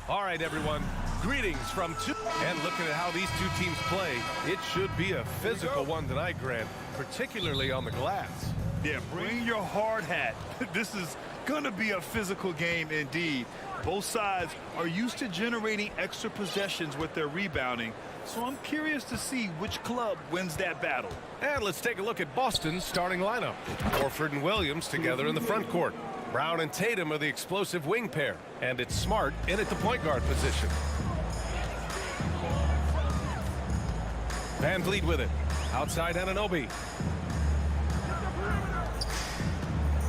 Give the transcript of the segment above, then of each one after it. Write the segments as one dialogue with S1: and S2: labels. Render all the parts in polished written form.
S1: All right, everyone. Greetings from two. And looking at how these two teams play, it should be a physical one tonight, Grant, particularly on the glass.
S2: Yeah, bring your hard hat. This is going to be a physical game indeed. Both sides are used to generating extra possessions with their rebounding, so I'm curious to see which club wins that battle.
S1: And let's take a look at Boston's starting lineup. Horford and Williams together in the front court. Brown and Tatum are the explosive wing pair, and it's Smart in at the point guard position. Van Vliet with it. Outside Anunoby.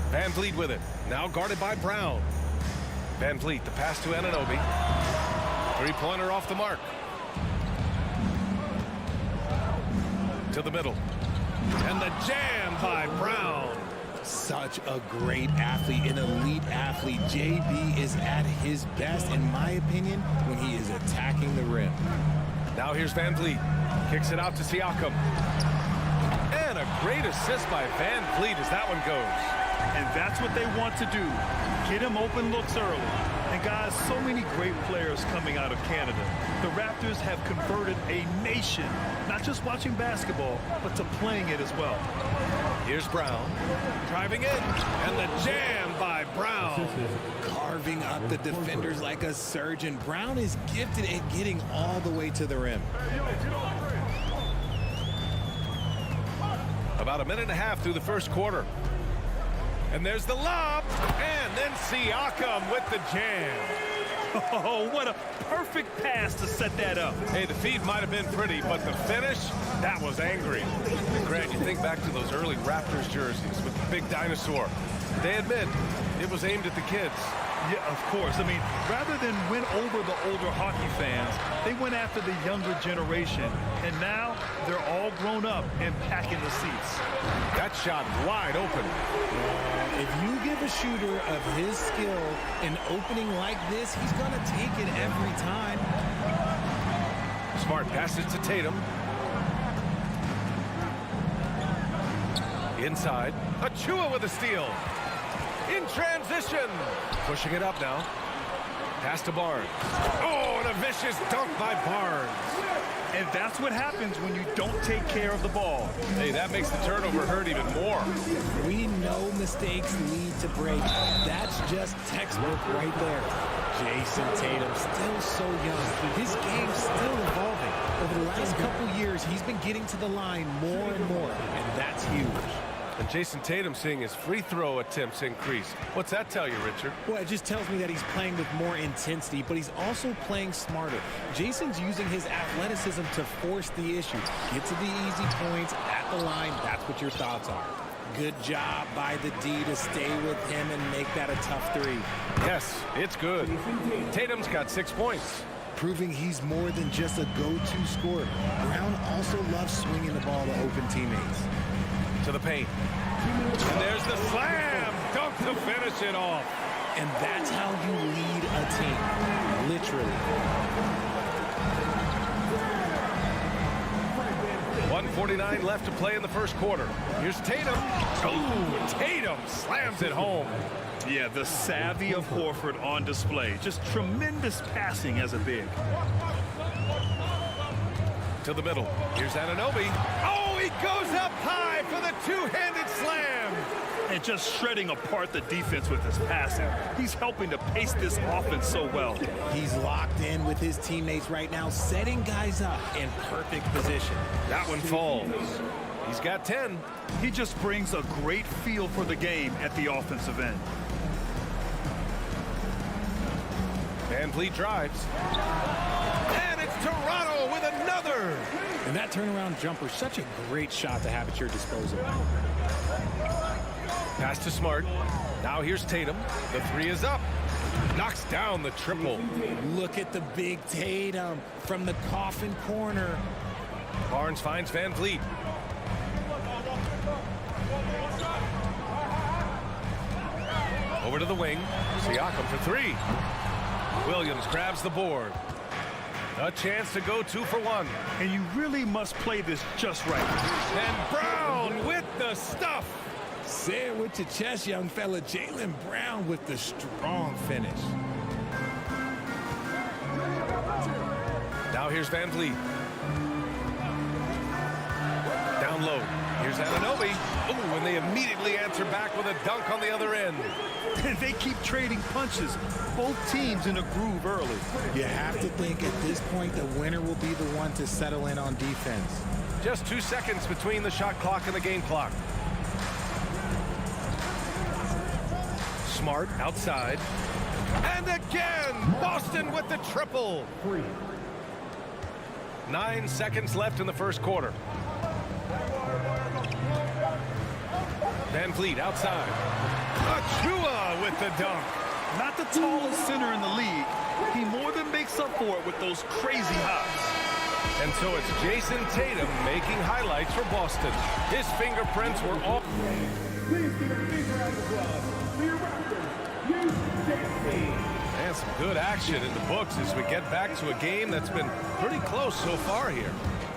S1: Van Vliet with it. Now guarded by Brown. Van Vliet, the pass to Anunoby. Three-pointer off the mark. To the middle. And the jam by Brown.
S3: Such a great athlete, an elite athlete. JB is at his best, in my opinion, when he is attacking the rim.
S1: Now here's Van Vliet. Kicks it out to Siakam. And a great assist by Van Vliet as that one goes.
S2: And that's what they want to do. Get him open looks early. And guys, so many great players coming out of Canada. The Raptors have converted a nation, not just watching basketball, but to playing it as well.
S1: Here's Brown, driving in, and the jam by Brown.
S3: Carving up the defenders like a surgeon. Brown is gifted at getting all the way to the rim.
S1: About a minute and a half through the first quarter. And there's the lob, and then Siakam with the jam.
S2: Oh, what a perfect pass to set that up.
S1: Hey, the feed might have been pretty, but the finish, that was angry. And Grant, you think back to those early Raptors jerseys with the big dinosaur. They admit it was aimed at the kids.
S2: Yeah, of course. I mean, rather than win over the older hockey fans, they went after the younger generation. And now they're all grown up and packing the seats.
S1: That shot wide open.
S3: If you give a shooter of his skill an opening like this, he's going to take it every time.
S1: Smart passes to Tatum. Inside. Achua with a steal. In transition. Pushing it up now. Pass to Barnes. Oh, and a vicious dunk by Barnes.
S2: And that's what happens when you don't take care of the ball.
S1: Hey, that makes the turnover hurt even more.
S3: We know mistakes lead to breaks. That's just textbook right there. Jason Tatum, still so young. His game's still evolving. Over the last couple years, he's been getting to the line more and more, and that's huge.
S1: And Jason Tatum seeing his free throw attempts increase. What's that tell you, Richard?
S3: Well, it just tells me that he's playing with more intensity, but he's also playing smarter. Jason's using his athleticism to force the issue. Get to the easy points at the line. That's what your thoughts are. Good job by the D to stay with him and make that a tough three.
S1: Yes, it's good. Tatum's got 6 points.
S3: Proving he's more than just a go-to scorer. Brown also loves swinging the ball to open teammates.
S1: To the paint. And there's the slam dunk to finish it off.
S3: And that's how you lead a team, literally.
S1: 1:49 left to play in the first quarter. Here's Tatum. Oh, Tatum slams it home.
S2: Yeah, the savvy of Horford on display. Just tremendous passing as a big.
S1: To the middle. Here's Anunoby. Oh, he goes up high for the two-handed slam.
S2: And just shredding apart the defense with his passing. He's helping to pace this offense so well.
S3: He's locked in with his teammates right now, setting guys up in perfect position.
S1: That one falls. He's got 10.
S2: He just brings a great feel for the game at the offensive end.
S1: Van Vliet drives. And it's Toronto with another.
S3: And that turnaround jumper, such a great shot to have at your disposal.
S1: Pass to Smart. Now here's Tatum. The three is up. Knocks down the triple.
S3: Look at the big Tatum from the coffin corner.
S1: Barnes finds Van Vliet. Over to the wing. Siakam for three. Williams grabs the board. A chance to go 2 for 1.
S2: And you really must play this just right.
S1: And Brown with the stuff.
S3: Say it with your chest, young fella. Jaylen Brown with the strong finish.
S1: Now here's Van Vliet. Down low. Here's Anunoby. Oh, and they immediately answer back with a dunk on the other end.
S2: And they keep trading punches. Both teams in a groove early.
S3: You have to think at this point the winner will be the one to settle in on defense.
S1: Just 2 seconds between the shot clock and the game clock. Smart outside. And again, Boston with the triple. 9 seconds left in the first quarter. Van Vliet outside. Achua with the dunk.
S2: Not the tallest center in the league. He more than makes up for it with those crazy hops.
S1: And so it's Jason Tatum making highlights for Boston. His fingerprints were all...
S4: Please give a big round of applause for your Raptors,
S1: And some good action in the books as we get back to a game that's been pretty close so far here.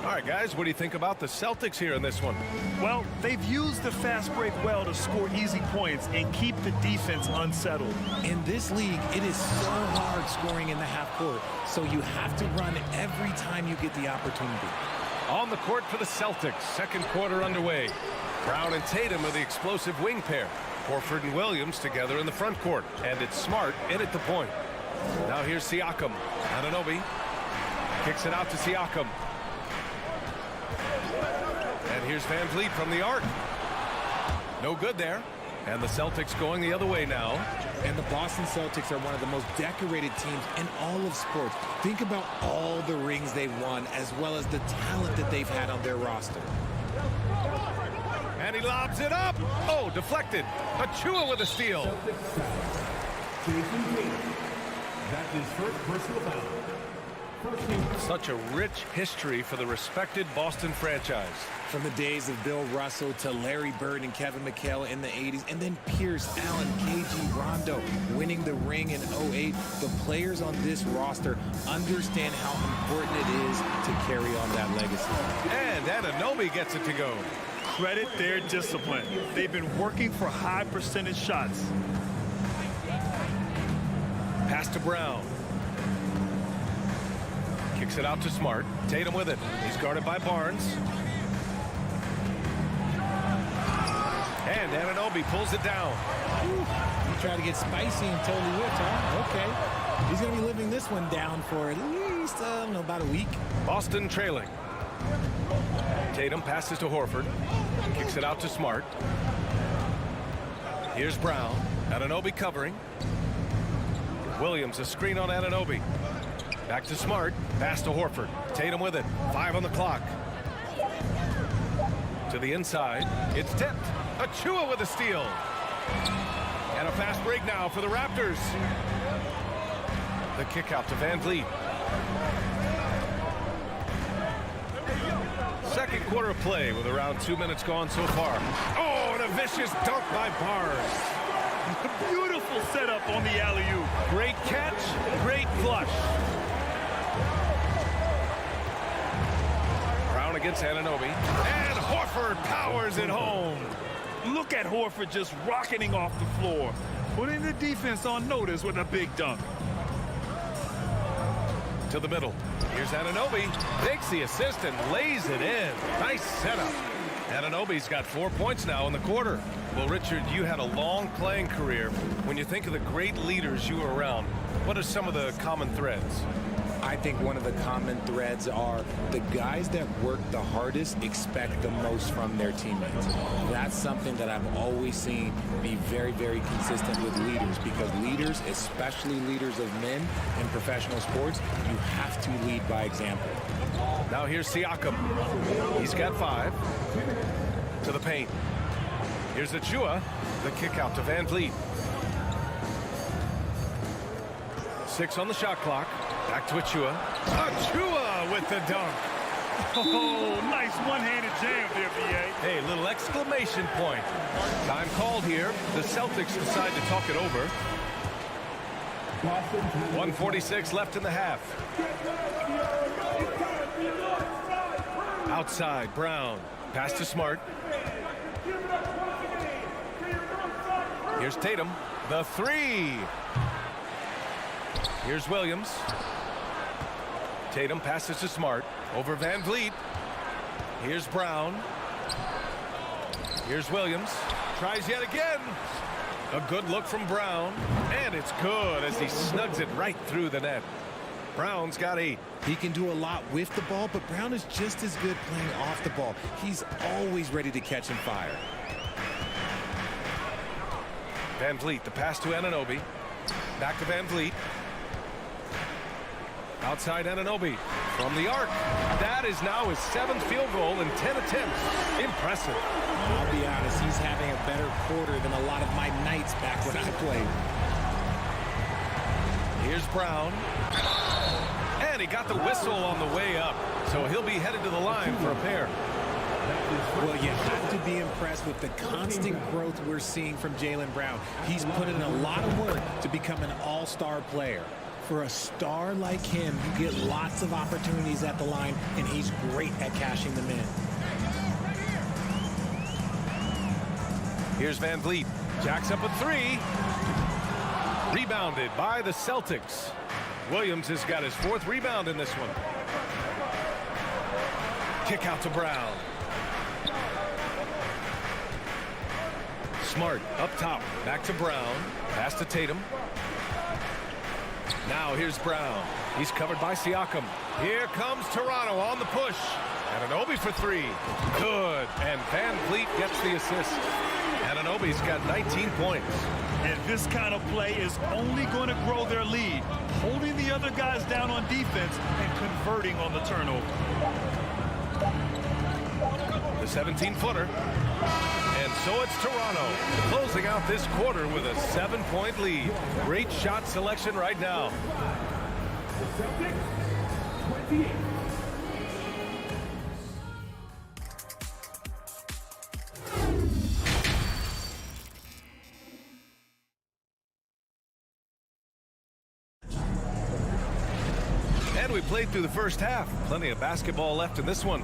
S1: All right, guys, what do you think about the Celtics here in this one?
S2: Well, they've used the fast break well to score easy points and keep the defense unsettled.
S3: In this league, it is so hard scoring in the half court, so you have to run every time you get the opportunity.
S1: On the court for the Celtics, second quarter underway. Brown and Tatum are the explosive wing pair. Horford and Williams together in the front court, and it's Smart in at the point. Now here's Siakam. Anunoby kicks it out to Siakam. And here's Van Vliet from the arc. No good there. And the Celtics going the other way now.
S3: And the Boston Celtics are one of the most decorated teams in all of sports. Think about all the rings they've won, as well as the talent that they've had on their roster.
S1: And he lobs it up. Oh, deflected. Achua with a steal.
S4: That's his first personal foul.
S1: Such a rich history for the respected Boston franchise.
S3: From the days of Bill Russell to Larry Bird and Kevin McHale in the 80s, and then Pierce, Allen, KG, Rondo winning the ring in 08, the players on this roster understand how important it is to carry on that legacy.
S1: And Anunoby gets it to go.
S2: Credit their discipline. They've been working for high percentage shots.
S1: Pass to Brown. Kicks it out to Smart. Tatum with it. He's guarded by Barnes. And Anunoby pulls it down.
S3: He tried to get spicy and totally whipped, huh? Okay. He's going to be living this one down for at least, I don't know, about a week.
S1: Boston trailing. Tatum passes to Horford. Kicks it out to Smart. Here's Brown. Anunoby covering. Williams a screen on Anunoby. Back to Smart. Pass to Horford. Tatum with it. 5 on the clock. To the inside. It's tipped. Achua with a steal. And a fast break now for the Raptors. The kick out to Van Vliet. Second quarter of play with around 2 minutes gone so far. Oh, and a vicious dunk by Barnes.
S2: Beautiful setup on the alley-oop.
S1: Great catch, great flush. Brown against Anunoby. And Horford powers it home.
S2: Look at Horford just rocketing off the floor, putting the defense on notice with a big dunk.
S1: To the middle. Here's Anunoby. Takes the assist and lays it in. Nice setup. Anunoby's got 4 points now in the quarter. Well, Richard, you had a long playing career. When you think of the great leaders you were around, what are some of the common threads?
S3: I think one of the common threads are the guys that work the hardest expect the most from their teammates. That's something that I've always seen be very, very consistent with leaders, because leaders, especially leaders of men in professional sports, you have to lead by example.
S1: Now here's Siakam. He's got 5. To the paint. Here's Achua. The kick out to Van Vliet. 6 on the shot clock. Back to Achua. Achua with the dunk.
S2: Oh, nice one-handed jam there, B.A.
S1: Hey, little exclamation point. Time called here. The Celtics decide to talk it over. 1:46 left in the half. Outside, Brown. Pass to Smart. Here's Tatum. The 3. Here's Williams. Tatum passes to Smart. Over Van Vliet. Here's Brown. Here's Williams. Tries yet again. A good look from Brown. And it's good as he snugs it right through the net. Brown's got 8.
S3: He can do a lot with the ball, but Brown is just as good playing off the ball. He's always ready to catch and fire.
S1: Van Vliet, the pass to Anunoby. Back to Van Vliet. Outside Anunoby from the arc. That is now his 7th field goal in 10 attempts. Impressive.
S3: I'll be honest, he's having a better quarter than a lot of my nights back when I played.
S1: Here's Brown. And he got the whistle on the way up. So he'll be headed to the line for a pair.
S3: Well, you have to be impressed with the constant growth we're seeing from Jaylen Brown. He's put in a lot of work to become an all-star player. For a star like him, you get lots of opportunities at the line, and he's great at cashing them in.
S1: Here's Van Vliet. Jacks up a 3. Rebounded by the Celtics. Williams has got his 4th rebound in this one. Kick out to Brown. Smart up top. Back to Brown. Pass to Tatum. Now here's Brown. He's covered by Siakam. Here comes Toronto on the push. Anunoby for 3. Good. And Van Vliet gets the assist. Anunoby's got 19 points.
S2: And this kind of play is only going to grow their lead, holding the other guys down on defense and converting on the turnover.
S1: The 17-footer. And so it's Toronto closing out this quarter with a 7-point lead. Great shot selection right now.
S4: The Celtics, 28.
S1: And we played through the first half. Plenty of basketball left in this one.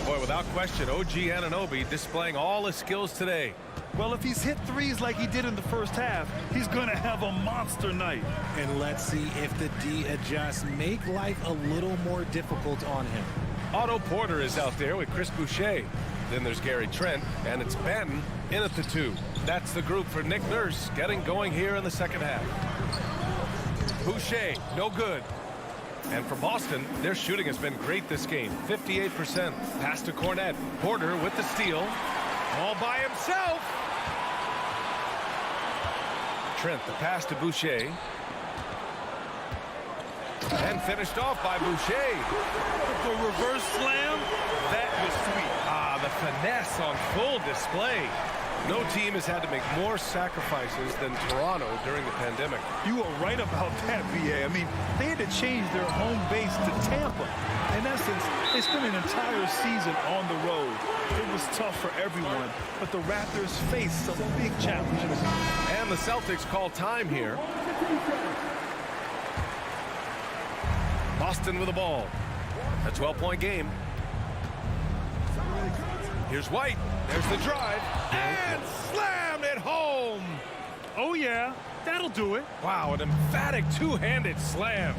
S1: Boy, without question, OG Anunoby displaying all his skills today.
S2: Well, if he's hit threes like he did in the first half, he's going to have a monster night.
S3: And let's see if the D adjusts, make life a little more difficult on him.
S1: Otto Porter is out there with Chris Boucher. Then there's Gary Trent, and it's Ben in at the 2. That's the group for Nick Nurse getting going here in the second half. Boucher, no good. And for Boston, their shooting has been great this game. 58%. Pass to Cornette. Porter with the steal. All by himself. Trent, the pass to Boucher. And finished off by Boucher.
S2: The reverse slam, that was sweet.
S1: Ah, the finesse on full display. No team has had to make more sacrifices than Toronto during the pandemic.
S2: You are right about that, BA. I mean, they had to change their home base to Tampa. In essence, they spent an entire season on the road. It was tough for everyone, but the Raptors faced some big challenges.
S1: And the Celtics call time here. Boston with the ball. A 12-point game. Here's White. There's the drive. And slammed it home.
S2: Oh, yeah, that'll do it.
S1: Wow, an emphatic two-handed slam.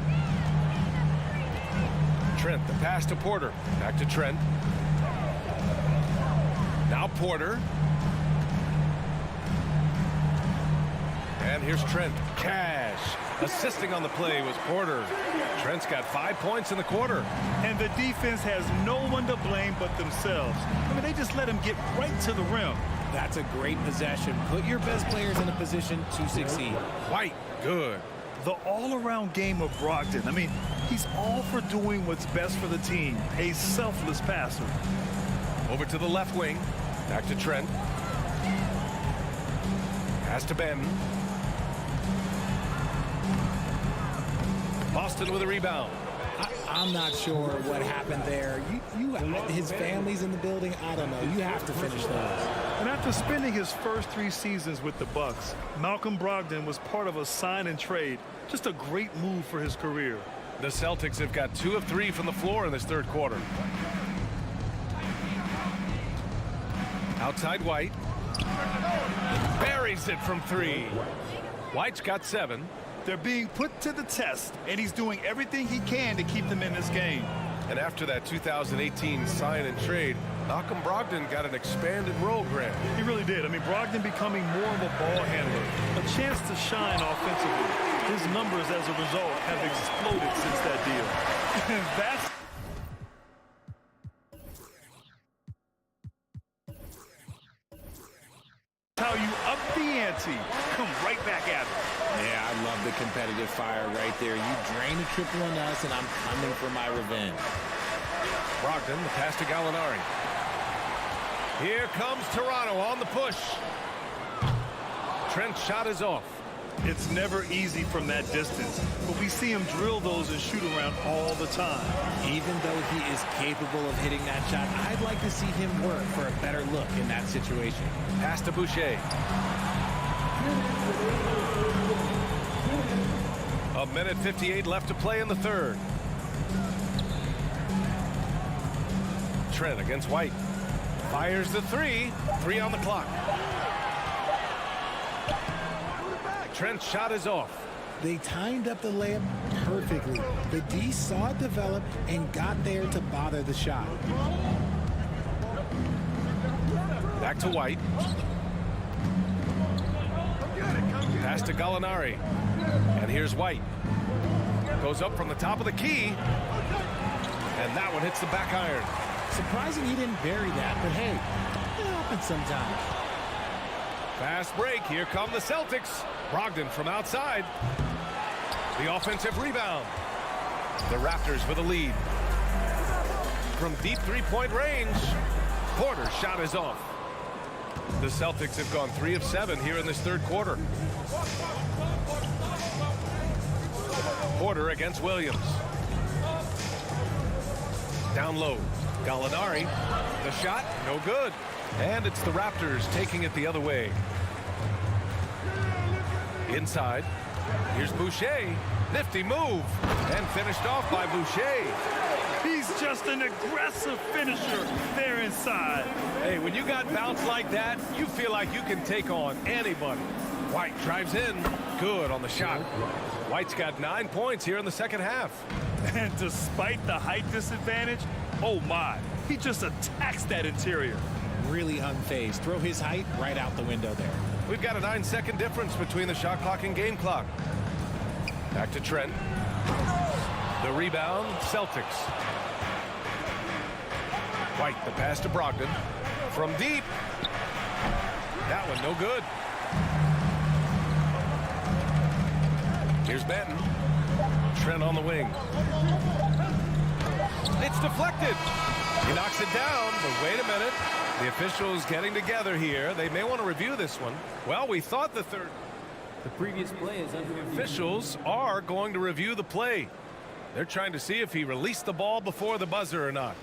S1: Trent, the pass to Porter. Back to Trent. Now Porter. And here's Trent. Cash. Assisting on the play was Porter. Trent's got 5 points in the quarter.
S2: And the defense has no one to blame but themselves. I mean, they just let him get right to the rim.
S3: That's a great possession. Put your best players in a position to succeed.
S1: White, good.
S2: The all-around game of Brogdon. I mean, he's all for doing what's best for the team. A selfless passer.
S1: Over to the left wing. Back to Trent. Pass to Ben. Boston with a rebound.
S3: I'm not sure what happened there. His family's in the building. I don't know. You have to finish those.
S2: And after spending his first 3 seasons with the Bucks, Malcolm Brogdon was part of a sign and trade. Just a great move for his career.
S1: The Celtics have got 2 of 3 from the floor in this third quarter. Outside White. Buries it from 3. White's got 7.
S2: They're being put to the test, and he's doing everything he can to keep them in this game.
S1: And after that 2018 sign and trade, Malcolm Brogdon got an expanded role grant.
S2: He really did. I mean, Brogdon becoming more of a ball handler, a chance to shine offensively. His numbers as a result have exploded since that deal. And that's how you up the ante. Come right back at it.
S3: Yeah, I love the competitive fire right there. You drain a triple on us, and I'm coming for my revenge.
S1: Brogdon, the pass to Gallinari. Here comes Toronto on the push. Trent's shot is off.
S2: It's never easy from that distance, but we see him drill those and shoot around all the time.
S3: Even though he is capable of hitting that shot, I'd like to see him work for a better look in that situation.
S1: Pass to Boucher. A minute 58 left to play in the third. Trent against White. Fires the three. 3 on the clock. Trent's shot is off.
S3: They timed up the layup perfectly. The D saw it develop and got there to bother the shot.
S1: Back to White. Pass to Gallinari. And here's White. Goes up from the top of the key. And that one hits the back iron.
S3: Surprising he didn't bury that, but hey, it happens sometimes.
S1: Fast break. Here come the Celtics. Brogdon from outside. The offensive rebound. The Raptors with a lead. From deep three-point range, Porter's shot is off. The Celtics have gone 3 of 7 here in this third quarter. Porter against Williams. Down low. Gallinari. The shot, no good. And it's the Raptors taking it the other way. Inside. Here's Boucher. Nifty move. And finished off by Boucher.
S2: He's just an aggressive finisher there inside.
S1: Hey, when you got bounce like that, you feel like you can take on anybody. White drives in. Good on the shot. White's got 9 points here in the second half.
S2: And despite the height disadvantage, oh my, he just attacks that interior.
S3: Really unfazed. Throw his height right out the window there.
S1: We've got a 9-second difference between the shot clock and game clock. Back to Trent. The rebound, Celtics. White, the pass to Brogdon. From deep. That one no good. Here's Benton. Trent on the wing. It's deflected. He knocks it down, but wait a minute. The officials getting together here. They may want to review this one. Well, we thought the
S5: previous play is under review.
S1: officials are going to review the play. They're trying to see if he released the ball before the buzzer or not.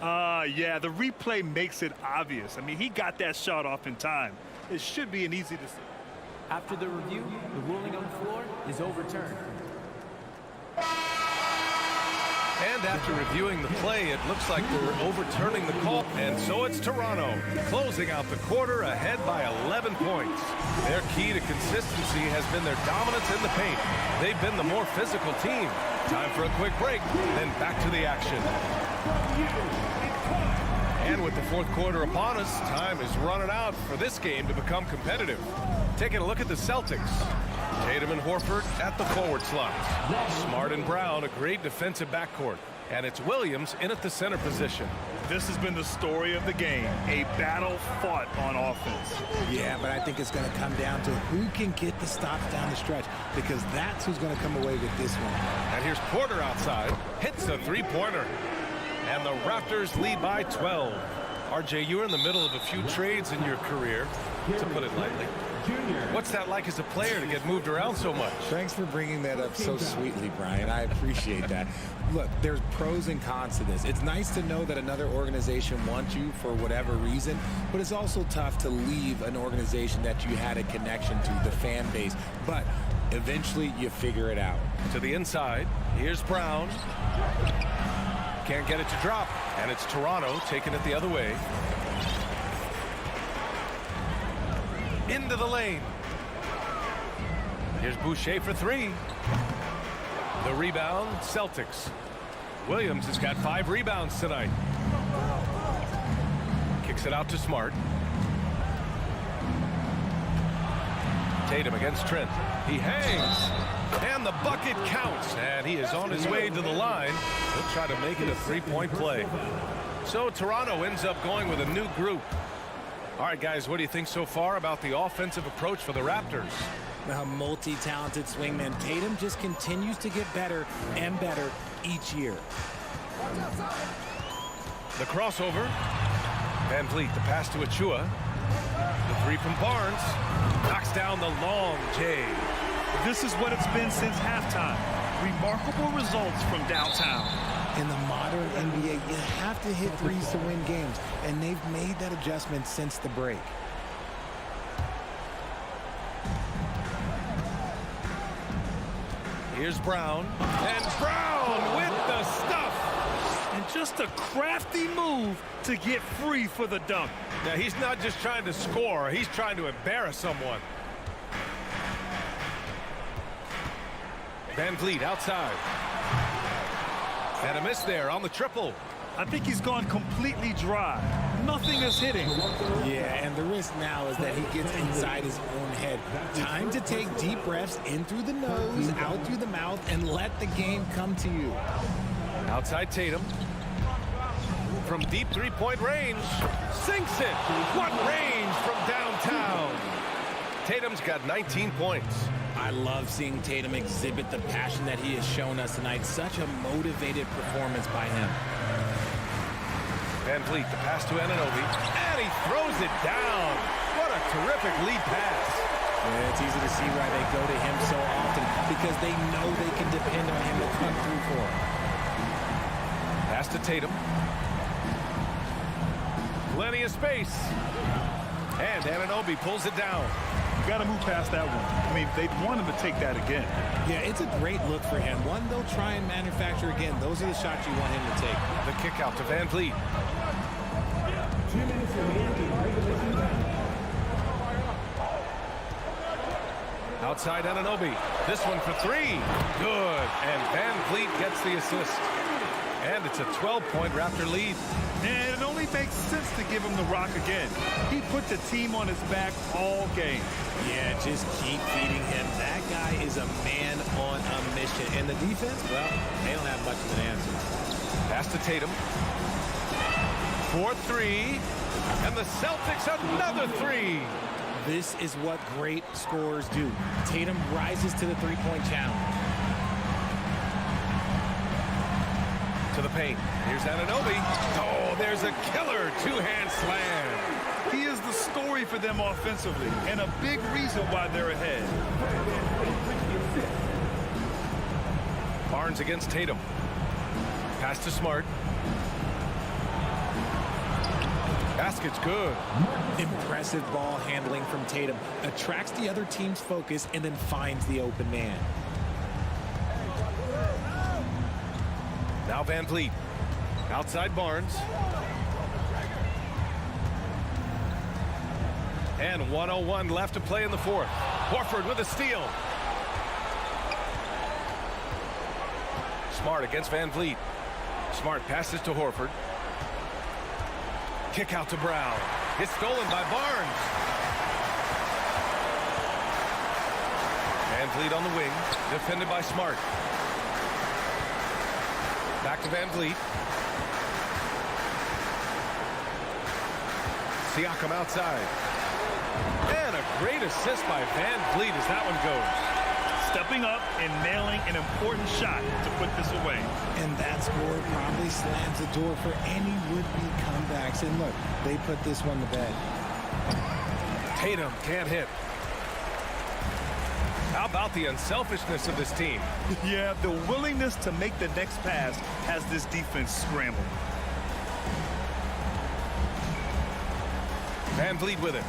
S2: Yeah, the replay makes it obvious. I mean, he got that shot off in time. It should be an easy decision.
S5: After the review, the ruling on the floor is overturned.
S1: And after reviewing the play, it looks like we're overturning the call. And so it's Toronto closing out the quarter ahead by 11 points. Their key to consistency has been their dominance in the paint. They've been the more physical team. Time for a quick break, then back to the action. And with the fourth quarter upon us, time is running out for this game to become competitive. Taking a look at the Celtics. Tatum and Horford at the forward slots. Smart and Brown, a great defensive backcourt. And it's Williams in at the center position.
S2: This has been the story of the game, a battle fought on offense.
S3: Yeah, but I think it's going to come down to who can get the stops down the stretch, because that's who's going to come away with this one.
S1: And here's Porter outside. Hits a three-pointer. And the Raptors lead by 12. RJ, you're in the middle of a few trades in your career, to put it lightly. What's that like as a player to get moved around so much?
S3: Thanks for bringing that up so sweetly, Brian. I appreciate that. Look, there's pros and cons to this. It's nice to know that another organization wants you for whatever reason, but it's also tough to leave an organization that you had a connection to, the fan base. But eventually you figure it out.
S1: To the inside, here's Brown. Can't get it to drop, and it's Toronto taking it the other way. Into the lane. Here's Boucher for three. The rebound, Celtics. Williams has got 5 rebounds tonight. Kicks it out to Smart. Tatum against Trent. He hangs. And the bucket counts. And he is on his way to the line. He'll try to make it a 3-point play. So Toronto ends up going with a new group. All right, guys, what do you think so far about the offensive approach for the Raptors?
S3: A multi-talented swingman. Tatum just continues to get better and better each year.
S1: The crossover. Van Vliet, the pass to Achua. The three from Barnes. Knocks down the long J.
S2: This is what it's been since halftime. Remarkable results from downtown.
S3: In the modern NBA, you have to hit threes to win games, and they've made that adjustment since the break.
S1: Here's Brown. And Brown with the stuff.
S2: And just a crafty move to get free for the dunk.
S1: Now, he's not just trying to score. He's trying to embarrass someone. Van Vliet outside. And a miss there on the triple.
S2: I think he's gone completely dry. Nothing is hitting.
S3: Yeah, and the risk now is that he gets inside his own head. Time to take deep breaths in through the nose, out through the mouth, and let the game come to you.
S1: Outside Tatum. From deep three-point range. Sinks it. What range from downtown. Tatum's got 19 points.
S3: I love seeing Tatum exhibit the passion that he has shown us tonight. Such a motivated performance by him.
S1: Van Vliet, the pass to Anunoby. And he throws it down. What a terrific lead pass.
S3: Yeah, it's easy to see why they go to him so often, because they know they can depend on him to come through for them.
S1: Pass to Tatum. Plenty of space. And Anunoby pulls it down.
S2: You got to move past that one. I mean, they want him to take that again.
S3: Yeah, it's a great look for him. One they'll try and manufacture again. Those are the shots you want him to take.
S1: The kick out to Van Vliet.
S4: 2 minutes remaining in regulation time.
S1: Outside Anunoby. This one for three. Good. And Van Vliet gets the assist. And it's a 12-point Raptor lead.
S2: And it only makes sense to give him the rock again. He put the team on his back all game.
S3: Yeah, just keep feeding him. That guy is a man on a mission. And the defense, well, they don't have much of an answer.
S1: Pass to Tatum. 4-3. And the Celtics another three.
S3: This is what great scorers do. Tatum rises to the three-point challenge.
S1: To the paint. Here's Anunoby. Oh, there's a killer two-hand slam.
S2: He is the story for them offensively, and a big reason why they're ahead.
S1: Barnes against Tatum. Pass to Smart. Basket's good.
S3: Impressive ball handling from Tatum. Attracts the other team's focus and then finds the open man.
S1: Now Van Vliet. Outside Barnes. And 1:01 left to play in the fourth. Horford with a steal. Smart against Van Vliet. Smart passes to Horford. Kick out to Brown. It's stolen by Barnes. Van Vliet on the wing. Defended by Smart. Back to Van Vliet. Siakam outside. And a great assist by Van Vliet as that one goes.
S2: Stepping up and nailing an important shot to put this away.
S3: And that score probably slams the door for any would-be comebacks. And look, they put this one to bed.
S1: Tatum can't hit. How about the unselfishness of this team?
S2: Yeah, the willingness to make the next pass has this defense scrambled.
S1: Van Vliet with it.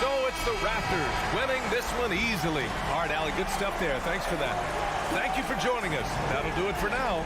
S1: So it's the Raptors winning this one easily. All right, Allie, good stuff there. Thanks for that. Thank you for joining us. That'll do it for now.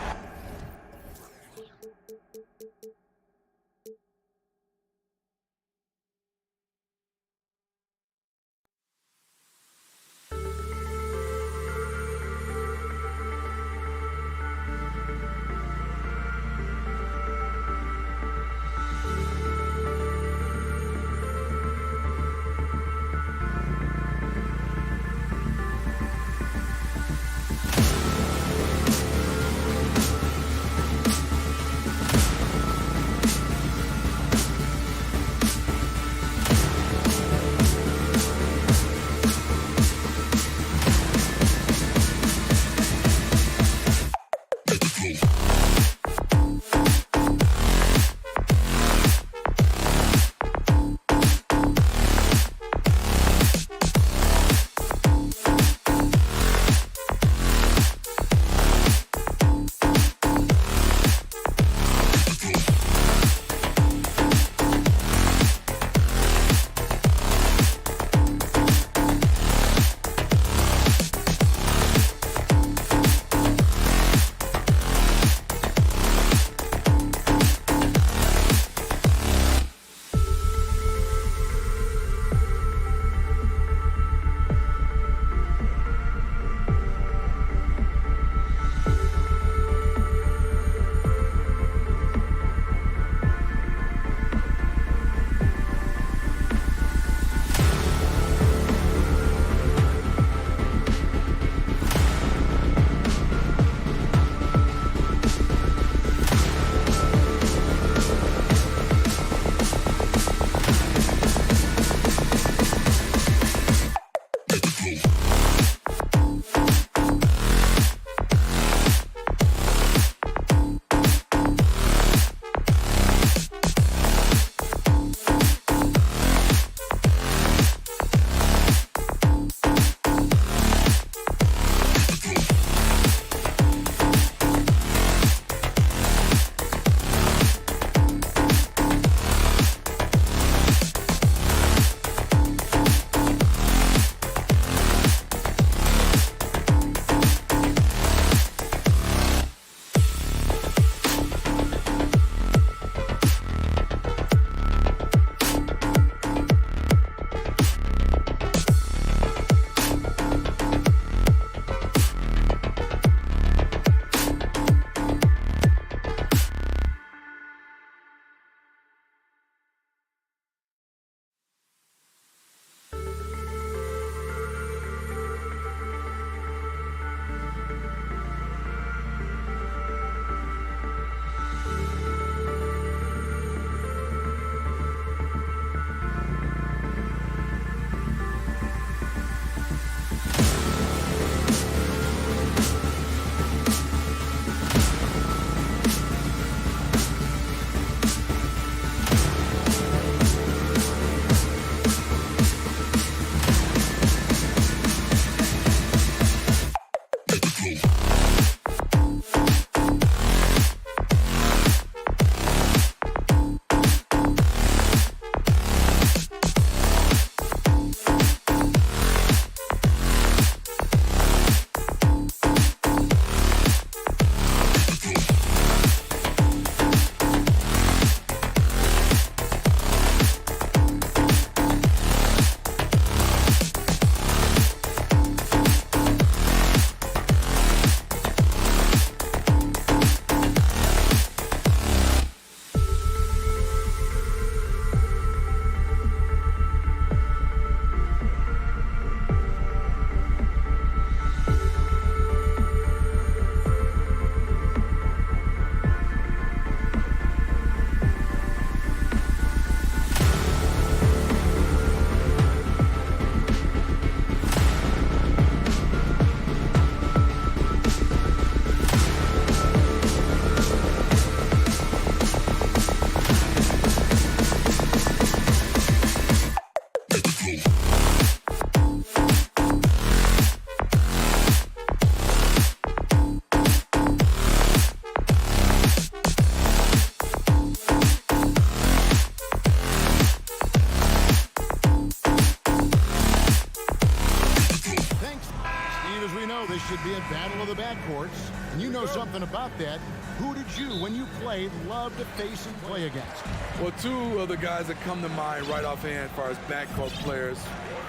S6: this should be a battle of the backcourts. And you know something about that. Who did you, when you played, love to face and play against?
S7: Well, two of the guys that come to mind right offhand as far as backcourt players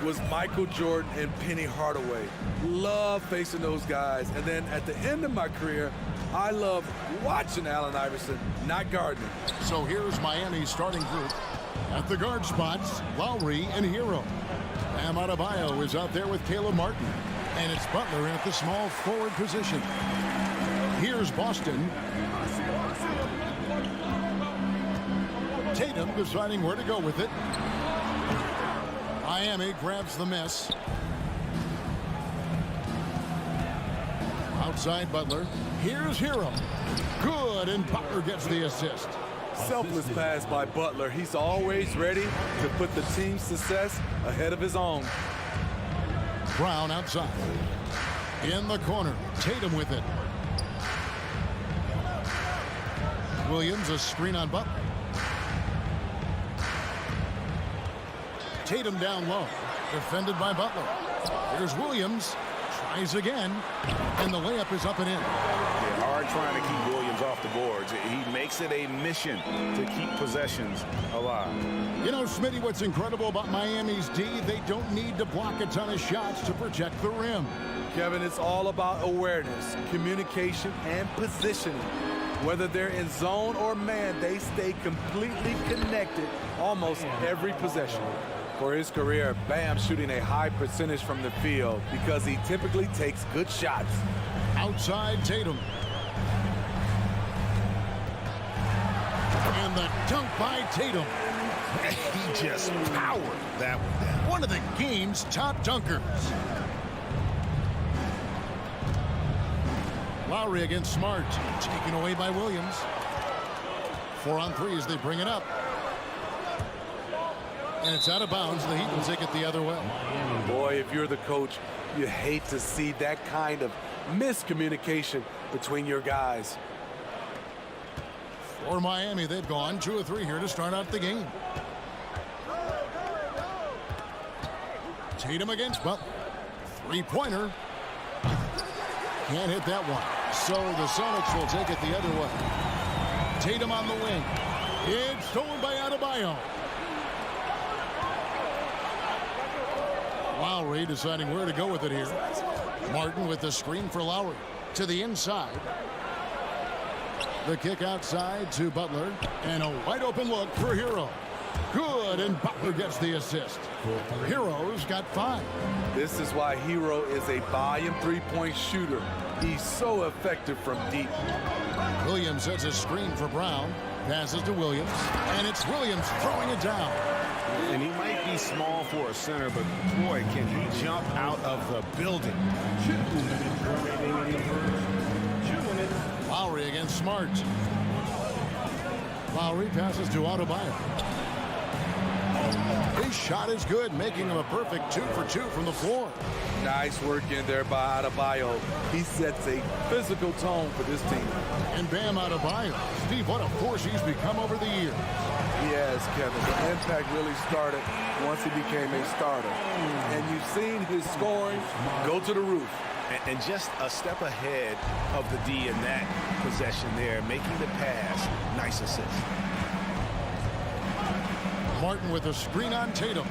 S7: was Michael Jordan and Penny Hardaway. Love facing those guys. And then at the end of my career, I love watching Allen Iverson, not guarding him.
S6: So here's Miami's starting group. At the guard spots, Lowry and Hero. Bam Adebayo is out there with Caleb Martin. And it's Butler at the small forward position. Here's Boston. Tatum deciding where to go with it. Miami grabs the miss. Outside Butler. Here's Hero. Good, and Butler gets the assist.
S7: Selfless pass by Butler. He's always ready to put the team's success ahead of his own.
S6: Brown outside. In the corner. Tatum with it. Williams, a screen on Butler. Tatum down low. Defended by Butler. Here's Williams. Tries again. And the layup is up and in.
S8: Yeah, hard trying to keep Williams off the boards. He makes it a mission to keep possessions alive.
S6: You know, Smitty, what's incredible about Miami's D, they don't need to block a ton of shots to protect the rim.
S7: Kevin, it's all about awareness, communication, and positioning. Whether they're in zone or man, they stay completely connected almost every possession. For his career, Bam shooting a high percentage from the field because he typically takes good shots.
S6: Outside Tatum. And the dunk by Tatum.
S2: He just powered that one down.
S6: One of the game's top dunkers. Lowry against Smart. Taken away by Williams. 4 on 3 as they bring it up. And it's out of bounds. The Heat will take it the other way.
S7: Boy, if you're the coach, you hate to see that kind of miscommunication between your guys.
S6: For Miami, they've gone 2 of 3 here to start out the game. Tatum against Butler. 3-pointer. Can't hit that one. So the Celtics will take it the other way. Tatum on the wing. It's stolen by Adebayo. Lowry deciding where to go with it here. Martin with the screen for Lowry. To the inside. The kick outside to Butler. And a wide open look for Hero. Good, and Butler gets the assist. Hero's got 5.
S7: This is why Hero is a volume three-point shooter. He's so effective from deep.
S6: Williams sets a screen for Brown. Passes to Williams. And it's Williams throwing it down.
S8: And he might be small for a center, but boy, can he jump out of the building.
S6: Lowry against Smart. Lowry passes to Adebayo. His shot is good, making him a perfect 2 for 2 from the floor.
S7: Nice work in there by Adebayo. He sets a physical tone for this team.
S6: And Bam Adebayo. Steve, what a force he's become over the years.
S7: He has, Kevin. The impact really started once he became a starter. And you've seen his scoring go to the roof.
S8: And just a step ahead of the D in that possession there, making the pass. Nice assist.
S6: Martin with a screen on Tatum.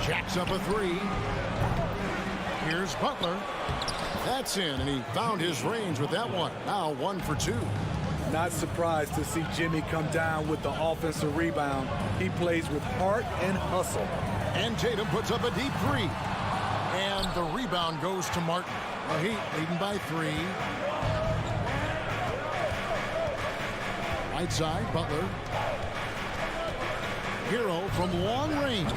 S6: Jacks up a 3. Here's Butler. That's in, and he found his range with that one. Now 1 for 2.
S7: Not surprised to see Jimmy come down with the offensive rebound. He plays with heart and hustle.
S6: And Tatum puts up a deep 3. And the rebound goes to Martin. The Heat leading by 3. Right side, Butler. Hero from long range.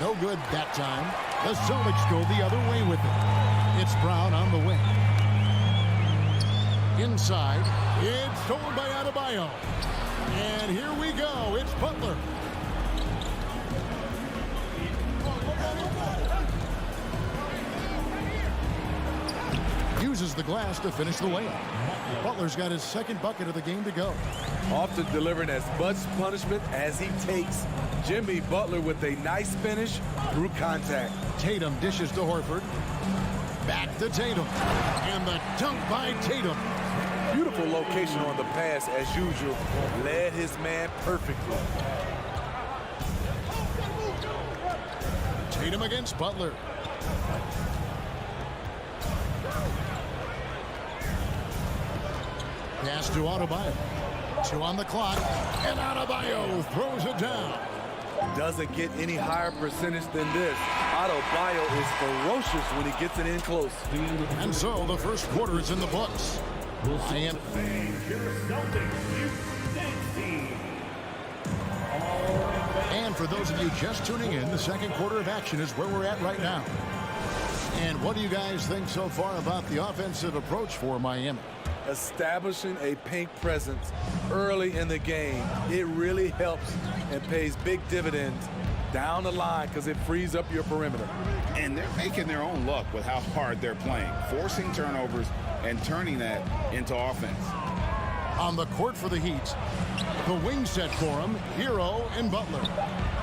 S6: No good that time. The Celtics go the other way with it. It's Brown on the wing. Inside. It's stolen by Adebayo. And here we go. It's Butler. Uses the glass to finish the layup. Butler's got his second bucket of the game to go.
S7: Often delivering as much punishment as he takes. Jimmy Butler with a nice finish through contact.
S6: Tatum dishes to Horford. Back to Tatum. And the dunk by Tatum.
S7: Beautiful location on the pass as usual. Led his man perfectly.
S6: Tatum against Butler. Pass to Adebayo. 2 on the clock. And Adebayo throws it down.
S7: Doesn't get any higher percentage than this. Adebayo is ferocious when he gets it in close.
S6: And so the first quarter is in the books. Miami. And for those of you just tuning in, the second quarter of action is where we're at right now. And what do you guys think so far about the offensive approach for Miami?
S7: Establishing a paint presence early in the game, it really helps and pays big dividends down the line because it frees up your perimeter.
S8: And they're making their own luck with how hard they're playing, forcing turnovers and turning that into offense.
S6: On the court for the Heat, the wing set for him, Hero and Butler.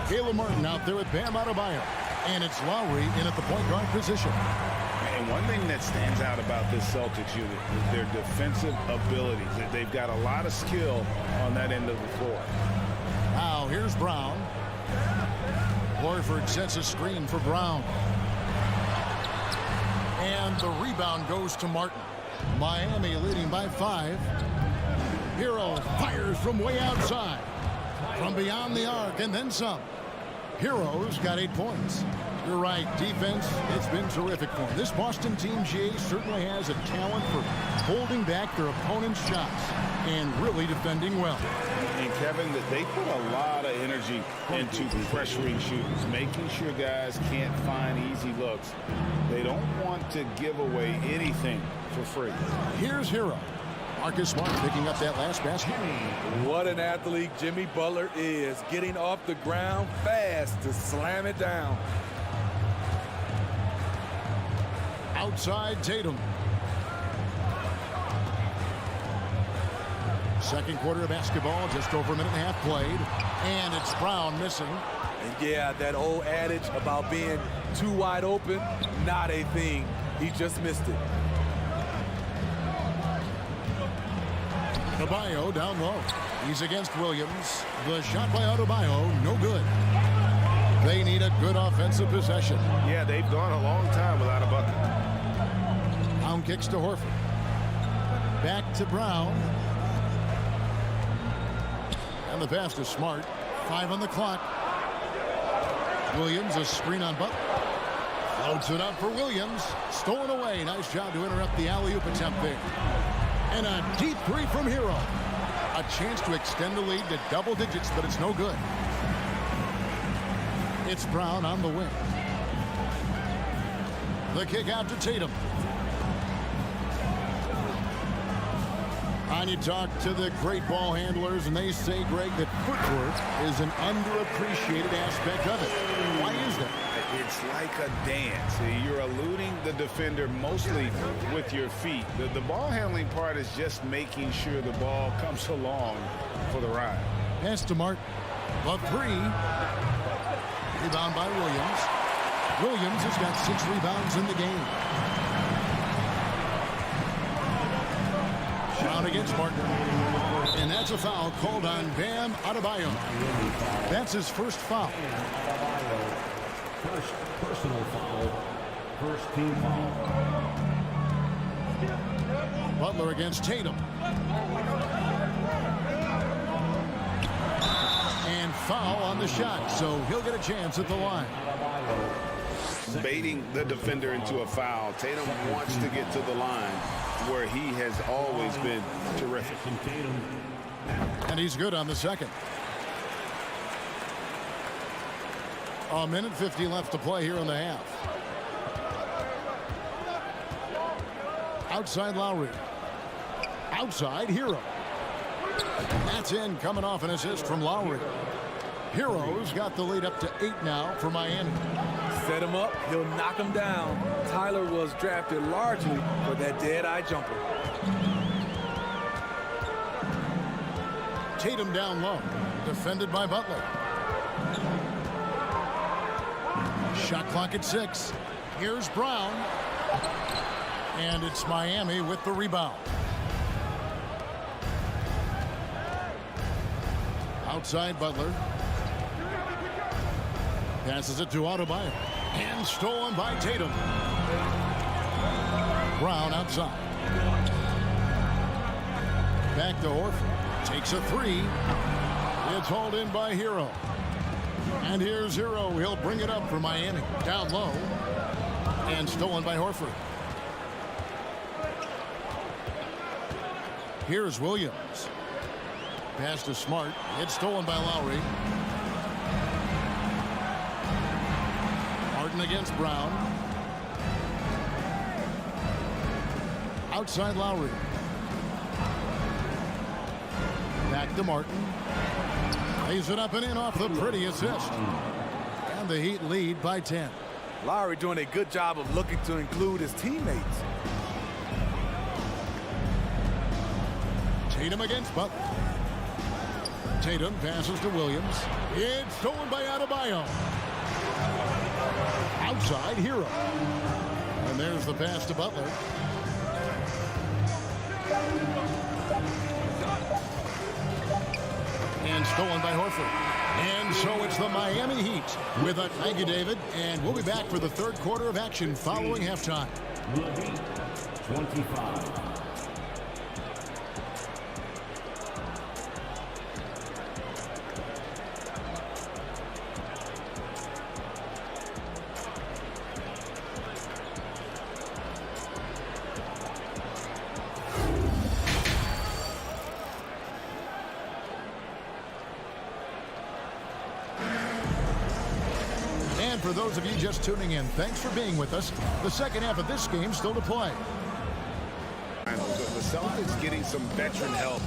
S6: Caleb Martin out there with Bam Adebayo. And it's Lowry in at the point guard position.
S8: And one thing that stands out about this Celtics unit is their defensive abilities. They've got a lot of skill on that end of the floor.
S6: Now here's Brown. Horford sets a screen for Brown. And the rebound goes to Martin. Miami leading by 5. Hero fires from way outside. From beyond the arc and then some. Hero's got 8 points. You're right, defense, it's been terrific for him. This Boston team, GA, certainly has a talent for holding back their opponent's shots and really defending well.
S8: And Kevin, that they put a lot of energy into pressuring shooters, making sure guys can't find easy looks. They don't want to give away anything for free.
S6: Here's Hero. Marcus Smart picking up that last basket.
S7: What an athlete Jimmy Butler is, getting off the ground fast to slam it down.
S6: Outside Tatum. Second quarter of basketball, just over a minute and a half played. And it's Brown missing.
S7: And yeah, that old adage about being too wide open, not a thing. He just missed it.
S6: Adebayo down low. He's against Williams. The shot by Adebayo, no good. They need a good offensive possession.
S1: Yeah, they've gone a long time without a bucket.
S6: Brown kicks to Horford. Back to Brown. And the pass to Smart. 5 on the clock. Williams, a screen on Butler. Floats it up for Williams. Stolen away. Nice job to interrupt the alley-oop attempt there. And a deep 3 from Hero. A chance to extend the lead to double digits, but it's no good. It's Brown on the wing. The kick out to Tatum. And you talk to the great ball handlers, and they say, Greg, that footwork is an underappreciated aspect of it. Why is that?
S8: It's like a dance. You're eluding the defender mostly with your feet. The ball handling part is just making sure the ball comes along for the ride.
S6: Pass to Martin. The 3. Rebound by Williams. Williams has got 6 rebounds in the game. Shot against Martin. And that's a foul called on Bam Adebayo. That's his first foul.
S4: First personal foul. First team foul.
S6: Butler against Tatum. And foul on the shot, so he'll get a chance at the line.
S8: Baiting the defender into a foul. Tatum wants to get to the line where he has always been terrific.
S6: And he's good on the second. A minute 50 left to play here in the half. Outside Lowry. Outside Hero. That's in, coming off an assist from Lowry. Hero's got the lead up to 8 now for Miami.
S7: Set him up, he'll knock him down. Tyler was drafted largely for that dead-eye jumper.
S6: Tatum down low. Defended by Butler. Shot clock at 6. Here's Brown. And it's Miami with the rebound. Outside Butler. Passes it to Adebayo. And stolen by Tatum. Brown outside. Back to Horford. Takes a three. It's hauled in by Hero. And here's Hero. He'll bring it up for Miami. Down low. And stolen by Horford. Here's Williams. Pass to Smart. It's stolen by Lowry. Martin against Brown. Outside Lowry. Back to Martin. Lays it up and in off the pretty assist. And the Heat lead by 10.
S7: Lowry doing a good job of looking to include his teammates.
S6: Tatum against Butler. Tatum passes to Williams. It's stolen by Adebayo. Outside Hero. And there's the pass to Butler. And stolen by Horford. And so it's the Miami Heat with a thank you, David. And we'll be back for the third quarter of action following halftime.
S9: 25.
S6: For those of you just tuning in, thanks for being with us. The second half of this game still to play.
S8: The Celtics getting some veteran help.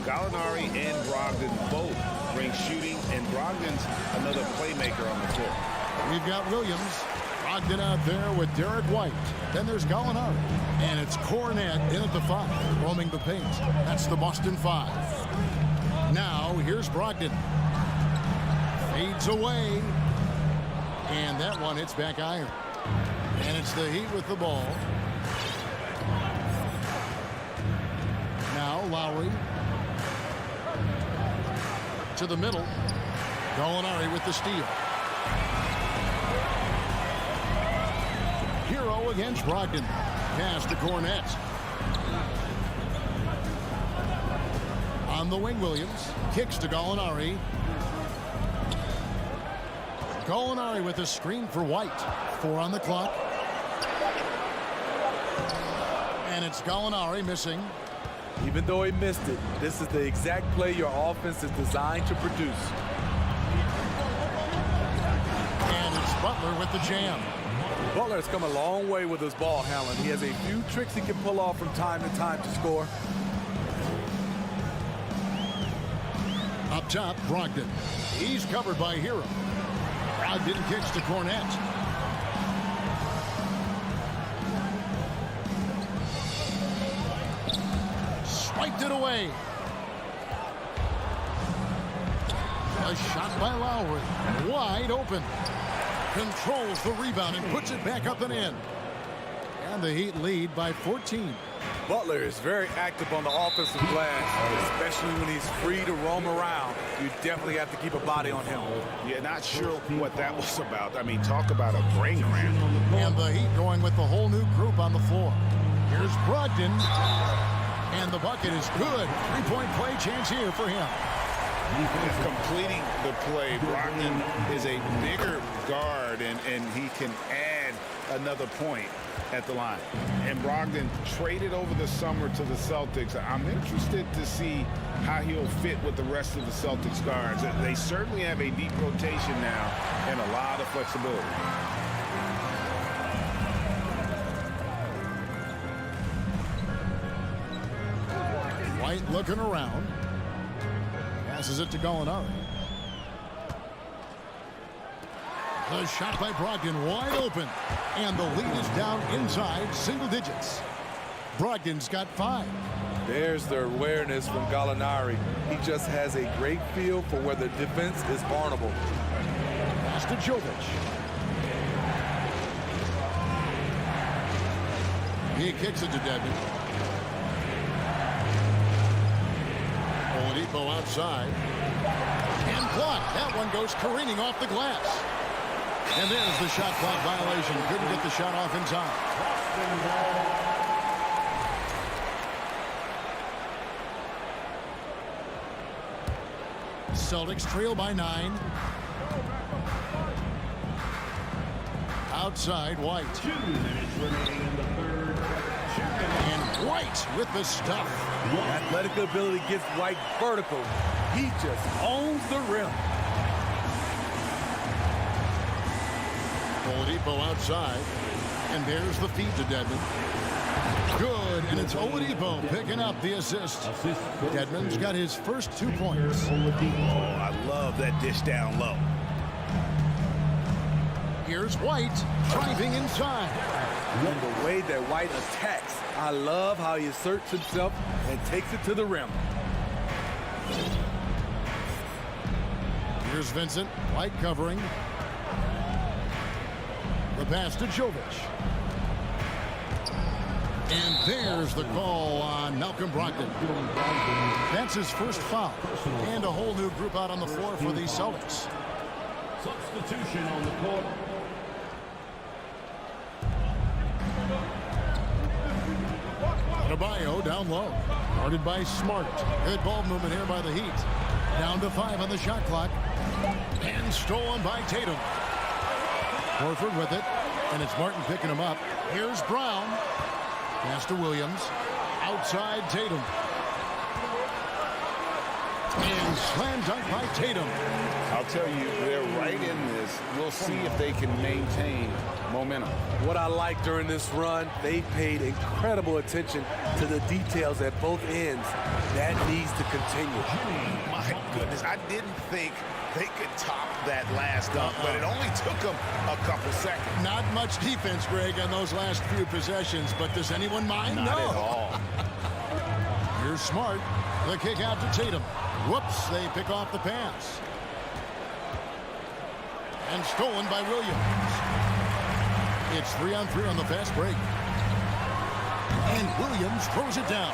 S8: Gallinari and Brogdon both bring shooting, and Brogdon's another playmaker on the floor.
S6: We've got Williams. Brogdon out there with Derek White. Then there's Gallinari. And it's Cornet in at the 5, roaming the paint. That's the Boston 5. Now, here's Brogdon. Fades away. And that one hits back iron. And it's the Heat with the ball. Now Lowry. To the middle. Gallinari with the steal. Hero against Brogdon. Pass to Cornet. On the wing, Williams. Kicks to Gallinari. Gallinari with a screen for White. 4 on the clock. And it's Gallinari missing.
S7: Even though he missed it, this is the exact play your offense is designed to produce.
S6: And it's Butler with the jam.
S7: Butler has come a long way with his ball handling. He has a few tricks he can pull off from time to time to score.
S6: Up top, Brogdon. He's covered by Hero. Brogdon kicks to Cornet. Swiped it away. A shot by Lowry. Wide open. Controls the rebound and puts it back up and in. And the Heat lead by 14.
S7: Butler is very active on the offensive glass, especially when he's free to roam around. You definitely have to keep a body on him.
S8: Yeah, not sure what that was about. I mean, talk about a brain cramp.
S6: And the Heat going with the whole new group on the floor. Here's Brogdon. And the bucket is good. 3-point play chance here for him.
S8: Completing the play. Brogdon is a bigger guard, and he can add another point at the line. And Brogdon traded over the summer to the Celtics. I'm interested to see how he'll fit with the rest of the Celtics guards. They certainly have a deep rotation now and a lot of flexibility.
S6: White looking around. Passes it to Gallinari. The shot by Brogdon wide open. And the lead is down inside single digits. Brogdon's got 5.
S7: There's the awareness from Gallinari. He just has a great feel for where the defense is vulnerable.
S6: Pass to Jovic. He kicks it to Dedmon. Oladipo outside. And blocked. That one goes careening off the glass. And there's the shot clock violation. Couldn't get the shot off in time. Celtics trail by 9. Outside, White.
S4: 2 minutes remaining in the third.
S6: And White with the stuff.
S7: Athletic ability gets White vertical. He just owns the rim.
S6: Oladipo outside. And there's the feed to Dedmon. Good, and it's Oladipo picking up the assist. Dedmon's got his first 2 points.
S8: Oh, I love that dish down low.
S6: Here's White driving inside.
S7: And the way that White attacks, I love how he asserts himself and takes it to the rim.
S6: Here's Vincent. White covering. The pass to Jovic. And there's the call on Malcolm Brogdon. That's his first foul. And a whole new group out on the floor for the Celtics.
S4: Substitution on the court.
S6: Adebayo down low. Guarded by Smart. Good ball movement here by the Heat. Down to 5 on the shot clock. And stolen by Tatum. Horford with it. And it's Martin picking him up. Here's Brown. Pass to Williams. Outside Tatum. And slam dunk by Tatum.
S8: I'll tell you, they're right in this. We'll see if they can maintain momentum.
S7: What I like during this run, they paid incredible attention to the details at both ends. That needs to continue.
S8: My goodness, I didn't think they could top that last dunk, but it only took them a couple seconds.
S6: Not much defense, Greg, on those last few possessions, but does anyone mind?
S8: Not at all.
S6: Here's Smart. The kick out to Tatum. Whoops, they pick off the pass. And stolen by Williams. It's 3-on-3 on the fast break. And Williams throws it down.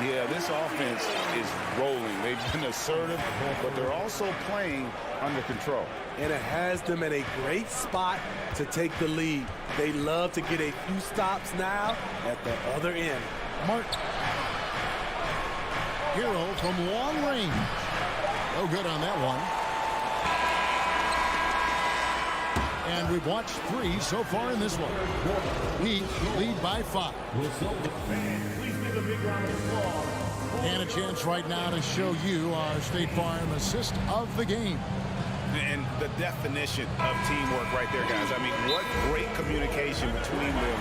S8: Yeah, this offense is rolling. They've been assertive, but they're also playing under control.
S7: And it has them at a great spot to take the lead. They love to get a few stops now at the other end.
S6: Martin. Hero from long range. No good on that one. And we've watched 3 so far in this one. Heat lead by 5. And a chance right now to show you our State Farm assist of the game.
S8: And the definition of teamwork right there, guys. I mean, what great communication between them,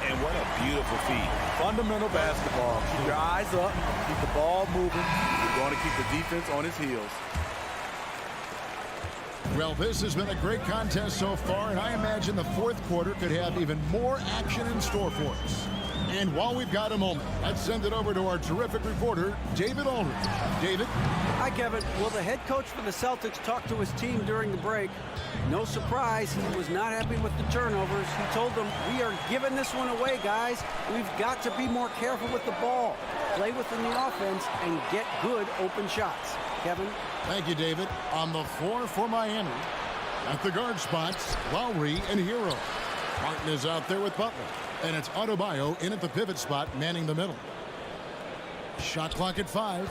S8: and what a beautiful feed.
S7: Fundamental basketball. Keep your eyes up, keep the ball moving. You're going to keep the defense on its heels.
S6: Well, this has been a great contest so far, and I imagine the fourth quarter could have even more action in store for us. And while we've got a moment, let's send it over to our terrific reporter, David Aldridge. David?
S9: Hi, Kevin. Well, the head coach for the Celtics talked to his team during the break. No surprise, he was not happy with the turnovers. He told them, we are giving this one away, guys. We've got to be more careful with the ball, play within the offense, and get good open shots. Kevin?
S6: Thank you, David. On the floor for Miami, at the guard spots, Lowry and Hero. Martin is out there with Butler. And it's Adebayo in at the pivot spot, manning the middle. Shot clock at 5.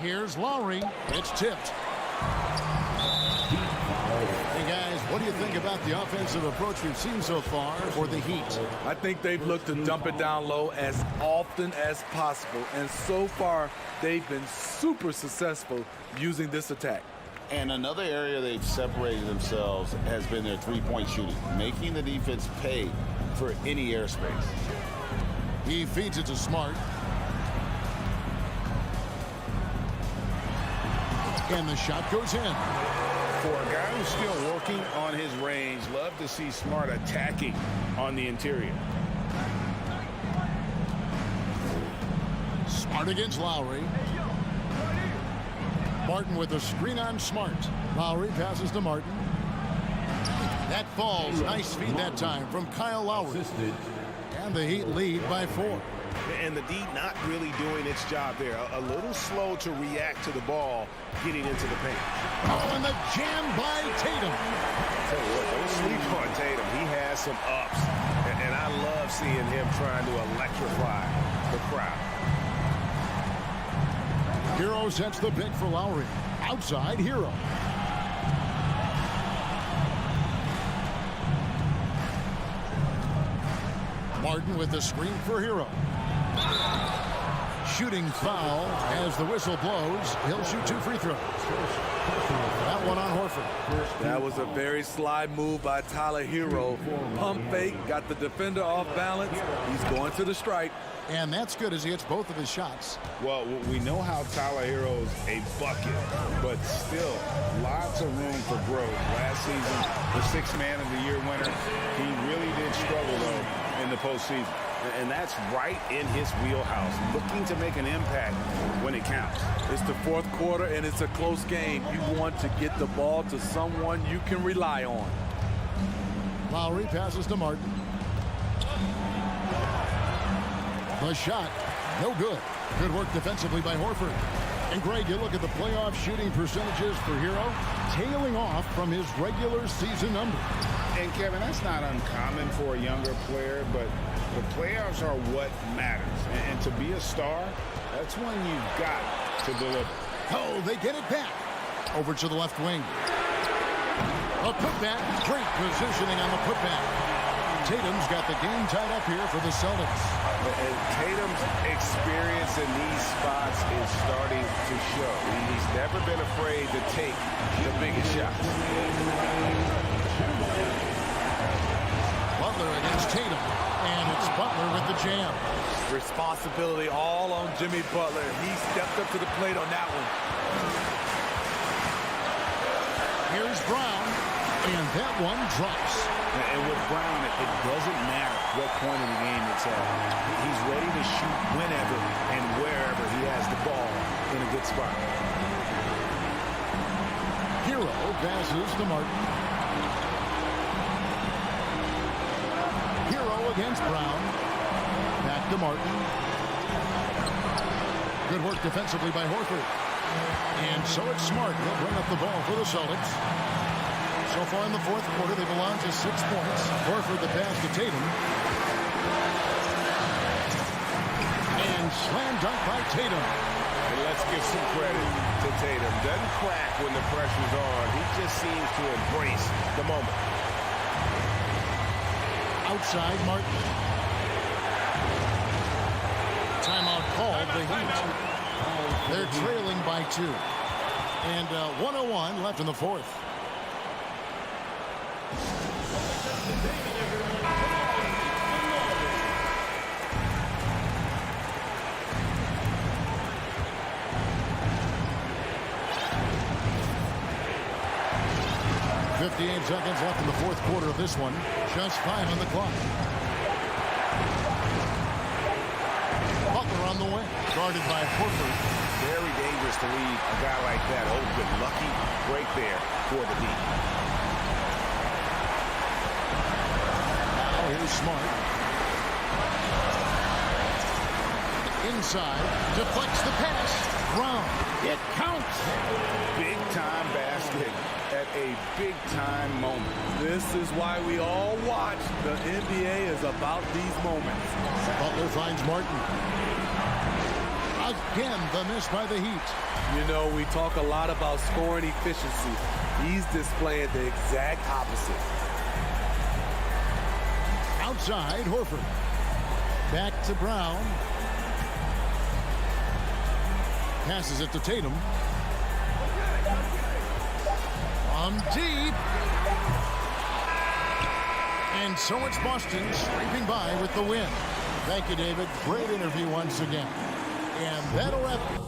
S6: Here's Lowry. It's tipped. Hey, guys, what do you think about the offensive approach we've seen so far for the Heat?
S7: I think they've looked to dump it down low as often as possible. And so far, they've been super successful using this attack.
S8: And another area they've separated themselves has been their three-point shooting, making the defense pay for any airspace.
S6: He feeds it to Smart. And the shot goes in.
S8: For a guy who's still working on his range, love to see Smart attacking on the interior.
S6: Smart against Lowry. Martin with a screen on Smart. Lowry passes to Martin. That falls. Nice feed that time from Kyle Lowry. And the Heat lead by 4.
S8: And the D not really doing its job there. A little slow to react to the ball getting into the paint.
S6: Oh, and the jam by Tatum.
S8: Tell you what, don't sleep on Tatum. He has some ups. And I love seeing him trying to electrify the crowd.
S6: Hero sets the pick for Lowry. Outside, Hero. Martin with the screen for Hero. Shooting foul as the whistle blows. He'll shoot 2 free throws. That one on Horford.
S7: That was a very sly move by Tyler Hero. Pump fake, got the defender off balance. He's going to the strike.
S6: And that's good as he hits both of his shots.
S8: Well, we know how Tyler Hero's a bucket, but still lots of room for growth. Last season, the 6th Man of the Year winner, he really did struggle, though, in the postseason. And that's right in his wheelhouse, looking to make an impact when it counts.
S7: It's the 4th quarter, and it's a close game. You want to get the ball to someone you can rely on.
S6: Lowry passes to Martin. The shot, no good. Good work defensively by Horford. And Greg, you look at the playoff shooting percentages for Hero, tailing off from his regular season number.
S8: And Kevin, that's not uncommon for a younger player, but the playoffs are what matters. And to be a star, that's when you've got to deliver.
S6: Oh, they get it back. Over to the left wing. A putback, great positioning on the putback. Tatum's got the game tied up here for the Celtics.
S8: And Tatum's experience in these spots is starting to show. He's never been afraid to take the biggest shots.
S6: Butler against Tatum. And it's Butler with the jam.
S7: Responsibility all on Jimmy Butler. He stepped up to the plate on that one.
S6: Here's Brown. And that one drops.
S8: And with Brown, it doesn't matter what point in the game it's at. He's ready to shoot whenever and wherever he has the ball in a good spot.
S6: Hero passes to Martin. Hero against Brown. Back to Martin. Good work defensively by Horford. And so it's Smart. He'll bring up the ball for the Celtics. So far in the 4th quarter, they've allowed just 6 points. Horford the pass to Tatum. And slam dunk by Tatum.
S8: And let's give some credit to Tatum. Doesn't crack when the pressure's on. He just seems to embrace the moment.
S6: Outside, Martin. Timeout called. The Heat. They're trailing by 2. And 1:01 left in the 4th. .58 seconds left in the 4th quarter of this one. Just 5 on the clock. Butler on the way. Guarded by Horford.
S8: Very dangerous to leave a guy like that open. Lucky break there for the D.
S6: Now here's Smart. Inside. Deflects the pass. Brown. It counts.
S8: Big time basket at a big time moment.
S7: This is why we all watch. The NBA is about these moments.
S6: Butler finds Martin. Again, the miss by the Heat.
S7: You know, we talk a lot about scoring efficiency. He's displaying the exact opposite.
S6: Outside, Horford. Back to Brown. Passes it to Tatum. From deep. And so it's Boston scraping by with the win. Thank you, David. Great interview once again. And that'll wrap it.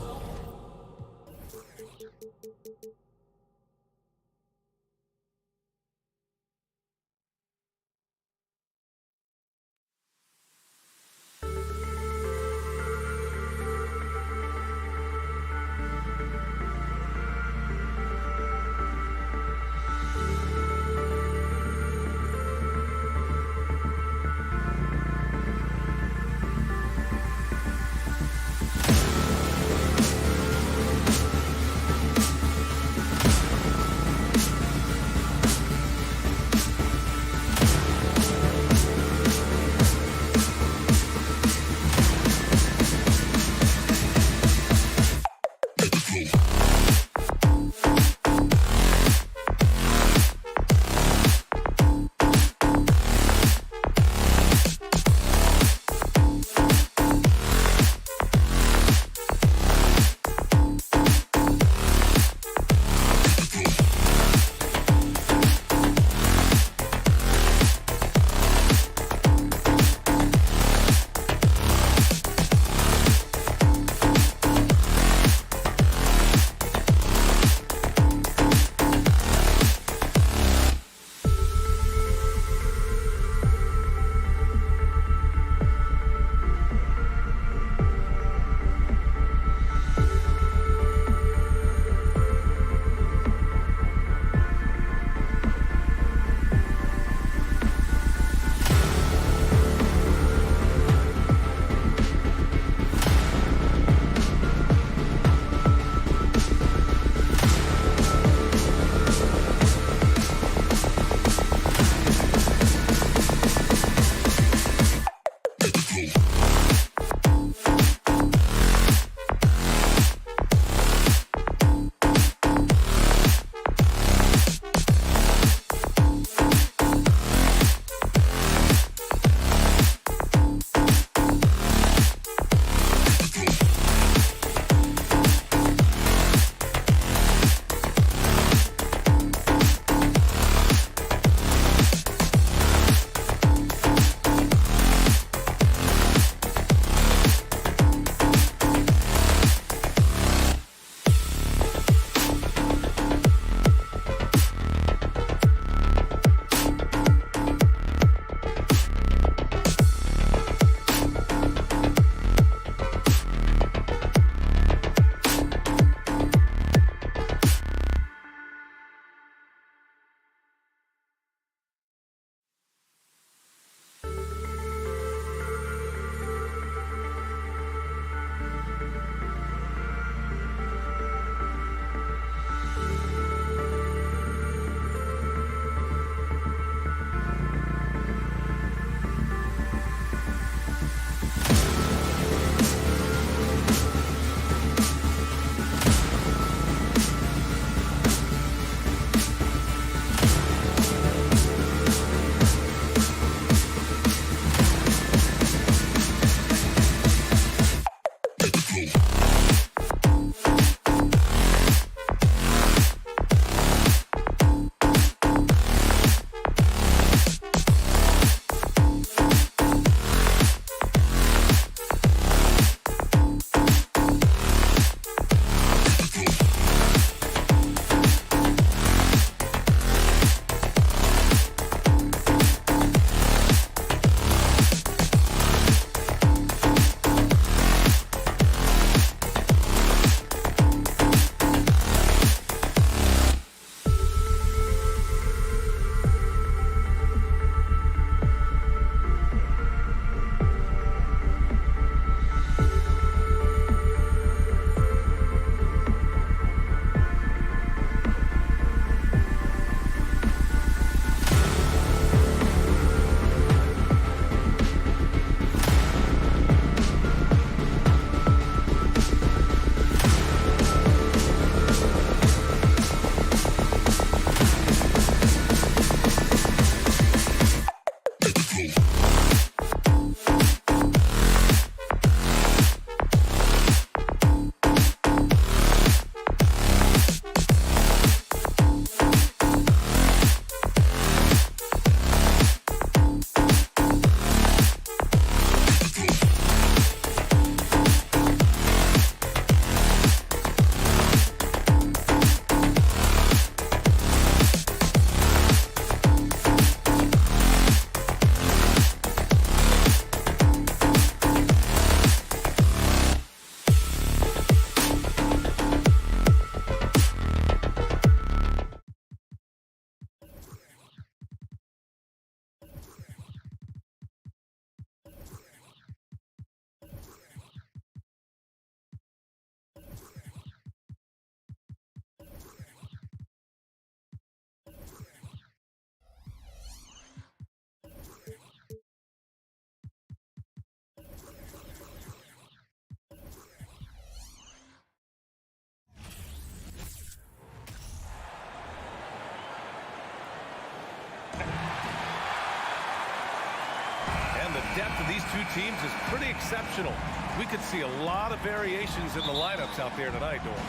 S1: depth of these two teams is pretty exceptional. We could see a lot of variations in the lineups out there tonight, Doris.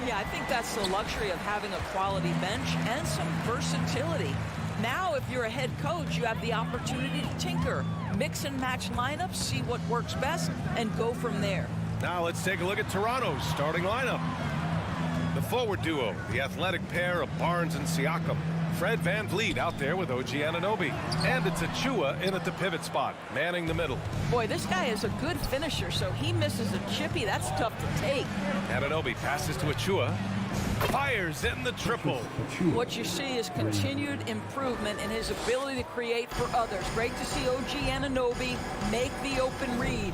S10: Yeah, I think that's the luxury of having a quality bench and some versatility. Now, if you're a head coach, you have the opportunity to tinker, mix and match lineups, see what works best, and go from there.
S1: Now let's take a look at Toronto's starting lineup. The forward duo, the athletic pair of Barnes and Siakam. Fred VanVleet out there with OG Anunoby. And it's Achua in at the pivot spot, manning the middle.
S10: Boy, this guy is a good finisher, so he misses a chippy. That's tough to take.
S1: Anunoby passes to Achua. Fires in the triple.
S10: What you see is continued improvement in his ability to create for others. Great to see OG Anunoby make the open read.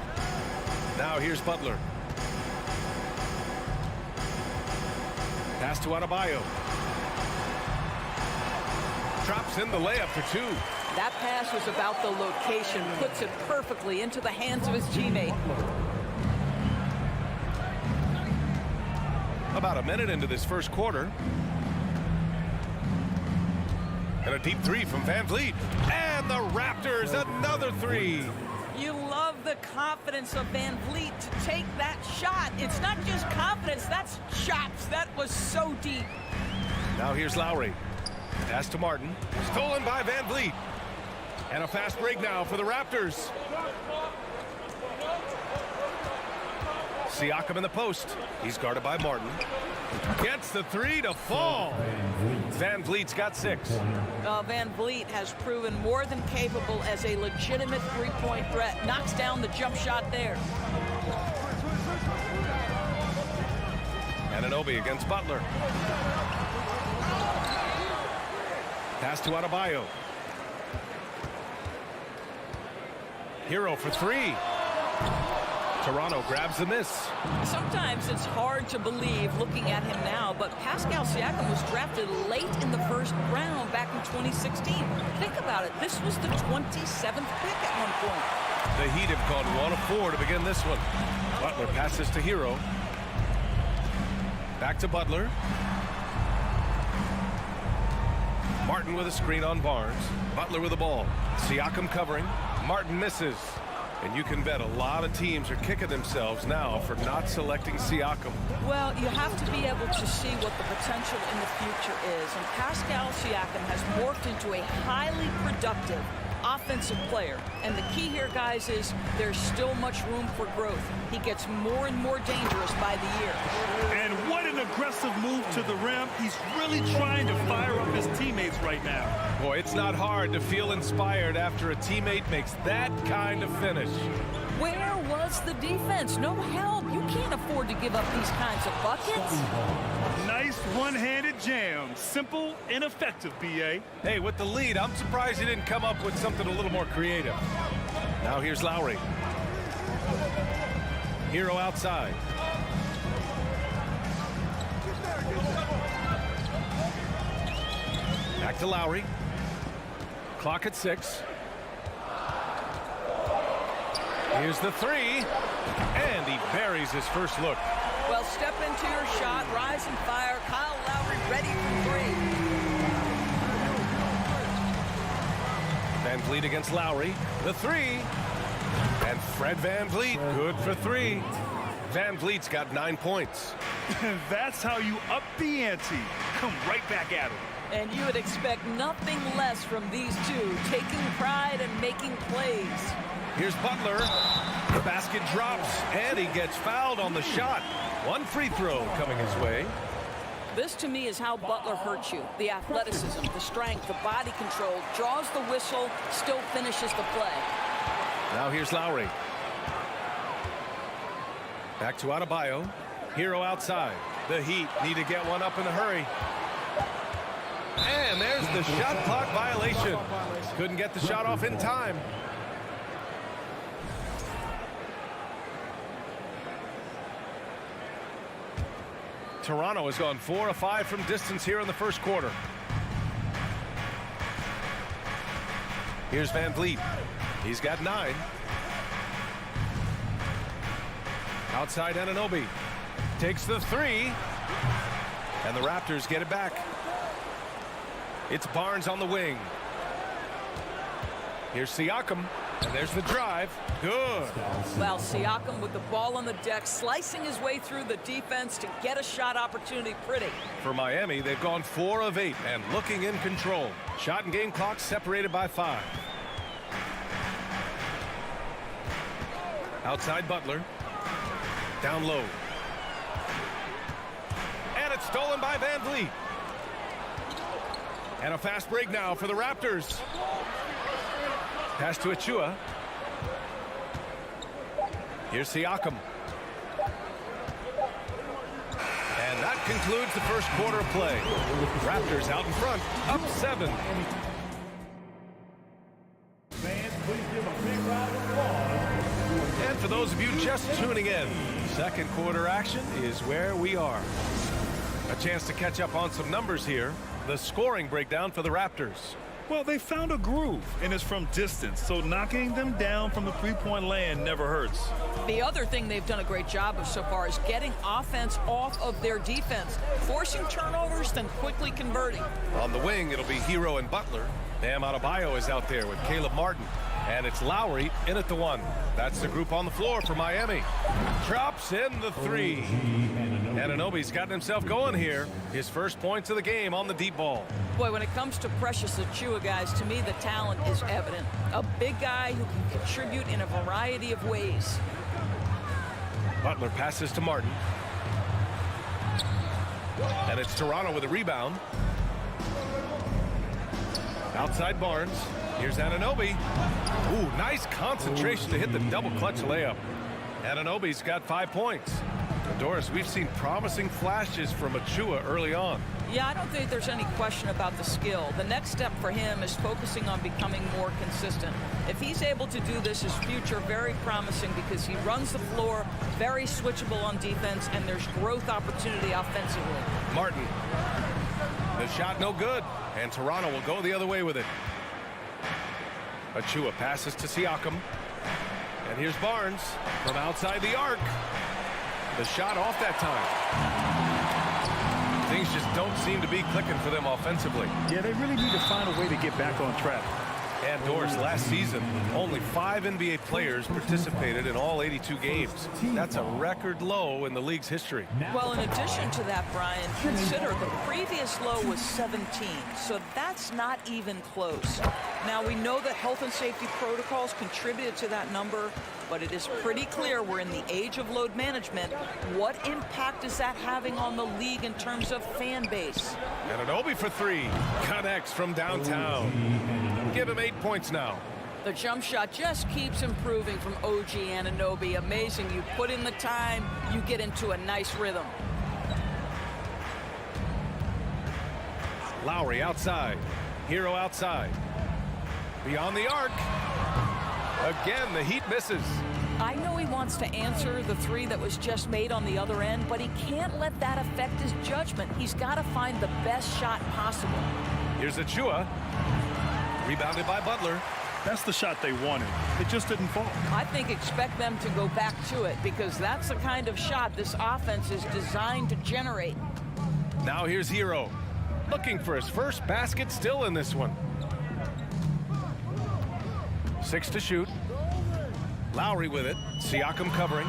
S1: Now here's Butler. Pass to Adebayo. Drops in the layup for two.
S10: That pass was about the location, puts it perfectly into the hands of his teammate.
S1: About a minute into this first quarter. And a deep three from VanVleet. And the Raptors, another three.
S10: You love the confidence of VanVleet to take that shot. It's not just confidence, that's chops. That was so deep.
S1: Now here's Lowry. Pass to Martin. Stolen by VanVleet. And a fast break now for the Raptors. Siakam in the post. He's guarded by Martin. Gets the three to fall. VanVleet's got 6.
S10: VanVleet has proven more than capable as a legitimate three-point threat. Knocks down the jump shot there.
S1: Anunoby against Butler. Pass to Adebayo. Hero for 3. Toronto grabs the miss.
S10: Sometimes it's hard to believe looking at him now, but Pascal Siakam was drafted late in the first round back in 2016. Think about it. This was the 27th pick at one point.
S1: The Heat have gone 1 of 4 to begin this one. Butler passes to Hero. Back to Butler. Martin with a screen on Barnes. Butler with the ball. Siakam covering. Martin misses. And you can bet a lot of teams are kicking themselves now for not selecting Siakam.
S10: Well, you have to be able to see what the potential in the future is. And Pascal Siakam has morphed into a highly productive offensive player. And the key here, guys, is there's still much room for growth. He gets more and more dangerous by the year.
S2: And what an aggressive move to the rim. He's really trying to fire up his teammates right now.
S1: Boy, it's not hard to feel inspired after a teammate makes that kind of finish.
S10: Where was the defense? No help. You can't afford to give up these kinds of buckets.
S2: Nice one-handed jam. Simple and effective, B.A.
S1: Hey, with the lead, I'm surprised he didn't come up with something a little more creative. Now here's Lowry. Hero outside. Back to Lowry. Clock at 6. Here's the 3. And he buries his first look.
S10: Well, step into your shot, rise and fire. Kyle Lowry ready for 3.
S1: VanVleet against Lowry. The 3. And Fred VanVleet, good for 3. VanVleet's got 9 points.
S2: That's how you up the ante. Come right back at him.
S10: And you would expect nothing less from these two, taking pride and making plays.
S1: Here's Butler. The basket drops, and he gets fouled on the shot. 1 free throw coming his way.
S10: This, to me, is how Butler hurts you. The athleticism, the strength, the body control, draws the whistle, still finishes the play.
S1: Now here's Lowry. Back to Adebayo. Hero outside. The Heat need to get one up in a hurry. And there's the shot clock violation. Couldn't get the shot off in time. Toronto has gone 4 of 5 from distance here in the first quarter. Here's VanVleet. He's got 9. Outside Anunoby. Takes the 3. And the Raptors get it back. It's Barnes on the wing. Here's Siakam, and there's the drive. Good.
S10: Well, Siakam with the ball on the deck, slicing his way through the defense to get a shot opportunity pretty.
S1: For Miami, they've gone 4 of 8 and looking in control. Shot and game clock separated by 5. Outside Butler. Down low. And it's stolen by Van Vliet. And a fast break now for the Raptors. Pass to Achua. Here's Siakam. And that concludes the first quarter of play. Raptors out in front, up 7.
S4: Fans, please give a big round of applause.
S1: And for those of you just tuning in, second quarter action is where we are. A chance to catch up on some numbers here. The scoring breakdown for the Raptors.
S2: Well, they found a groove, and it's from distance, so knocking them down from the three-point land never hurts.
S10: The other thing they've done a great job of so far is getting offense off of their defense, forcing turnovers, then quickly converting.
S1: On the wing, it'll be Hero and Butler. Bam Adebayo is out there with Caleb Martin. And it's Lowry in at the 1. That's the group on the floor for Miami. Drops in the 3. Anunoby's gotten himself going here. His first points of the game on the deep ball.
S10: Boy, when it comes to Precious Achua, guys, to me the talent is evident. A big guy who can contribute in a variety of ways.
S1: Butler passes to Martin. And it's Toronto with a rebound. Outside Barnes. Here's Anunoby. Ooh, nice concentration to hit the double clutch layup. Anunoby's got 5 points. Doris, we've seen promising flashes from Achua early on.
S10: Yeah, I don't think there's any question about the skill. The next step for him is focusing on becoming more consistent. If he's able to do this, his future very promising because he runs the floor, very switchable on defense, and there's growth opportunity offensively.
S1: Martin. The shot no good, and Toronto will go the other way with it. Achua passes to Siakam. And here's Barnes from outside the arc. The shot off that time. Things just don't seem to be clicking for them offensively.
S2: Yeah, they really need to find a way to get back on track.
S1: And Doris, last season, only 5 NBA players participated in all 82 games. That's a record low in the league's history.
S10: Well, in addition to that, Brian, consider the previous low was 17, so that's not even close. Now, we know that health and safety protocols contributed to that number, but it is pretty clear we're in the age of load management. What impact is that having on the league in terms of fan base?
S1: Anunoby for 3. Connects from downtown. Give him 8 points now.
S10: The jump shot just keeps improving from OG Anunoby. Amazing. You put in the time, you get into a nice rhythm.
S1: Lowry outside. Hero outside. Beyond the arc. Again, the Heat misses.
S10: I know he wants to answer the 3 that was just made on the other end, but he can't let that affect his judgment. He's got to find the best shot possible.
S1: Here's Achua. Rebounded by Butler.
S2: That's the shot they wanted. It just didn't fall.
S10: I think expect them to go back to it because that's the kind of shot this offense is designed to generate.
S1: Now here's Hero. Looking for his first basket still in this one. 6 to shoot. Lowry with it. Siakam covering.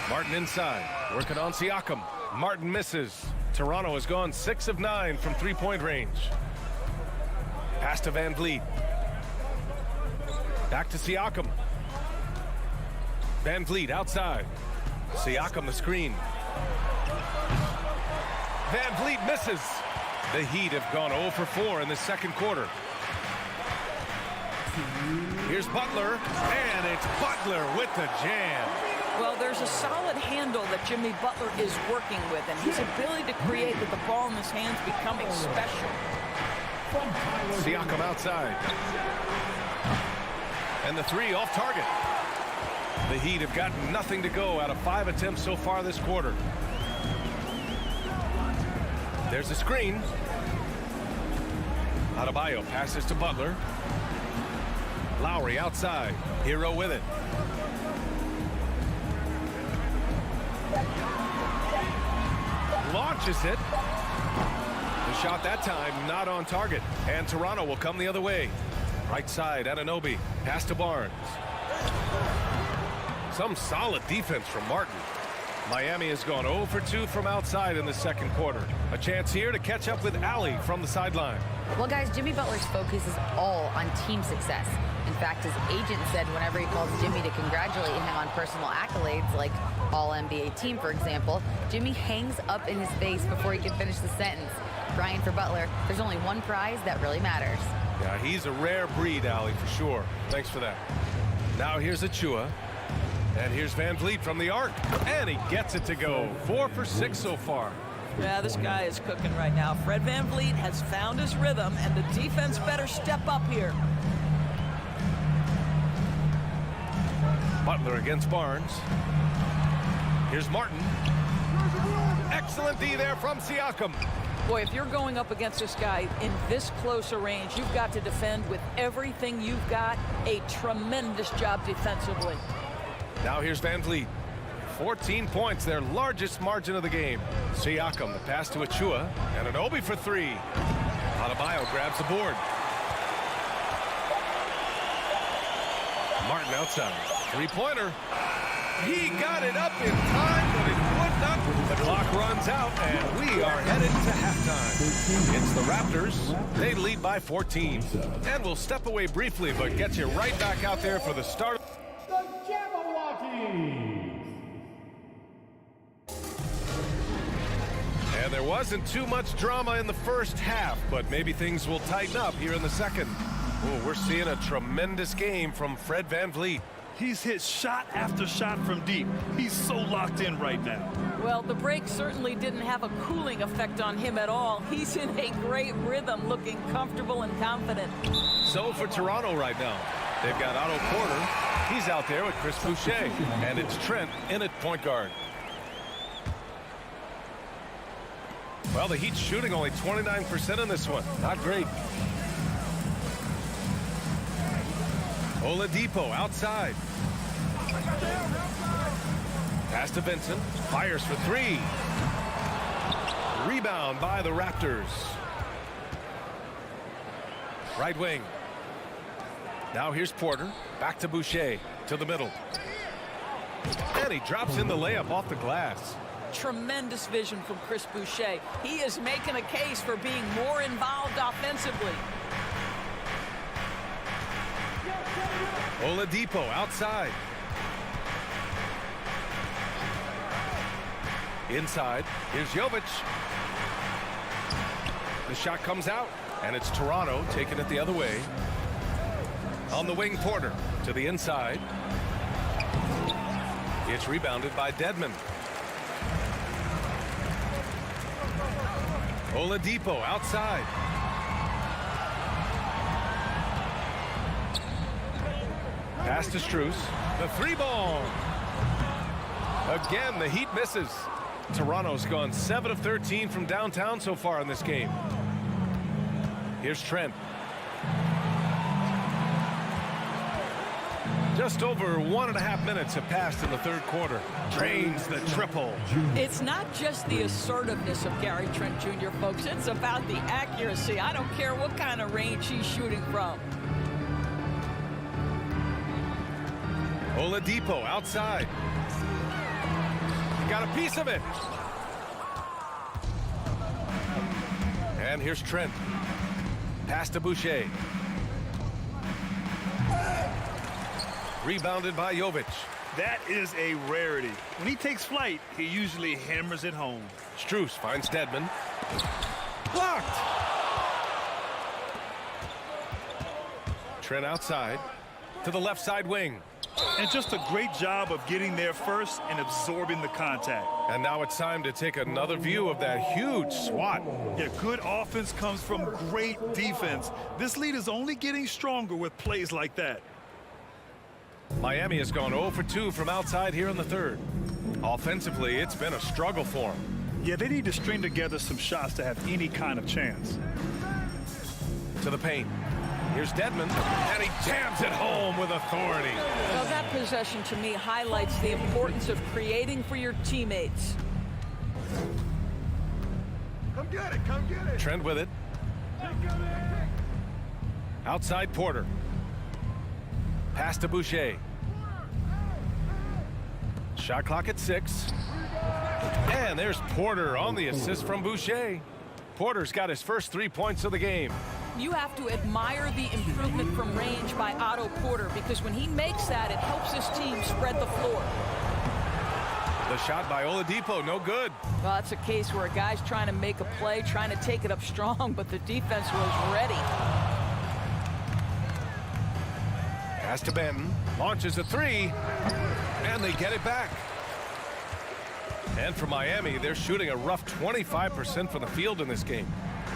S1: Martin inside. Working on Siakam. Martin misses. Toronto has gone 6 of 9 from three-point range. Pass to Van Vliet. Back to Siakam. Van Vliet outside. Siakam the screen. Van Vliet misses. The Heat have gone 0 for 4 in the second quarter. Here's Butler, and it's Butler with the jam.
S10: Well, there's a solid handle that Jimmy Butler is working with, and his ability to create with the ball in his hands becoming special.
S1: Siakam outside. And the 3 off target. The Heat have gotten nothing to go out of 5 attempts so far this quarter. There's a screen. Adebayo passes to Butler. Lowry outside. Hero with it. Launches it. The shot that time not on target, and Toronto will come the other way. Right side, Anunoby. Pass to Barnes. Some solid defense from Martin. Miami has gone 0 for 2 from outside in the second quarter. A chance here to catch up with Allie from the sideline.
S11: Well, guys, Jimmy Butler's focus is all on team success. In fact, his agent said whenever he calls Jimmy to congratulate him on personal accolades, like All-NBA team, for example, Jimmy hangs up in his face before he can finish the sentence. Brian, for Butler, there's only one prize that really matters.
S1: Yeah, he's a rare breed, Allie, for sure. Thanks for that. Now here's Achua. And here's Van Vliet from the arc. And he gets it to go. 4 for 6 so far.
S10: Yeah, this guy is cooking right now. Fred Van Vliet has found his rhythm, and the defense better step up here.
S1: Butler against Barnes. Here's Martin. Excellent D there from Siakam.
S10: Boy, if you're going up against this guy in this close a range, you've got to defend with everything you've got. A tremendous job defensively.
S1: Now here's Van Vliet. 14 points, their largest margin of the game. Siakam, the pass to Achua, and an Obi for 3. Adebayo grabs the board. Martin outside. Three-pointer. He got it up in time, but it would not. The clock runs out, and we are headed to halftime. It's the Raptors. They lead by 14. And we'll step away briefly, but get you right back out there for the start. And there wasn't too much drama in the first half, but maybe things will tighten up here in the second. Oh, we're seeing a tremendous game from Fred Van Vliet.
S2: He's hit shot after shot from deep. He's so locked in right now.
S10: Well, the break certainly didn't have a cooling effect on him at all. He's in a great rhythm, looking comfortable and confident.
S1: So for Toronto right now, they've got Otto Porter. He's out there with Chris Boucher. And it's Trent in at point guard. Well, the Heat's shooting only 29% in this one. Not great. Oladipo outside. Pass to Vincent. Fires for 3. Rebound by the Raptors. Right wing. Now here's Porter. Back to Boucher. To the middle. And he drops in the layup off the glass.
S10: Tremendous vision from Chris Boucher. He is making a case for being more involved offensively.
S1: Oladipo outside. Inside. Here's Jovic. The shot comes out, and it's Toronto taking it the other way. On the wing, Porter to the inside. It's rebounded by Dedmon. Oladipo outside. Pass to Strus. The 3-ball. Again, the Heat misses. Toronto's gone 7 of 13 from downtown so far in this game. Here's Trent. Just over 1.5 minutes have passed in the third quarter. Drains the triple.
S10: It's not just the assertiveness of Gary Trent Jr., folks. It's about the accuracy. I don't care what kind of range he's shooting from.
S1: Oladipo outside. He got a piece of it. And here's Trent. Pass to Boucher. Rebounded by Jovic.
S2: That is a rarity. When he takes flight, he usually hammers it home.
S1: Strus finds Dedmon. Blocked. Trent outside to the left side wing.
S2: And just a great job of getting there first and absorbing the contact.
S1: And now it's time to take another view of that huge swat.
S2: Yeah, good offense comes from great defense. This lead is only getting stronger with plays like that.
S1: Miami has gone 0 for 2 from outside here in the third. Offensively, it's been a struggle for them.
S2: Yeah, they need to string together some shots to have any kind of chance.
S1: To the paint. Here's Dedmon, and he jams it home with authority.
S10: Well, that possession to me highlights the importance of creating for your teammates.
S4: get it. Come get it.
S1: Trent with it. Outside Porter. Pass to Boucher. Shot clock at 6. And there's Porter on the assist from Boucher. Porter's got his first 3 points of the game.
S10: You have to admire the improvement from range by Otto Porter, because when he makes that, it helps his team spread the floor.
S1: The shot by Oladipo, no good.
S10: Well, that's a case where a guy's trying to make a play, trying to take it up strong, but the defense was ready.
S1: Pass to Benton, launches a 3, and they get it back. And for Miami, they're shooting a rough 25% from the field in this game.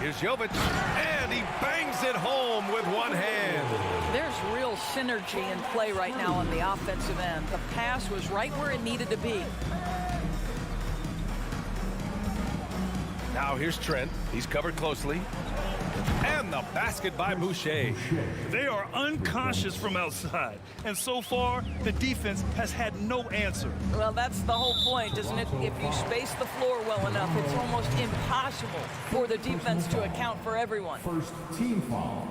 S1: Here's Jovic, and he bangs it home with one hand.
S10: There's real synergy in play right now on the offensive end. The pass was right where it needed to be.
S1: Now here's Trent. He's covered closely. And the basket by Boucher.
S2: They are unconscious from outside. And so far, the defense has had no answer.
S10: Well, that's the whole point, isn't it? If you space the floor well enough, it's almost impossible for the defense to account for everyone.
S4: First team foul.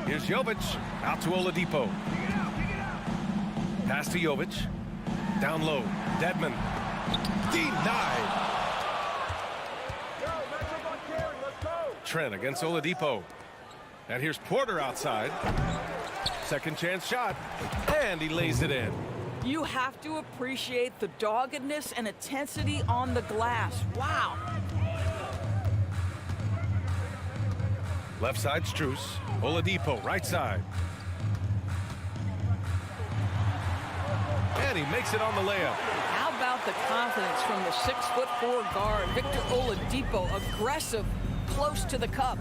S1: Here's Jovic. Out to Oladipo. Pass to Jovic. Down low. Dedmon. Denied. Trent against Oladipo. And here's Porter outside. Second chance shot. And he lays it in.
S10: You have to appreciate the doggedness and intensity on the glass. Wow.
S1: Left side, Strus. Oladipo, right side. And he makes it on the layup.
S10: How about the confidence from the 6'4" guard, Victor Oladipo, aggressive, close to the cup.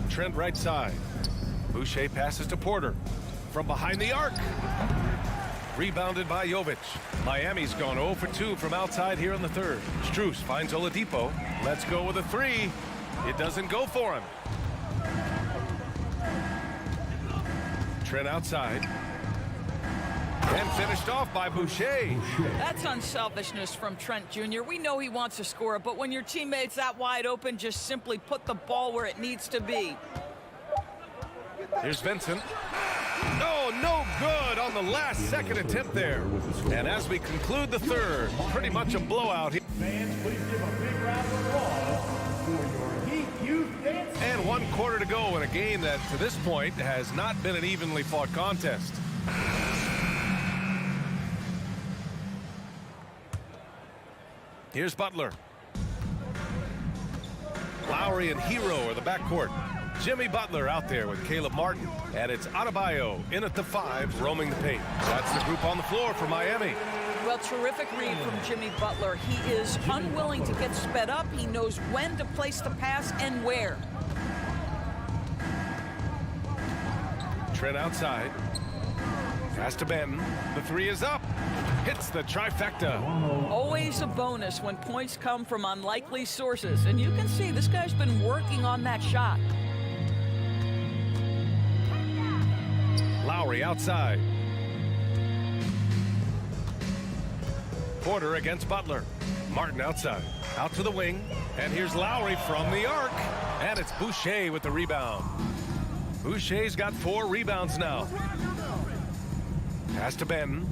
S1: Trent right side. Boucher passes to Porter. From behind the arc. Rebounded by Jovic. Miami's gone 0 for 2 from outside here in the third. Strus finds Oladipo. Let's go with a 3. It doesn't go for him. Trent outside. And finished off by Boucher.
S10: That's unselfishness from Trent Jr. We know he wants to score, but when your teammate's that wide open, just simply put the ball where it needs to be.
S1: Here's Vincent. No good on the last second attempt there. And as we conclude the third, pretty much a blowout here.
S4: Fans, please give a big round of applause for your Heat Youth Dance.
S1: And 1 quarter to go in a game that to this point has not been an evenly fought contest. Here's Butler. Lowry and Hero are the backcourt. Jimmy Butler out there with Caleb Martin. And it's Adebayo in at the 5, roaming the paint. That's the group on the floor for Miami.
S10: Well, terrific read from Jimmy Butler. He is unwilling to get sped up. He knows when to place the pass and where.
S1: Trent outside. Pass to Benton. The 3 is up. Hits the trifecta.
S10: Always a bonus when points come from unlikely sources. And you can see this guy's been working on that shot.
S1: Lowry outside. Porter against Butler. Martin outside. Out to the wing. And here's Lowry from the arc. And it's Boucher with the rebound. Boucher's got 4 rebounds now. Pass to Benton.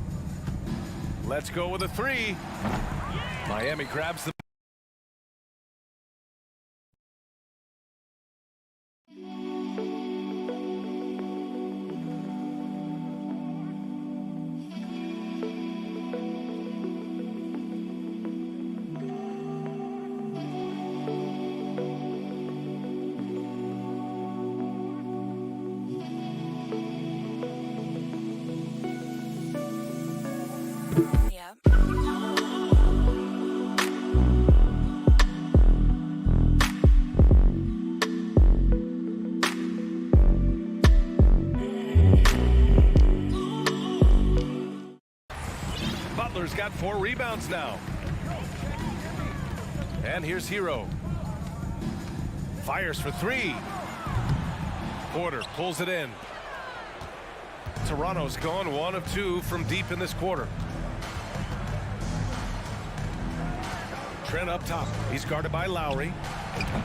S1: Let's go with a 3. Miami grabs the Butler's got 4 rebounds now. And here's Hero. Fires for 3. Porter pulls it in. Toronto's gone 1 of 2 from deep in this quarter. Trent up top. He's guarded by Lowry.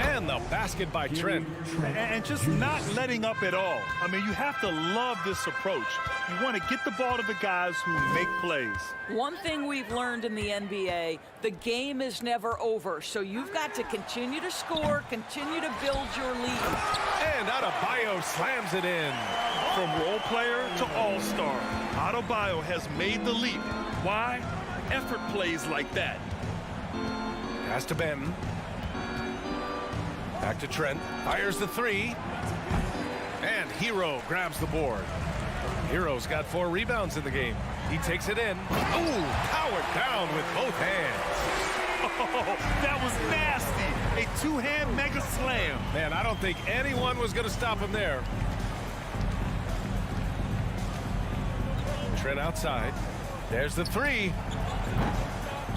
S1: And the basket by Trent.
S2: And just not letting up at all. I mean, you have to love this approach. You want to get the ball to the guys who make plays.
S10: One thing we've learned in the NBA, the game is never over. So you've got to continue to score, continue to build your lead.
S1: And Adebayo slams it in.
S2: From role player to all-star, Adebayo has made the leap. Why? Effort plays like that.
S1: Pass to Benton. Back to Trent. Fires the 3. And Hero grabs the board. Hero's got 4 rebounds in the game. He takes it in. Ooh, powered down with both hands.
S2: Oh, that was nasty. A 2-hand mega slam.
S1: Man, I don't think anyone was going to stop him there. Trent outside. There's the 3.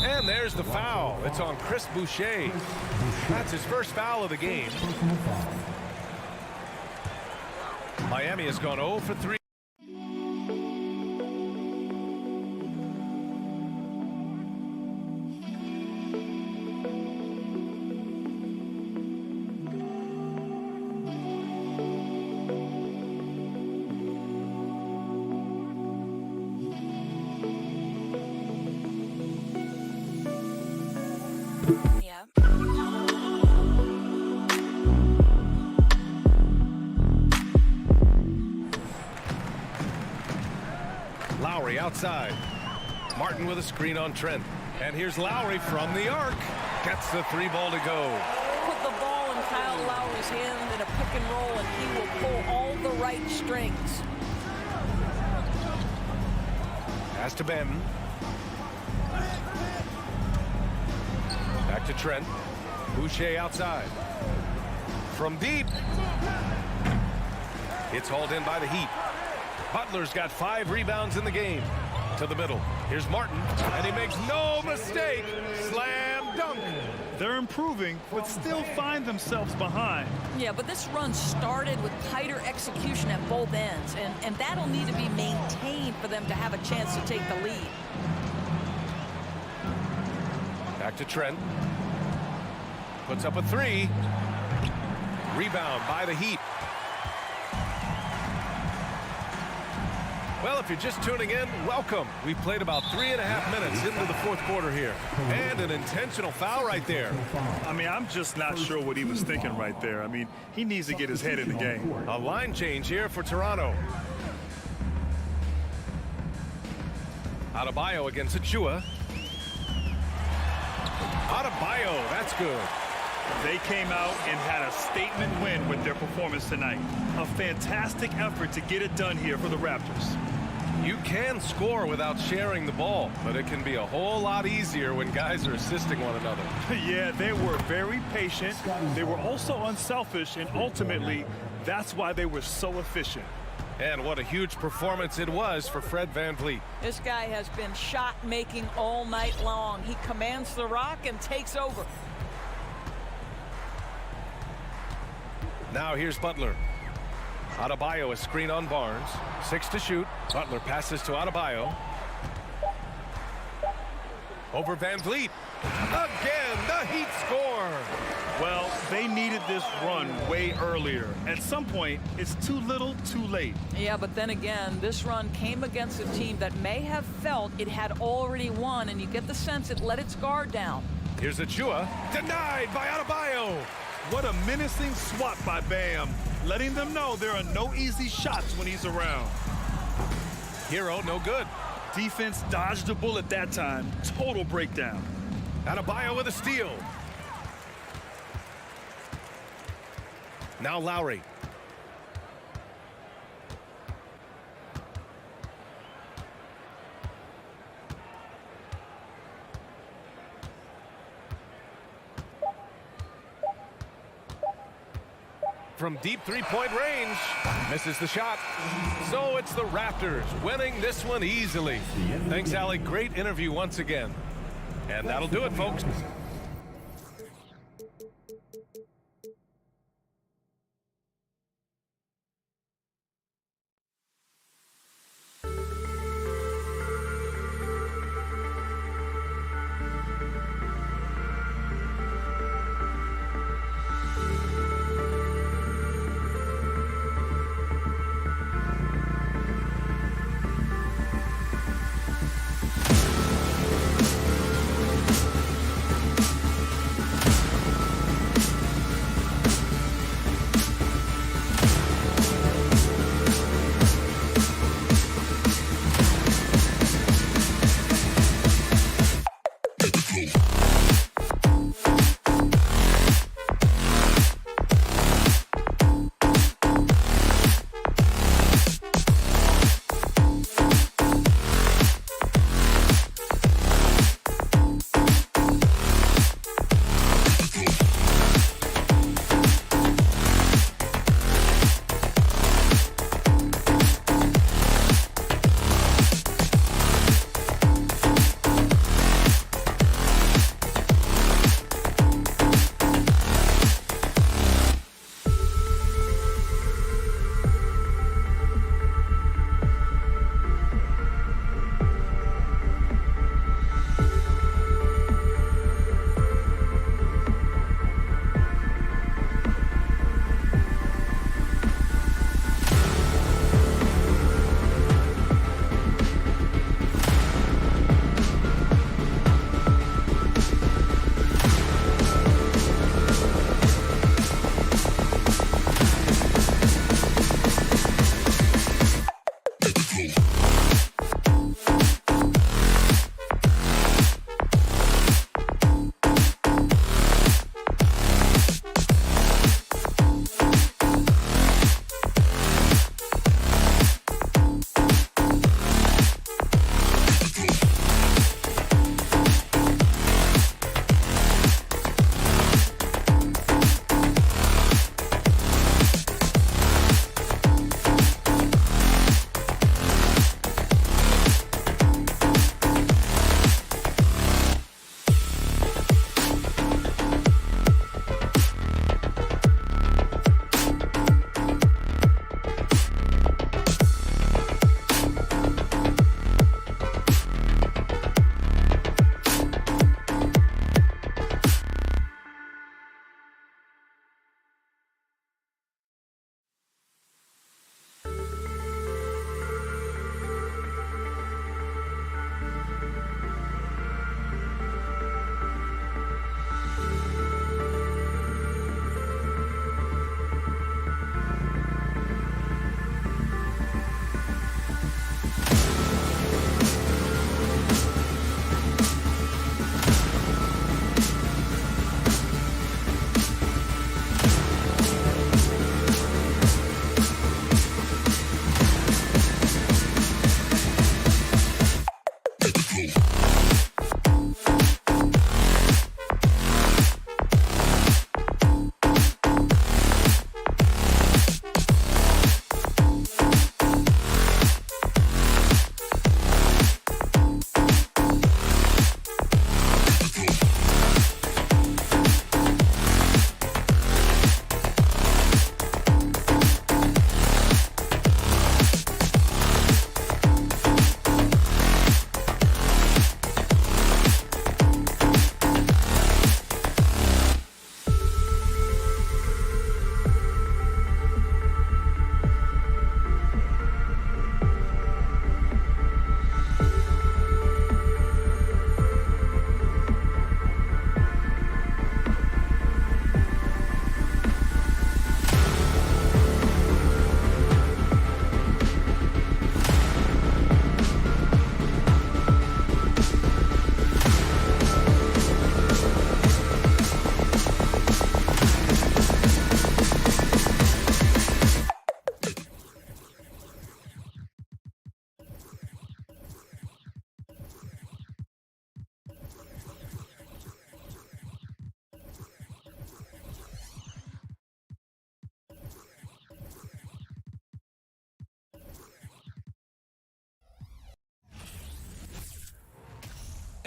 S1: And there's the foul. It's on Chris Boucher. That's his first foul of the game. Miami has gone 0 for 3. Lowry outside. Martin with a screen on Trent. And here's Lowry from the arc. Gets the 3 ball to go.
S10: Put the ball in Kyle Lowry's hand in a pick and roll, and he will pull all the right strings.
S1: Pass to Benton. Back to Trent. Boucher outside. From deep. It's hauled in by the Heat. Butler's got 5 rebounds in the game. To the middle. Here's Martin. And he makes no mistake. Slam dunk.
S2: They're improving, but still find themselves behind.
S10: Yeah, but this run started with tighter execution at both ends. And that'll need to be maintained for them to have a chance to take the lead.
S1: Back to Trent. Puts up a 3. Rebound by the Heat. Well, if you're just tuning in, welcome. We played about 3.5 minutes into the 4th quarter here. And an intentional foul right there.
S2: I mean, I'm just not sure what he was thinking right there. I mean, he needs to get his head in the game.
S1: A line change here for Toronto. Adebayo against Achua. Adebayo, that's good.
S2: They came out and had a statement win with their performance tonight. A fantastic effort to get it done here for the Raptors.
S1: You can score without sharing the ball, but it can be a whole lot easier when guys are assisting one another.
S2: Yeah, they were very patient. They were also unselfish, and ultimately, that's why they were so efficient.
S1: And what a huge performance it was for Fred VanVleet.
S10: This guy has been shot-making all night long. He commands the rock and takes over.
S1: Now here's Butler. Adebayo, a screen on Barnes. 6 to shoot. Butler passes to Adebayo. Over VanVleet. Again, the Heat score.
S2: Well, they needed this run way earlier. At some point, it's too little, too late.
S10: Yeah, but then again, this run came against a team that may have felt it had already won, and you get the sense it let its guard down.
S1: Here's Achua. Denied by Adebayo.
S2: What a menacing swat by Bam, letting them know there are no easy shots when he's around.
S1: Hero, no good.
S2: Defense dodged a bullet that time. Total breakdown.
S1: Adebayo with a steal. Now Lowry. From deep three-point range, misses the shot. So it's the Raptors winning this one easily. Thanks, Allie. Great interview once again. And that'll do it, folks.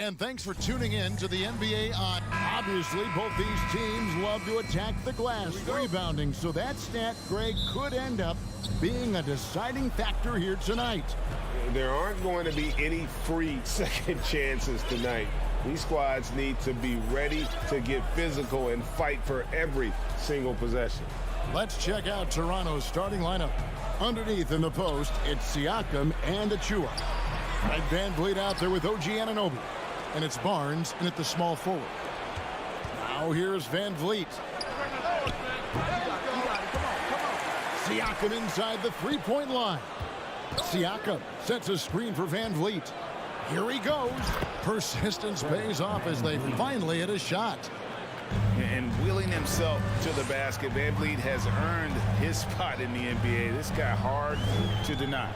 S6: And thanks for tuning in to the NBA on. Obviously, both these teams love to attack the glass, rebounding. So that stat, Greg, could end up being a deciding factor here tonight.
S12: There aren't going to be any free second chances tonight. These squads need to be ready to get physical and fight for every single possession.
S6: Let's check out Toronto's starting lineup. Underneath in the post, it's Siakam and Achua. Right, Van Vliet out there with OG Anunoby. And it's Barnes in at the small forward. Now here's Van Vliet. Siakam inside the three-point line. Siakam sets a screen for Van Vliet. Here he goes. Persistence pays off as they finally hit a shot.
S8: And wheeling himself to the basket, Van Vliet has earned his spot in the NBA. This guy hard to deny.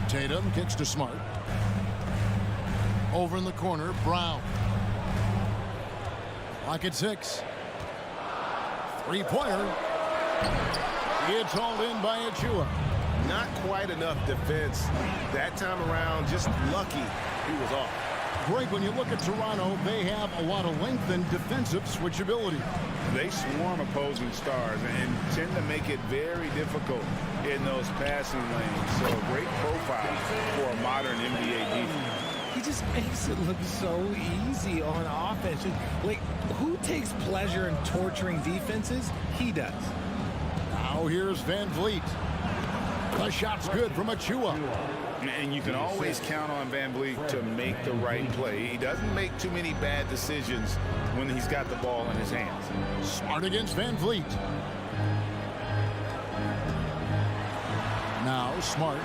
S6: Tatum kicks to Smart. Over in the corner, Brown. Clock at 6. Three-pointer. It's hauled in by Achua.
S12: Not quite enough defense that time around. Just lucky he was off.
S6: Greg, when you look at Toronto, they have a lot of length and defensive switchability.
S8: They swarm opposing stars and tend to make it very difficult in those passing lanes. So great profile for a modern NBA defense.
S3: He just makes it look so easy on offense. Like, who takes pleasure in torturing defenses? He does.
S6: Now here's Van Vliet. The shot's good from Achua.
S8: And you can always count on Van Vliet to make the right play. He doesn't make too many bad decisions when he's got the ball in his hands.
S6: Smart against Van Vliet. Now Smart.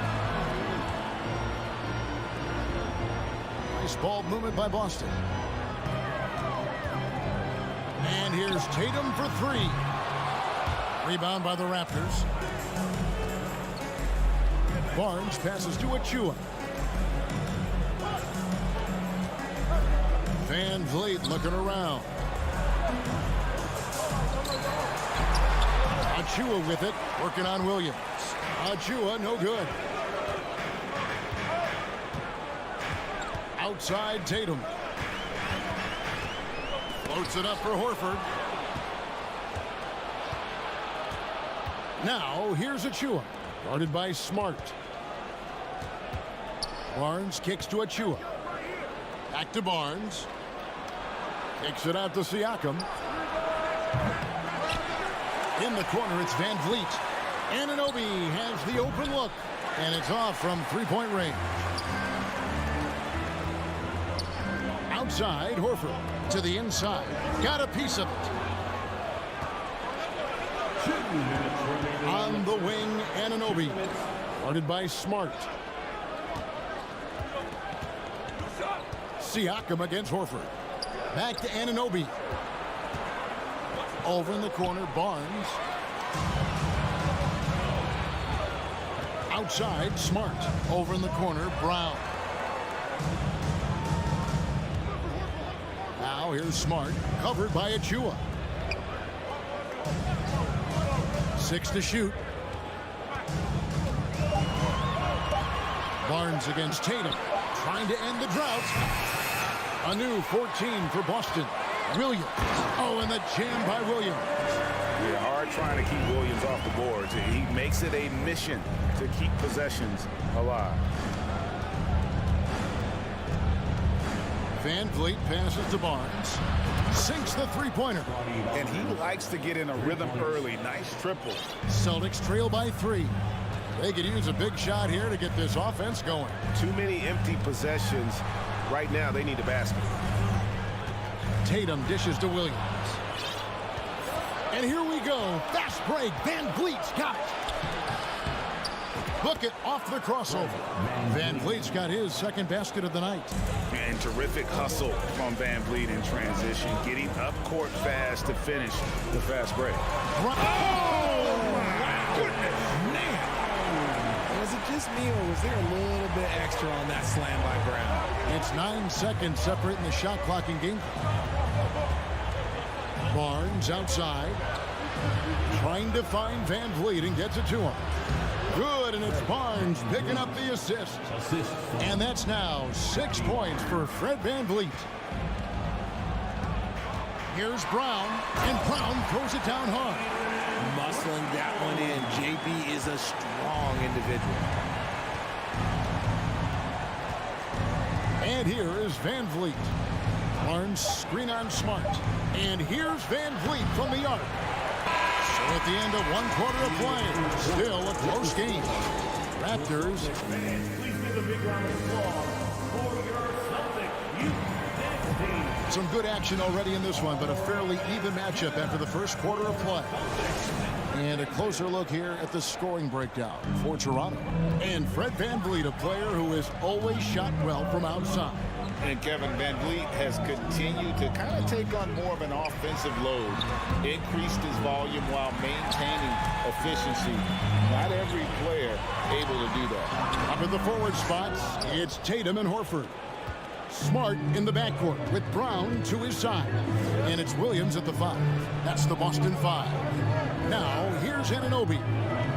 S6: Nice ball movement by Boston. And here's Tatum for 3. Rebound by the Raptors. Barnes passes to Achua. Van Vliet looking around. Achua with it, working on Williams. Achua, no good. Outside Tatum. Floats it up for Horford. Now, here's Achua. Guarded by Smart. Barnes kicks to Achua. Back to Barnes. Kicks it out to Siakam. In the corner, it's Van Vliet. Anunoby has the open look. And it's off from three-point range. Outside, Horford. To the inside. Got a piece of it. On the wing, Anunoby. Guarded by Smart. Siakam against Horford. Back to Anunoby. Over in the corner, Barnes. Outside, Smart. Over in the corner, Brown. Now here's Smart, covered by Achua. 6 to shoot. Barnes against Tatum, trying to end the drought. A new 14 for Boston. Williams. Oh, and the jam by Williams.
S8: Yeah, hard trying to keep Williams off the boards. He makes it a mission to keep possessions alive.
S6: Van Vliet passes to Barnes. Sinks the three-pointer.
S8: And he likes to get in a rhythm early. Nice triple.
S6: Celtics trail by 3. They could use a big shot here to get this offense going.
S12: Too many empty possessions. Right now, they need a basket.
S6: Tatum dishes to Williams. And here we go. Fast break. Van Vliet's got it. Book it off the crossover. Van Vliet's got his second basket of the night.
S8: And terrific hustle from Van Vliet in transition, getting up court fast to finish the fast break.
S3: Oh, wow. Goodness, man. Was it just me, or was there a little bit extra on that slam by Brown?
S6: It's 9 seconds separating the shot clock in game. Barnes outside. Trying to find Van Vliet and gets it to him. Good, and it's Barnes picking up the assist. And that's now 6 points for Fred Van Vliet. Here's Brown, and Brown throws it down hard.
S3: Muscling that one in. JB is a strong individual.
S6: And here is Van Vliet. Barnes screen on Smart. And here's Van Vliet from the arc. So at the end of 1 quarter of play, still a close game. Raptors.
S4: Please give a big round of applause for your Celtics team.
S6: Some good action already in this one, but a fairly even matchup after the first quarter of play. And a closer look here at the scoring breakdown for Toronto. And Fred Van Vliet, a player who has always shot well from outside.
S8: And Kevin Van Vliet has continued to kind of take on more of an offensive load, increased his volume while maintaining efficiency. Not every player able to do that.
S6: Up at the forward spots, it's Tatum and Horford. Smart in the backcourt with Brown to his side. And it's Williams at the 5. That's the Boston 5. Now, here's Anunoby.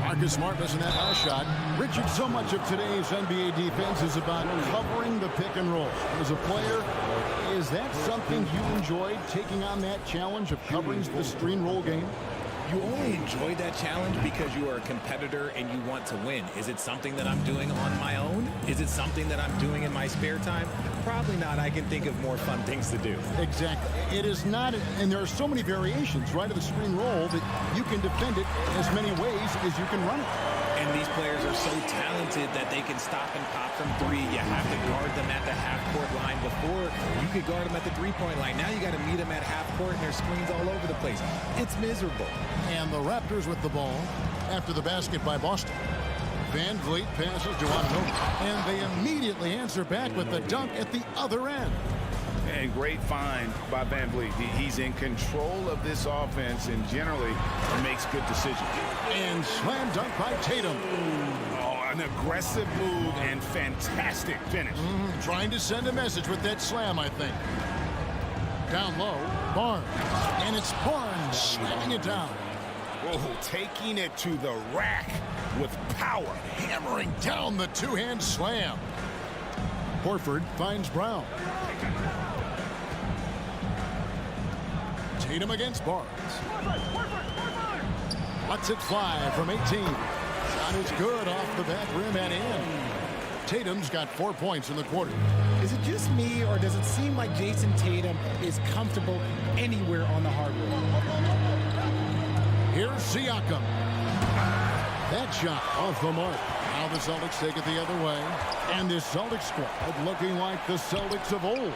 S6: Marcus Smart missing that last shot. Richard, so much of today's NBA defense is about covering the pick and roll. As a player, is that something you enjoyed, taking on that challenge of covering the screen roll game?
S3: You only enjoy that challenge because you are a competitor and you want to win. Is it something that I'm doing on my own? Is it something that I'm doing in my spare time? Probably not. I can think of more fun things to do.
S6: Exactly. It is not, and there are so many variations, right, of the screen roll that you can defend it as many ways as you can run it.
S3: And these players are so talented that they can stop and pop from 3. You have to guard them at the half-court line. Before, you could guard them at the 3-point line. Now you got to meet them at half-court, and there's screens all over the place. It's miserable.
S6: And the Raptors with the ball after the basket by Boston. Van Vliet passes to Anunoby, and they immediately answer back with the dunk at the other end.
S8: And great find by Van Vliet. He's in control of this offense and generally makes good decisions.
S6: And slam dunk by Tatum.
S8: Oh, an aggressive move and fantastic finish.
S6: Trying to send a message with that slam, I think. Down low, Barnes. And it's Barnes slamming it down.
S8: Whoa, taking it to the rack with power.
S6: Hammering down the two-hand slam. Horford finds Brown. Tatum against Barnes. Lets it fly from 18. Shot is good off the back rim and in. Tatum's got 4 points in the quarter.
S3: Is it just me, or does it seem like Jason Tatum is comfortable anywhere on the hardwood?
S6: Here's Siakam. That shot off the mark. Now the Celtics take it the other way. And this Celtics squad looking like the Celtics of old.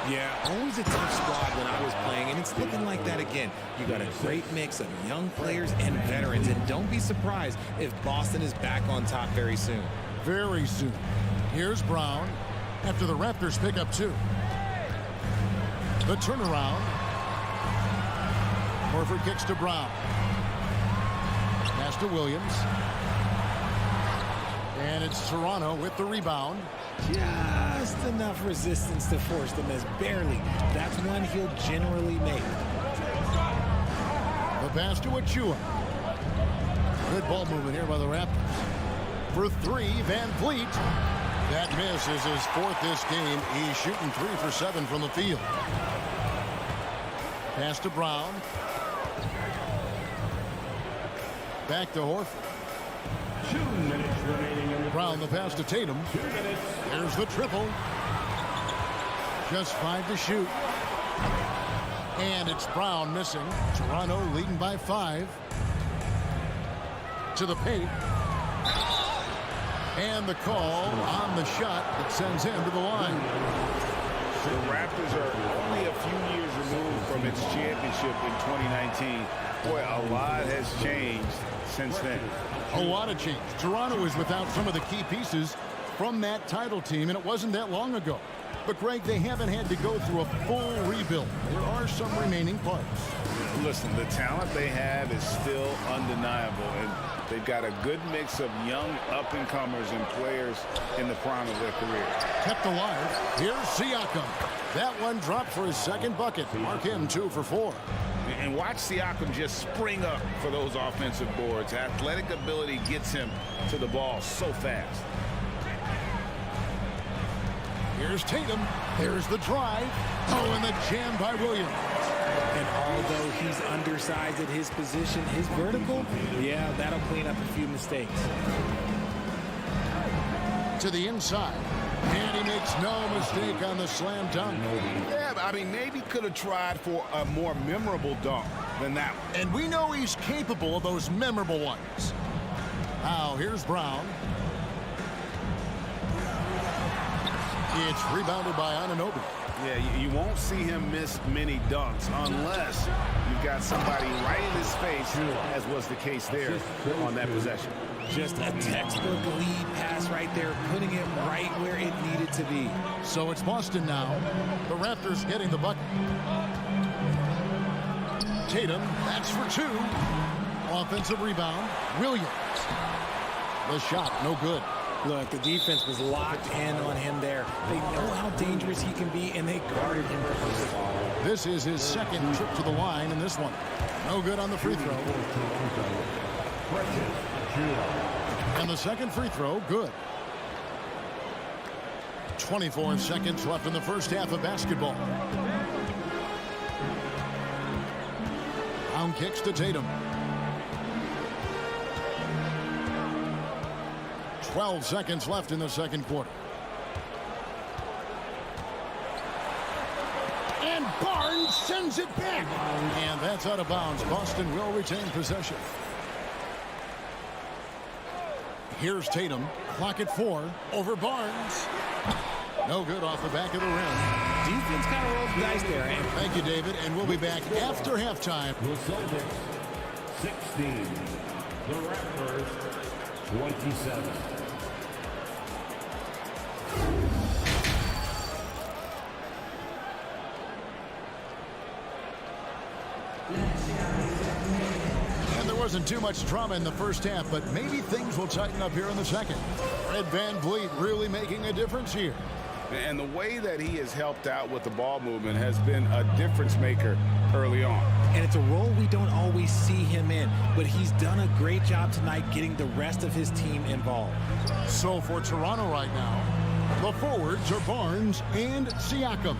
S3: Yeah, always a tough squad when I was playing, and it's looking like that again. You got a great mix of young players and veterans, and don't be surprised if Boston is back on top very soon.
S6: Very soon. Here's Brown after the Raptors pick up 2. The turnaround. Horford kicks to Brown. Pass to Williams. And it's Toronto with the rebound.
S3: Just enough resistance to force them as barely. That's one he'll generally make.
S6: The pass to Achua. Good ball movement here by the Raptors. For 3, Van Vliet. That miss is his 4th this game. He's shooting 3 for 7 from the field. Pass to Brown. Back to Horford.
S4: 2 minutes remaining in the
S6: Brown, the pass to Tatum.
S4: 2 minutes.
S6: There's the triple. Just 5 to shoot. And it's Brown missing. Toronto leading by 5. To the paint. And the call on the shot that sends him to the line.
S8: The Raptors are only a few years removed from its championship in 2019. Boy, a lot has changed since then.
S6: A lot of change. Toronto is without some of the key pieces from that title team, and it wasn't that long ago. But, Greg, they haven't had to go through a full rebuild. There are some remaining parts.
S8: Listen, the talent they have is still undeniable, and they've got a good mix of young up-and-comers and players in the prime of their career.
S6: Kept alive. Here's Siakam. That one dropped for his 2nd bucket. Mark him 2 for 4.
S8: And watch Siakam just spring up for those offensive boards. Athletic ability gets him to the ball so fast.
S6: Here's Tatum. There's the drive. Oh, and the jam by Williams.
S3: And although he's undersized at his position, his vertical, yeah, that'll clean up a few mistakes.
S6: To the inside. And he makes no mistake on the slam dunk.
S8: Yeah, I mean, maybe could have tried for a more memorable dunk than that one.
S6: And we know he's capable of those memorable ones. Now, here's Brown. It's rebounded by Anunoby.
S8: Yeah, you won't see him miss many dunks unless you've got somebody right in his face, as was the case there on that possession.
S3: Just a textbook lead pass right there, putting it right where it needed to be.
S6: So it's Boston now. The Raptors getting the bucket. Tatum, that's for two. Offensive rebound, Williams. The shot, no good.
S3: Look, the defense was locked in on him there. They know how dangerous he can be, and they guarded him perfectly.
S6: This is his second trip to the line in this one. No good on the free throw. And the second free throw, good. 24 seconds left in the first half of basketball. Brown kicks to Tatum. 12 seconds left in the second quarter. And Barnes sends it back. And that's out of bounds. Boston will retain possession. Here's Tatum. Clock at 4. Over Barnes. No good off the back of the rim.
S3: Defense kind of rolls the dice there, eh?
S6: Thank you, David. And we'll be back after halftime.
S4: The Celtics 16. The Raptors 27.
S6: And there wasn't too much drama in the first half, but maybe things will tighten up here in the second. Fred VanVleet really making a difference here.
S8: And the way that he has helped out with the ball movement has been a difference maker early on.
S3: And it's a role we don't always see him in, but he's done a great job tonight getting the rest of his team involved.
S6: So for Toronto right now, the forwards are Barnes and Siakam.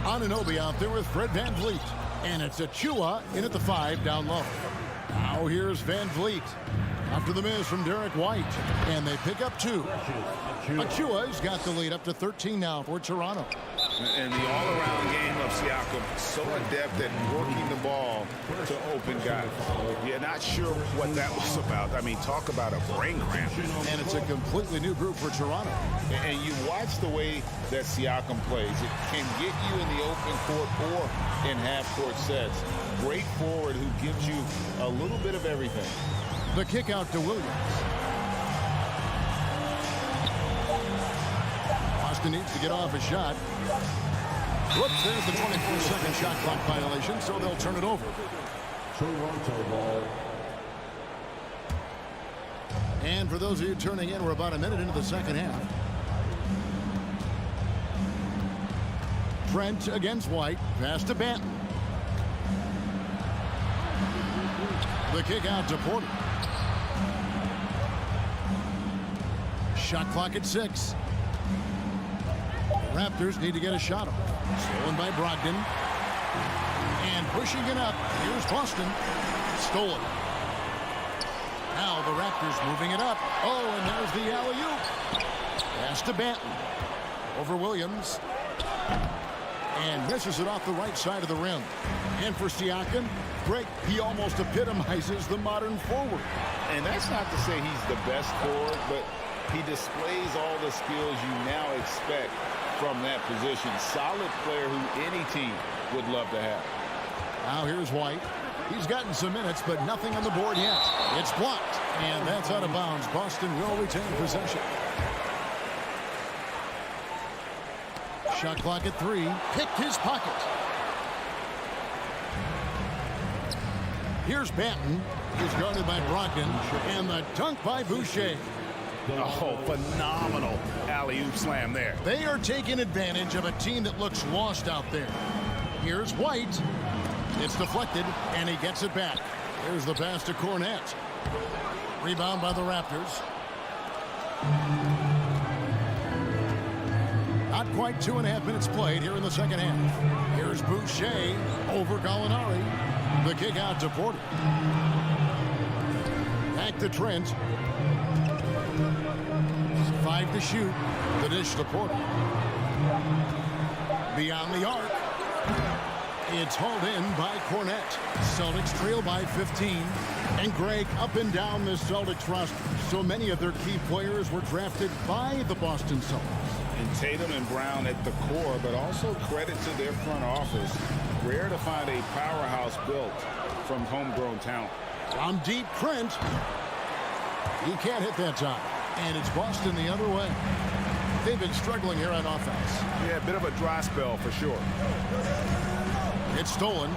S6: Anunoby out there with Fred VanVleet. And it's Achua in at the 5 down low. Now here's VanVleet. After the miss from Derek White. And they pick up 2. Achua's got the lead up to 13 now for Toronto.
S8: And the all-around game of Siakam, so adept at working the ball to open guys. You're not sure what that was about. I mean, talk about a brain cramp.
S6: And it's a completely new group for Toronto.
S8: And you watch the way that Siakam plays. It can get you in the open court or in half-court sets. Great forward who gives you a little bit of everything.
S6: The kick out to Williams. Boston needs to get off a shot. Whoops, there's the 24-second shot clock violation, so they'll turn it over.
S4: Toronto ball.
S6: And for those of you turning in, we're about a minute into the second half. Trent against White. Pass to Banton. The kick out to Porter. Shot clock at 6. The Raptors need to get a shot off. Stolen by Brogdon. And pushing it up. Here's Boston. Stolen. Now the Raptors moving it up. Oh, and there's the alley-oop. Pass to Banton. Over Williams. And misses it off the right side of the rim. And for Siakam, Greg, he almost epitomizes the modern forward.
S8: And that's not to say he's the best forward, but he displays all the skills you now expect from that position. Solid player who any team would love to have.
S6: Now here's White. He's gotten some minutes, but nothing on the board yet. It's blocked, and that's out of bounds. Boston will retain possession. Shot clock at 3. Picked his pocket. Here's Banton. He's guarded by Brogdon, and the dunk by Boucher.
S8: Oh, phenomenal alley-oop slam there.
S6: They are taking advantage of a team that looks lost out there. Here's White. It's deflected, and he gets it back. There's the pass to Cornette. Rebound by the Raptors. Not quite 2.5 minutes played here in the second half. Here's Boucher over Gallinari. The kick out to Porter. Back to Trent. 5 to shoot. The dish to Porter. Beyond the arc. It's hauled in by Cornette. Celtics trail by 15. And Greg, up and down the Celtics roster, so many of their key players were drafted by the Boston Celtics.
S8: And Tatum and Brown at the core, but also credit to their front office. Rare to find a powerhouse built from homegrown talent.
S6: From deep, Trent. He can't hit that time. And it's Boston the other way. They've been struggling here on offense.
S8: Yeah, a bit of a dry spell for sure.
S6: It's stolen.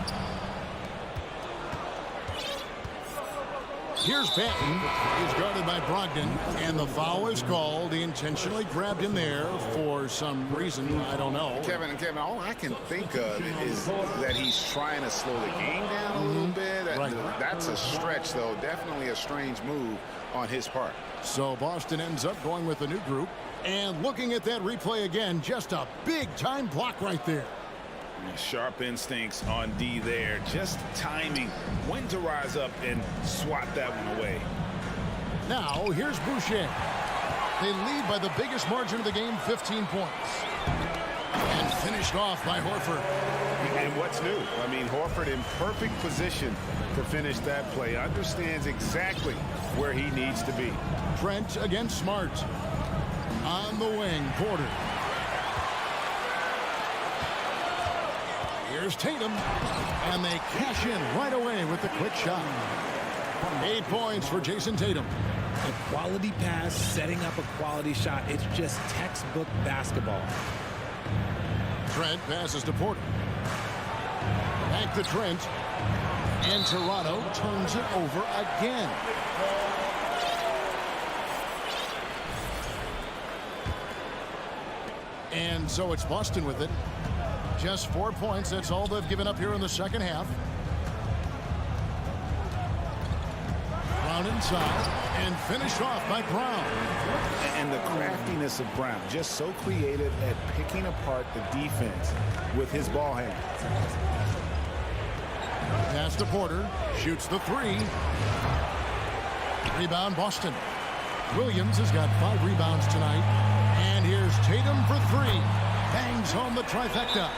S6: Here's Patton. He's guarded by Brogdon. And the foul is called. He intentionally grabbed him there for some reason. I don't know.
S8: Kevin, all I can think of is that he's trying to slow the game down a little bit.
S6: Right.
S8: That's a stretch, though. Definitely a strange move on his part.
S6: So Boston ends up going with a new group. And looking at that replay again, just a big-time block right there.
S8: Sharp instincts on D there. Just timing when to rise up and swat that one away.
S6: Now, here's Boucher. They lead by the biggest margin of the game, 15 points. And finished off by Horford.
S8: And what's new? I mean, Horford in perfect position to finish that play. Understands exactly where he needs to be.
S6: Trent against Smart. On the wing, Porter. Here's Tatum. And they cash in right away with the quick shot. 8 points for Jason Tatum.
S3: A quality pass, setting up a quality shot. It's just textbook basketball.
S6: Trent passes to Porter. Back to Trent. And Toronto turns it over again. And so it's Boston with it. Just 4 points. That's all they've given up here in the second half. Brown inside. And finished off by Brown.
S8: And the craftiness of Brown. Just so creative at picking apart the defense with his ball hands.
S6: Pass to Porter. Shoots the three. Rebound Boston. Williams has got 5 rebounds tonight. And here's Tatum for 3. Bangs home the trifecta.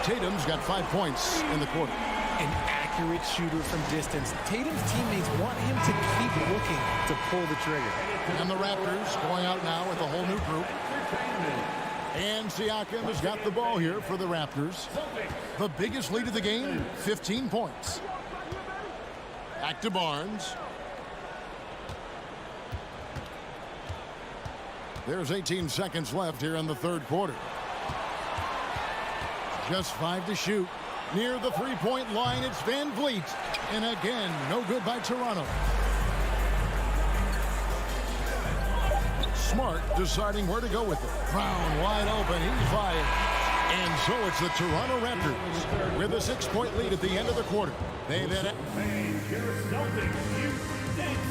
S6: Tatum's got 5 points in the quarter.
S3: An accurate shooter from distance. Tatum's teammates want him to keep looking to pull the trigger.
S6: And the Raptors going out now with a whole new group. And Siakam has got the ball here for the Raptors. The biggest lead of the game, 15 points. Back to Barnes. There's 18 seconds left here in the third quarter. Just 5 to shoot. Near the three-point line, it's Van Vliet. And again, no good by Toronto. Smart deciding where to go with it. Brown wide open. He's fired. And so it's the Toronto Raptors with a 6-point lead at the end of the quarter. They've had it.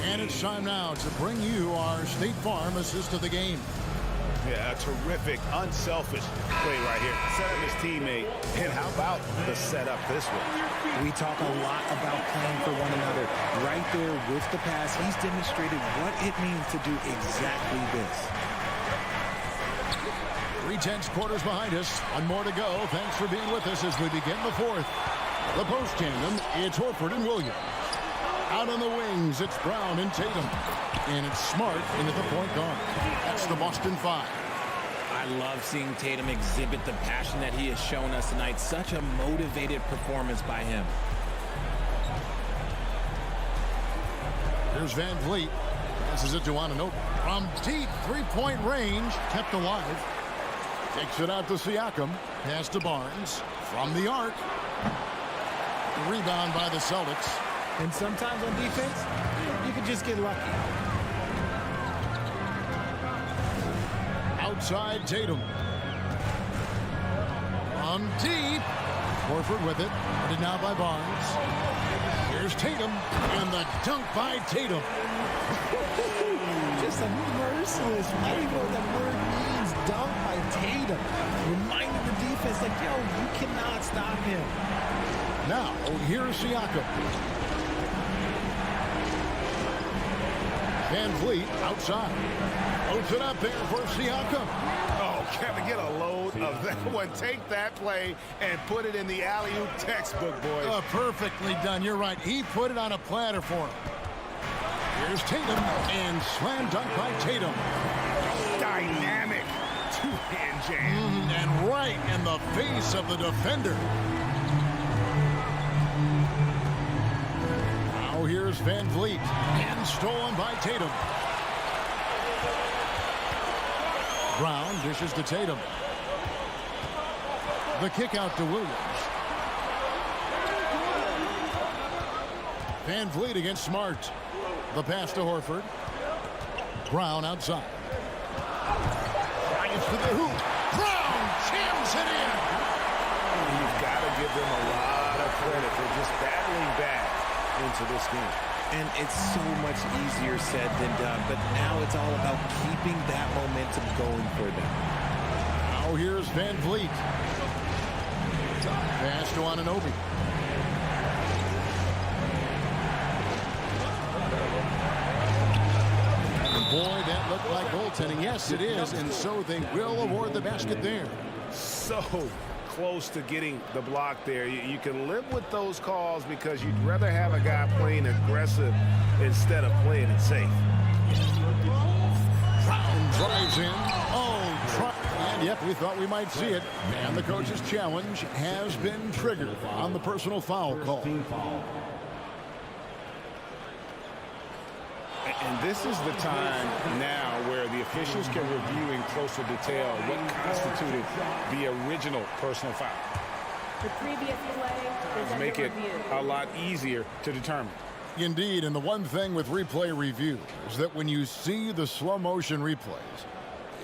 S6: And it's time now to bring you our State Farm assist of the game.
S8: Yeah, a terrific, unselfish play right here. Set up his teammate. And how about the setup this way?
S3: We talk a lot about playing for one another. Right there with the pass, he's demonstrated what it means to do exactly this.
S6: 3/10 quarters behind us. One more to go. Thanks for being with us as we begin the fourth. The post tandem, it's Horford and Williams. Out on the wings, it's Brown and Tatum. And it's Smart into the point guard. That's the Boston 5.
S3: I love seeing Tatum exhibit the passion that he has shown us tonight. Such a motivated performance by him.
S6: Here's Van Vliet. Passes it to Anunoby. From deep three-point range, kept alive. Takes it out to Siakam. Pass to Barnes. From the arc. Rebound by the Celtics.
S3: And sometimes on defense, you can just get lucky. Outside Tatum. From deep.
S6: Horford with it. Guarded now by Barnes. Here's Tatum. And the dunk by Tatum.
S3: Just a merciless, I don't even know what that word means, dunk by Tatum. Reminding the defense that, yo, you cannot stop him.
S6: Now, here's Siakam. Van Vliet outside. Loads it up there for Siakam.
S8: Oh, Kevin, get a load of that one. Take that play and put it in the alley-oop textbook, boys.
S6: Perfectly done. You're right. He put it on a platter for him. Here's Tatum, and slam dunk by Tatum.
S8: Dynamic two-hand jam.
S6: And right in the face of the defender. Now here's Van Vliet, and stolen by Tatum. Brown dishes to Tatum. The kick out to Williams. Van Vliet against Smart. The pass to Horford. Brown outside. Bryant's to the hoop. Brown jams it in.
S12: You've got to give them a lot of credit for just battling back into this game.
S3: And it's so much easier said than done, but now it's all about keeping that momentum going for them.
S6: Now here's Van Vliet. Pass to Anunoby. Boy, that looked like goaltending. Yes, it is, and so they will award the basket there.
S8: So close to getting the block there. You can live with those calls because you'd rather have a guy playing aggressive instead of playing it safe.
S6: Brown drives in. And yep, we thought we might see it. And the coach's challenge has been triggered on the personal foul call.
S8: And this is the time now where the officials can review in closer detail what constituted the original personal foul.
S13: The previous play is
S8: make it a lot easier to determine.
S6: Indeed, and the one thing with replay review is that when you see the slow motion replays,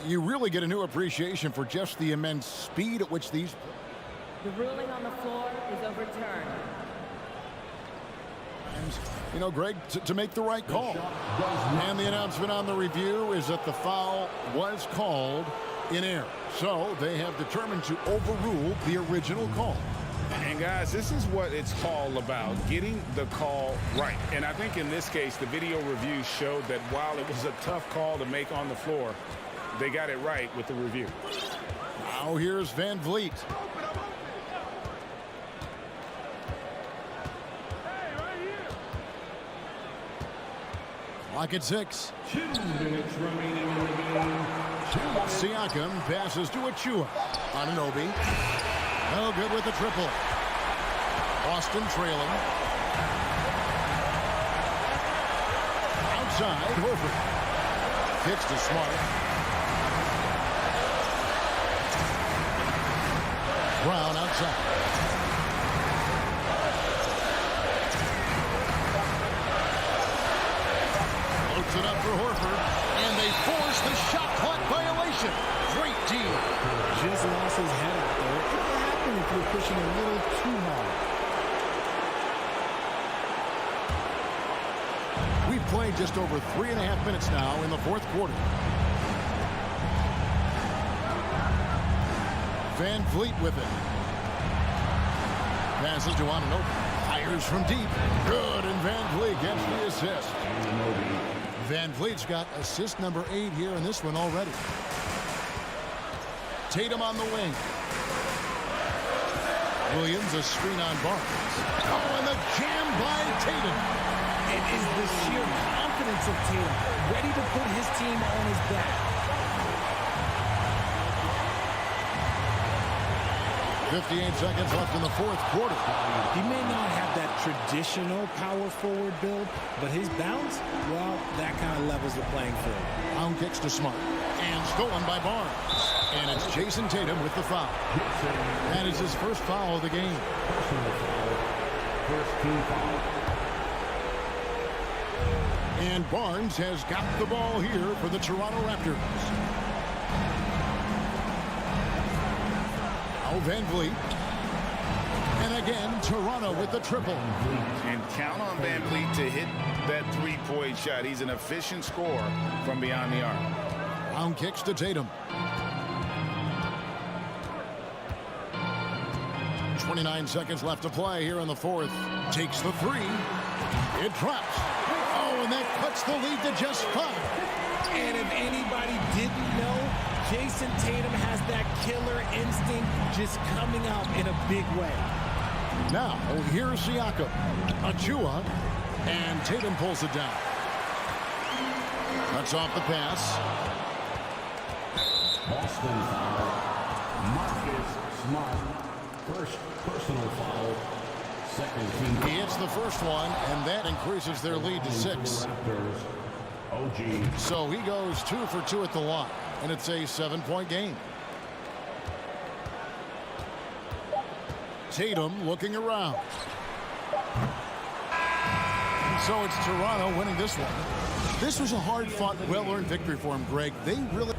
S6: you really get a new appreciation for just the immense speed at which these...
S13: The ruling on the floor is overturned.
S6: You know, Greg, to make the right call. And the announcement on the review is that the foul was called in error. So they have determined to overrule the original call.
S8: And guys, this is what it's all about, getting the call right. And I think in this case, the video review showed that while it was a tough call to make on the floor, they got it right with the review.
S6: Now here's Van Vliet. Clock at 6.
S4: 2 minutes remaining in the game.
S6: Siakam passes to Achua. Anunoby. No good with the triple. Boston trailing. Outside, Horford. Kicks to Smart. Brown outside. Loads it up for Horford. And they force the shot clock violation. Great deal.
S3: Just lost his head out there. It can happen if you're pushing a little too hard.
S6: We've played just over 3.5 minutes now in the fourth quarter. Van Vliet with it. Passes to Anunoby. Fires from deep. Good, and Van Vliet gets the assist. Van Vliet's got assist number 8 here in this one already. Tatum on the wing. Williams, a screen on Barnes. Oh, and the jam by Tatum.
S3: It is the sheer confidence of Tatum, ready to put his team on his back.
S6: 58 seconds left in the fourth quarter.
S3: He may not have that traditional power forward build, but his bounce, well, that kind of levels the playing field.
S6: Brown kicks to Smart. And stolen by Barnes. And it's Jason Tatum with the foul. That is his first foul of the game.
S4: First team foul.
S6: And Barnes has got the ball here for the Toronto Raptors. Now Van Vliet. And again, Toronto with the triple.
S8: And count on Van Vliet to hit that three-point shot. He's an efficient scorer from beyond the arc.
S6: Round kicks to Tatum. 29 seconds left to play here in the fourth. Takes the three. It drops. Oh, and that cuts the lead to just 5.
S3: And if anybody didn't know, Jason Tatum has that killer instinct just coming out in a big way.
S6: Now, here's Siakam. Achua. And Tatum pulls it down. Cuts off the pass.
S4: Boston foul. Marcus Smart. First personal foul. Second team.
S6: He hits the first one, and that increases their lead to 6.
S4: Raptors. OG.
S6: So he goes 2 for 2 at the line, and it's a 7-point game. Tatum looking around. So it's Toronto winning this one. This was a hard-fought, well-earned victory for him, Greg. They really...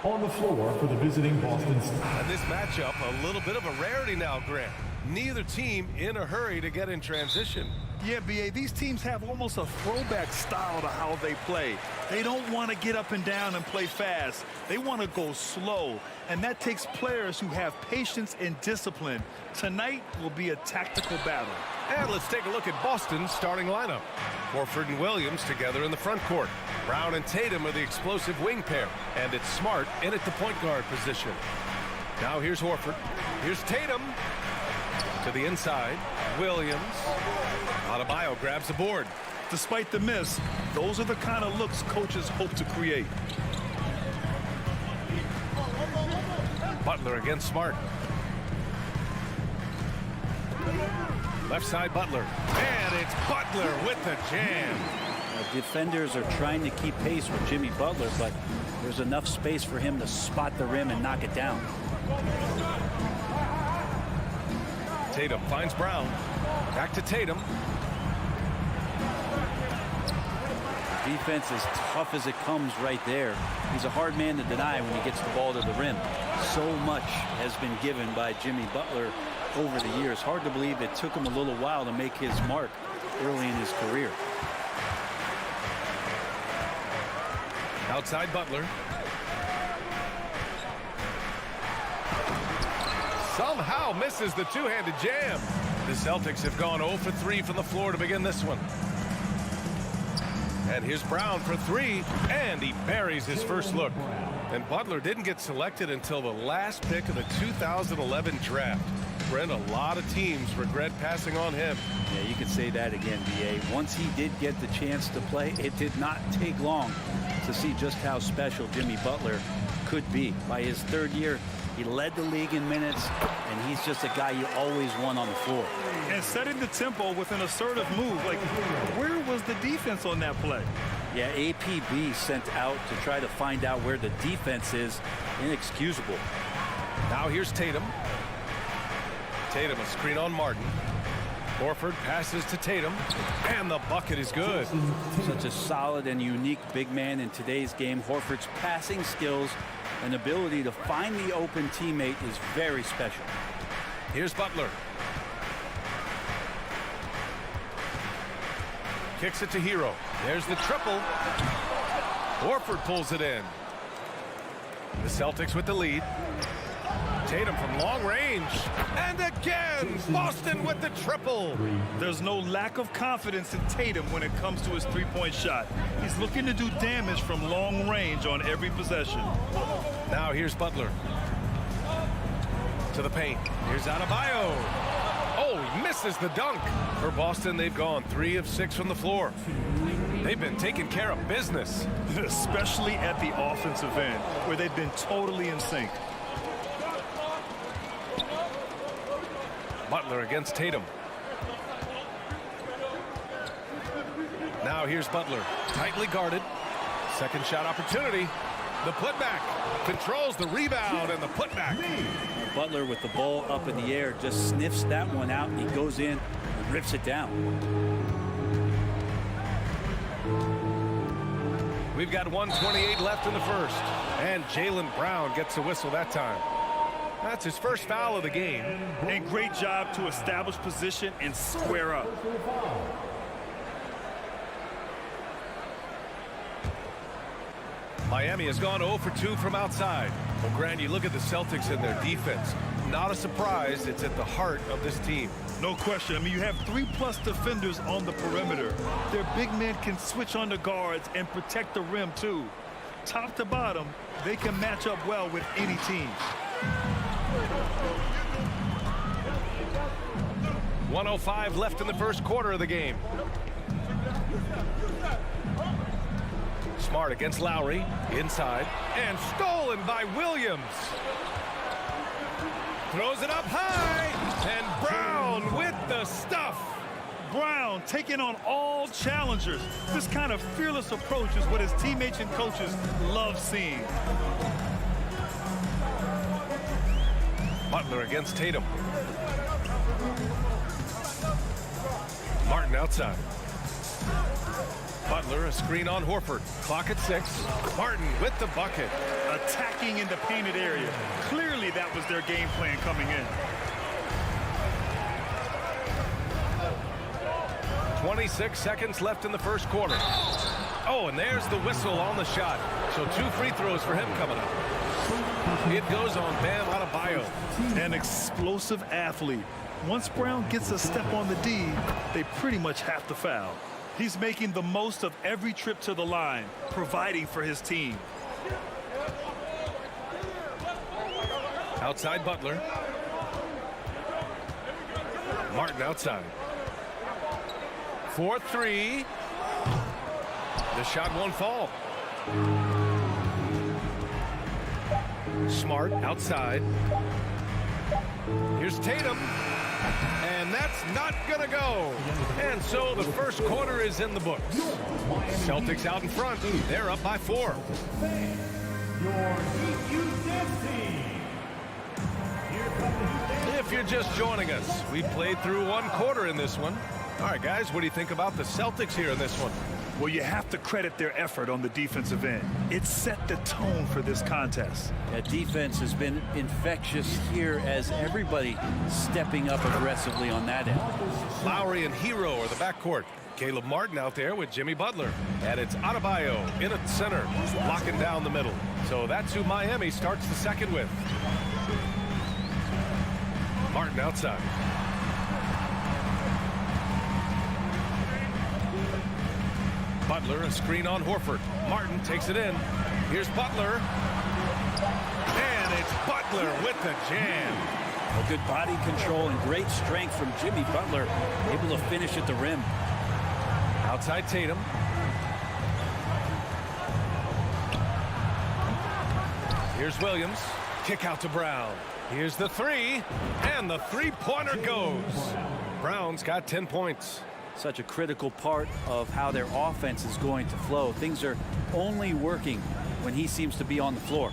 S4: On the floor for the visiting Boston Celtics.
S1: And this matchup, a little bit of a rarity now, Grant. Neither team in a hurry to get in transition.
S2: Yeah, B.A., these teams have almost a throwback style to how they play. They don't want to get up and down and play fast. They want to go slow, and that takes players who have patience and discipline. Tonight will be a tactical battle.
S1: And let's take a look at Boston's starting lineup. Horford and Williams together in the front court. Brown and Tatum are the explosive wing pair, and it's Smart in at the point guard position. Now here's Horford. Here's Tatum. To the inside, Williams. Adebayo grabs the board.
S2: Despite the miss, those are the kind of looks coaches hope to create.
S1: Butler against Smart. Left side Butler. And it's Butler with the jam.
S14: Defenders are trying to keep pace with Jimmy Butler, but there's enough space for him to spot the rim and knock it down.
S1: Tatum finds Brown. Back to Tatum.
S14: The defense is tough as it comes right there. He's a hard man to deny when he gets the ball to the rim. So much has been given by Jimmy Butler over the years. Hard to believe it took him a little while to make his mark early in his career.
S1: Outside Butler. Somehow misses the two-handed jam. The Celtics have gone 0 for 3 from the floor to begin this one. And here's Brown for 3, and he buries his first look. And Butler didn't get selected until the last pick of the 2011 draft. Brent, a lot of teams regret passing on him.
S14: Yeah, you can say that again, B.A. Once he did get the chance to play, it did not take long to see just how special Jimmy Butler could be. By his third year, he led the league in minutes, and he's just a guy you always want on the floor.
S2: And setting the tempo with an assertive move. Like, where was the defense on that play?
S14: Yeah, APB sent out to try to find out where the defense is. Inexcusable.
S1: Now here's Tatum. Tatum a screen on Martin. Horford passes to Tatum, and the bucket is good.
S14: Such a solid and unique big man in today's game. Horford's passing skills and ability to find the open teammate is very special.
S1: Here's Butler. Kicks it to Hero. There's the triple. Horford pulls it in. The Celtics with the lead. Tatum from long range. And again, Boston with the triple.
S2: There's no lack of confidence in Tatum when it comes to his three-point shot. He's looking to do damage from long range on every possession.
S1: Now here's Butler. To the paint. Here's Adebayo. Oh, he misses the dunk. For Boston, they've gone 3 of 6 from the floor. They've been taking care of business.
S2: Especially at the offensive end, where they've been totally in sync.
S1: Butler against Tatum. Now here's Butler. Tightly guarded. Second shot opportunity. The putback. Controls the rebound and the putback.
S14: Butler with the ball up in the air just sniffs that one out. He goes in and rips it down.
S1: We've got 1:28 left in the first. And Jaylen Brown gets a whistle that time. That's his first foul of the game.
S2: And great job to establish position and square up.
S1: Miami has gone 0 for 2 from outside. Well, Grant, you look at the Celtics and their defense. Not a surprise. It's at the heart of this team.
S2: No question. I mean, you have 3+ defenders on the perimeter. Their big men can switch on the guards and protect the rim, too. Top to bottom, they can match up well with any team.
S1: 1:05 left in the first quarter of the game. Smart against Lowry. Inside. And stolen by Williams. Throws it up high. And Brown with the stuff.
S2: Brown taking on all challengers. This kind of fearless approach is what his teammates and coaches love seeing.
S1: Butler against Tatum. Martin outside. Butler, a screen on Horford. Clock at 6. Martin with the bucket.
S2: Attacking in the painted area. Clearly that was their game plan coming in.
S1: 26 seconds left in the first quarter. Oh, and there's the whistle on the shot. So 2 free throws for him coming up. It goes on Bam Adebayo.
S2: An explosive athlete. Once Brown gets a step on the D, they pretty much have to foul. He's making the most of every trip to the line, providing for his team.
S1: Outside Butler. Martin outside. 4-3. The shot won't fall. Smart outside. Here's Tatum. And that's not gonna go. And so the first quarter is in the books. Celtics out in front. They're up by 4. If you're just joining us, we played through 1 quarter in this one. All right, guys, what do you think about the Celtics here in this one?
S2: Well, you have to credit their effort on the defensive end. It set the tone for this contest.
S14: That defense has been infectious here as everybody stepping up aggressively on that end.
S1: Lowry and Hero are the backcourt. Caleb Martin out there with Jimmy Butler. And it's Adebayo in at center, locking down the middle. So that's who Miami starts the second with. Martin outside. Butler, a screen on Horford. Martin takes it in. Here's Butler. And it's Butler with the jam.
S14: Well, good body control and great strength from Jimmy Butler. Able to finish at the rim.
S1: Outside Tatum. Here's Williams. Kick out to Brown. Here's the 3. And the 3-pointer goes. Brown's got 10 points.
S14: Such a critical part of how their offense is going to flow. Things are only working when he seems to be on the floor.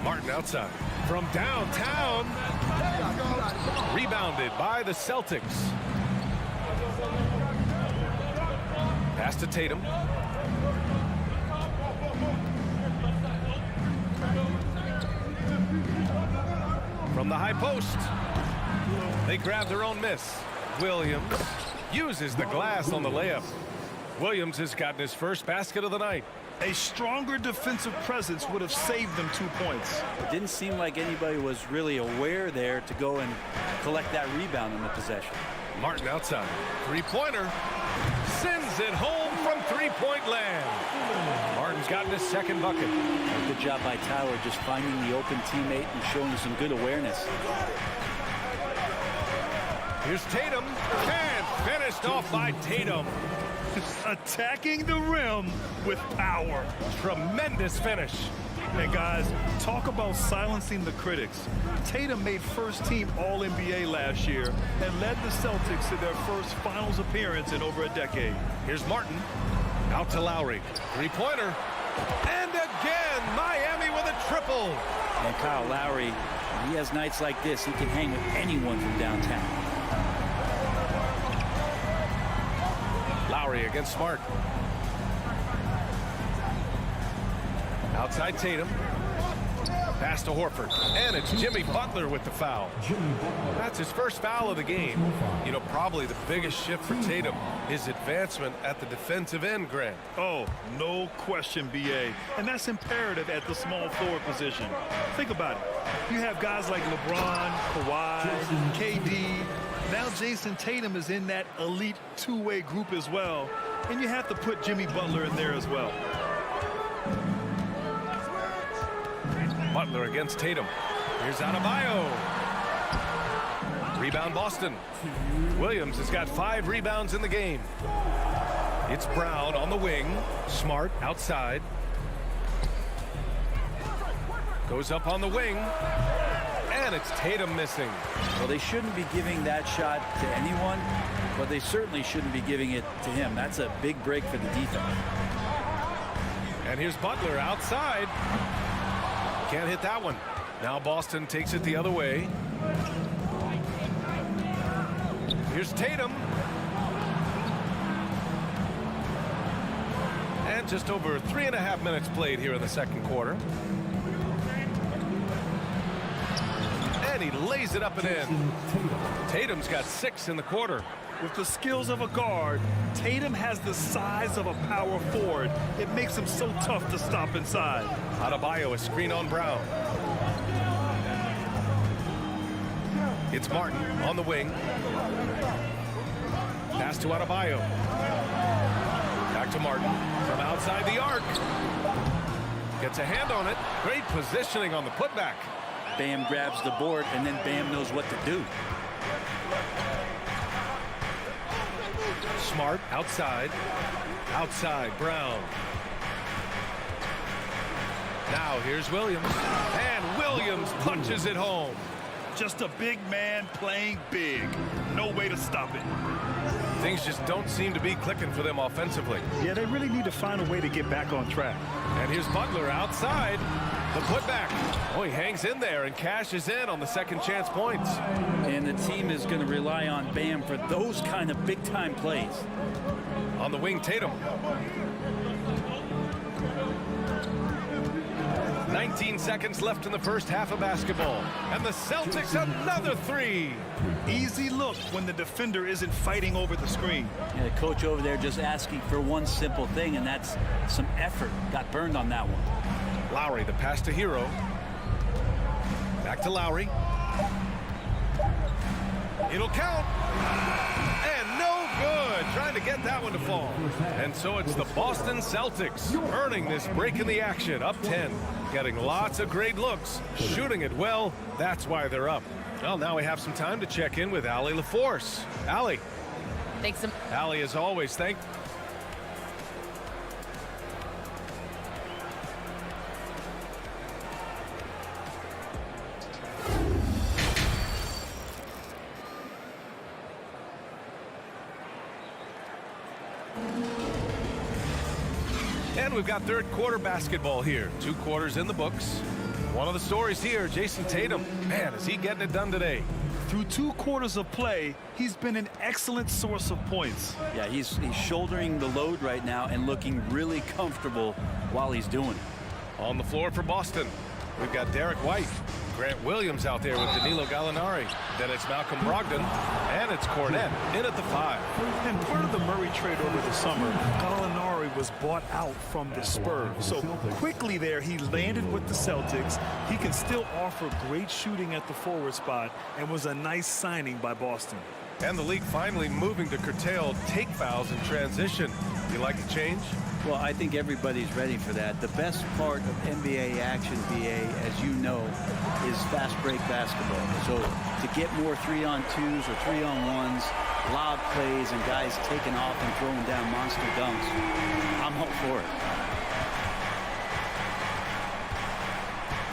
S1: Martin outside. From downtown. Rebounded by the Celtics. Pass to Tatum. From the high post. They grab their own miss. Williams uses the glass on the layup. Williams has gotten his first basket of the night.
S2: A stronger defensive presence would have saved them 2 points.
S14: It didn't seem like anybody was really aware there to go and collect that rebound in the possession.
S1: Martin outside. 3-pointer. Sends it home from 3-point land. Martin's gotten his second bucket.
S14: Good job by Tyler just finding the open teammate and showing some good awareness.
S1: Here's Tatum, and finished off by Tatum.
S2: Attacking the rim with power.
S1: Tremendous finish.
S2: And guys, talk about silencing the critics. Tatum made first-team All-NBA last year and led the Celtics to their first finals appearance in over a decade.
S1: Here's Martin. Out to Lowry. 3-pointer. And again, Miami with a triple.
S14: And Kyle Lowry, when he has nights like this, he can hang with anyone from downtown.
S1: Lowry against Smart. Outside Tatum. Pass to Horford. And it's Jimmy Butler with the foul. That's his first foul of the game. You know, probably the biggest shift for Tatum, his advancement at the defensive end, Grant.
S2: Oh, no question, B.A. And that's imperative at the small forward position. Think about it. You have guys like LeBron, Kawhi, KD. Now Jason Tatum is in that elite two-way group as well. And you have to put Jimmy Butler in there as well.
S1: Butler against Tatum. Here's Adebayo. Rebound Boston. Williams has got 5 rebounds in the game. It's Brown on the wing. Smart outside. Goes up on the wing. And it's Tatum missing.
S14: Well, they shouldn't be giving that shot to anyone, but they certainly shouldn't be giving it to him. That's a big break for the defense.
S1: And here's Butler outside. Can't hit that one. Now Boston takes it the other way. Here's Tatum. just over 3.5 minutes played here in the second quarter. And he lays it up and in. Tatum's got 6 in the quarter.
S2: With the skills of a guard, Tatum has the size of a power forward. It makes him so tough to stop inside.
S1: Adebayo, a screen on Brown. It's Martin on the wing. Pass to Adebayo. Back to Martin from outside the arc. Gets a hand on it. Great positioning on the putback.
S14: Bam grabs the board, and then Bam knows what to do.
S1: Smart outside. Outside Brown. Now here's Williams. And Williams punches it home.
S2: Just a big man playing big. No way to stop it.
S1: Things just don't seem to be clicking for them offensively.
S2: Yeah, they really need to find a way to get back on track.
S1: And here's Butler outside. The putback. Oh, he hangs in there and cashes in on the second chance points.
S14: And the team is going to rely on Bam for those kind of big-time plays.
S1: On the wing, Tatum. 19 seconds left in the first half of basketball. And the Celtics another 3.
S2: Easy look when the defender isn't fighting over the screen.
S14: Yeah, the coach over there just asking for one simple thing, and that's some effort. Got burned on that one.
S1: Lowry, the pass to Hero. Back to Lowry. It'll count. And no good. Trying to get that one to fall. And so it's the Boston Celtics earning this break in the action. Up 10. Getting lots of great looks. Shooting it well. That's why they're up. Well, now we have some time to check in with Allie LaForce. Allie.
S11: Thanks.
S1: Allie, as always, thank And we've got third quarter basketball here. 2 quarters in the books. One of the stories here, Jason Tatum. Man, is he getting it done today?
S2: Through 2 quarters of play, he's been an excellent source of points.
S14: Yeah, he's shouldering the load right now and looking really comfortable while he's doing it.
S1: On the floor for Boston, we've got Derek White. Grant Williams out there with Danilo Gallinari. Then it's Malcolm Brogdon. And it's Cornette in at the 5.
S2: And part of the Murray trade over the summer, Gallinari was bought out from the Spurs. So quickly there, he landed with the Celtics. He can still offer great shooting at the forward spot and was a nice signing by Boston.
S1: And the league finally moving to curtail take fouls in transition. You like the change?
S14: Well, I think everybody's ready for that. The best part of NBA action, BA, as you know, is fast break basketball. So to get more 3-on-2s or 3-on-1s, lob plays, and guys taking off and throwing down monster dunks, I'm all for it.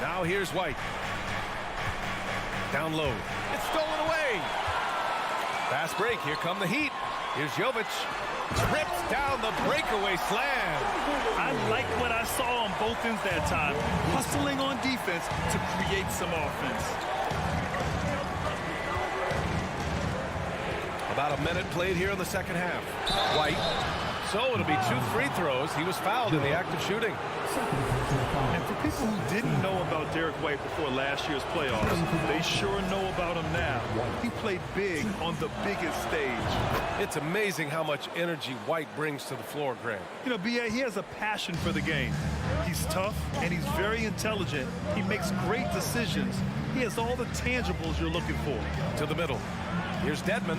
S1: Now here's White. Down low. It's stolen away. Fast break. Here come the Heat. Here's Jovic. Trips down the breakaway slam.
S2: I like what I saw on both ends that time. Hustling on defense to create some offense.
S1: About a minute played here in the second half. White. So it'll be 2 free throws. He was fouled in the act of shooting.
S2: And for people who didn't know about Derek White before last year's playoffs, they sure know about him now. He played big on the biggest stage.
S1: It's amazing how much energy White brings to the floor, Grant.
S2: You know, B.A., he has a passion for the game. He's tough, and he's very intelligent. He makes great decisions. He has all the tangibles you're looking for.
S1: To the middle. Here's Dedmon.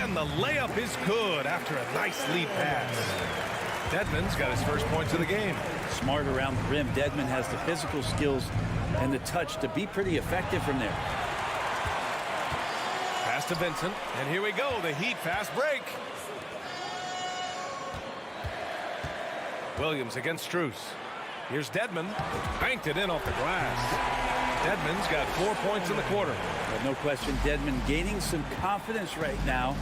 S1: And the layup is good after a nice lead pass. Dedmon's got his first points of the game.
S14: Smart around the rim. Dedmon has the physical skills and the touch to be pretty effective from there.
S1: Pass to Vincent. And here we go. The Heat fast break. Williams against Strus. Here's Dedmon. Banked it in off the glass. Dedmon's got 4 points in the quarter.
S14: But no question, Dedmon gaining some confidence right now.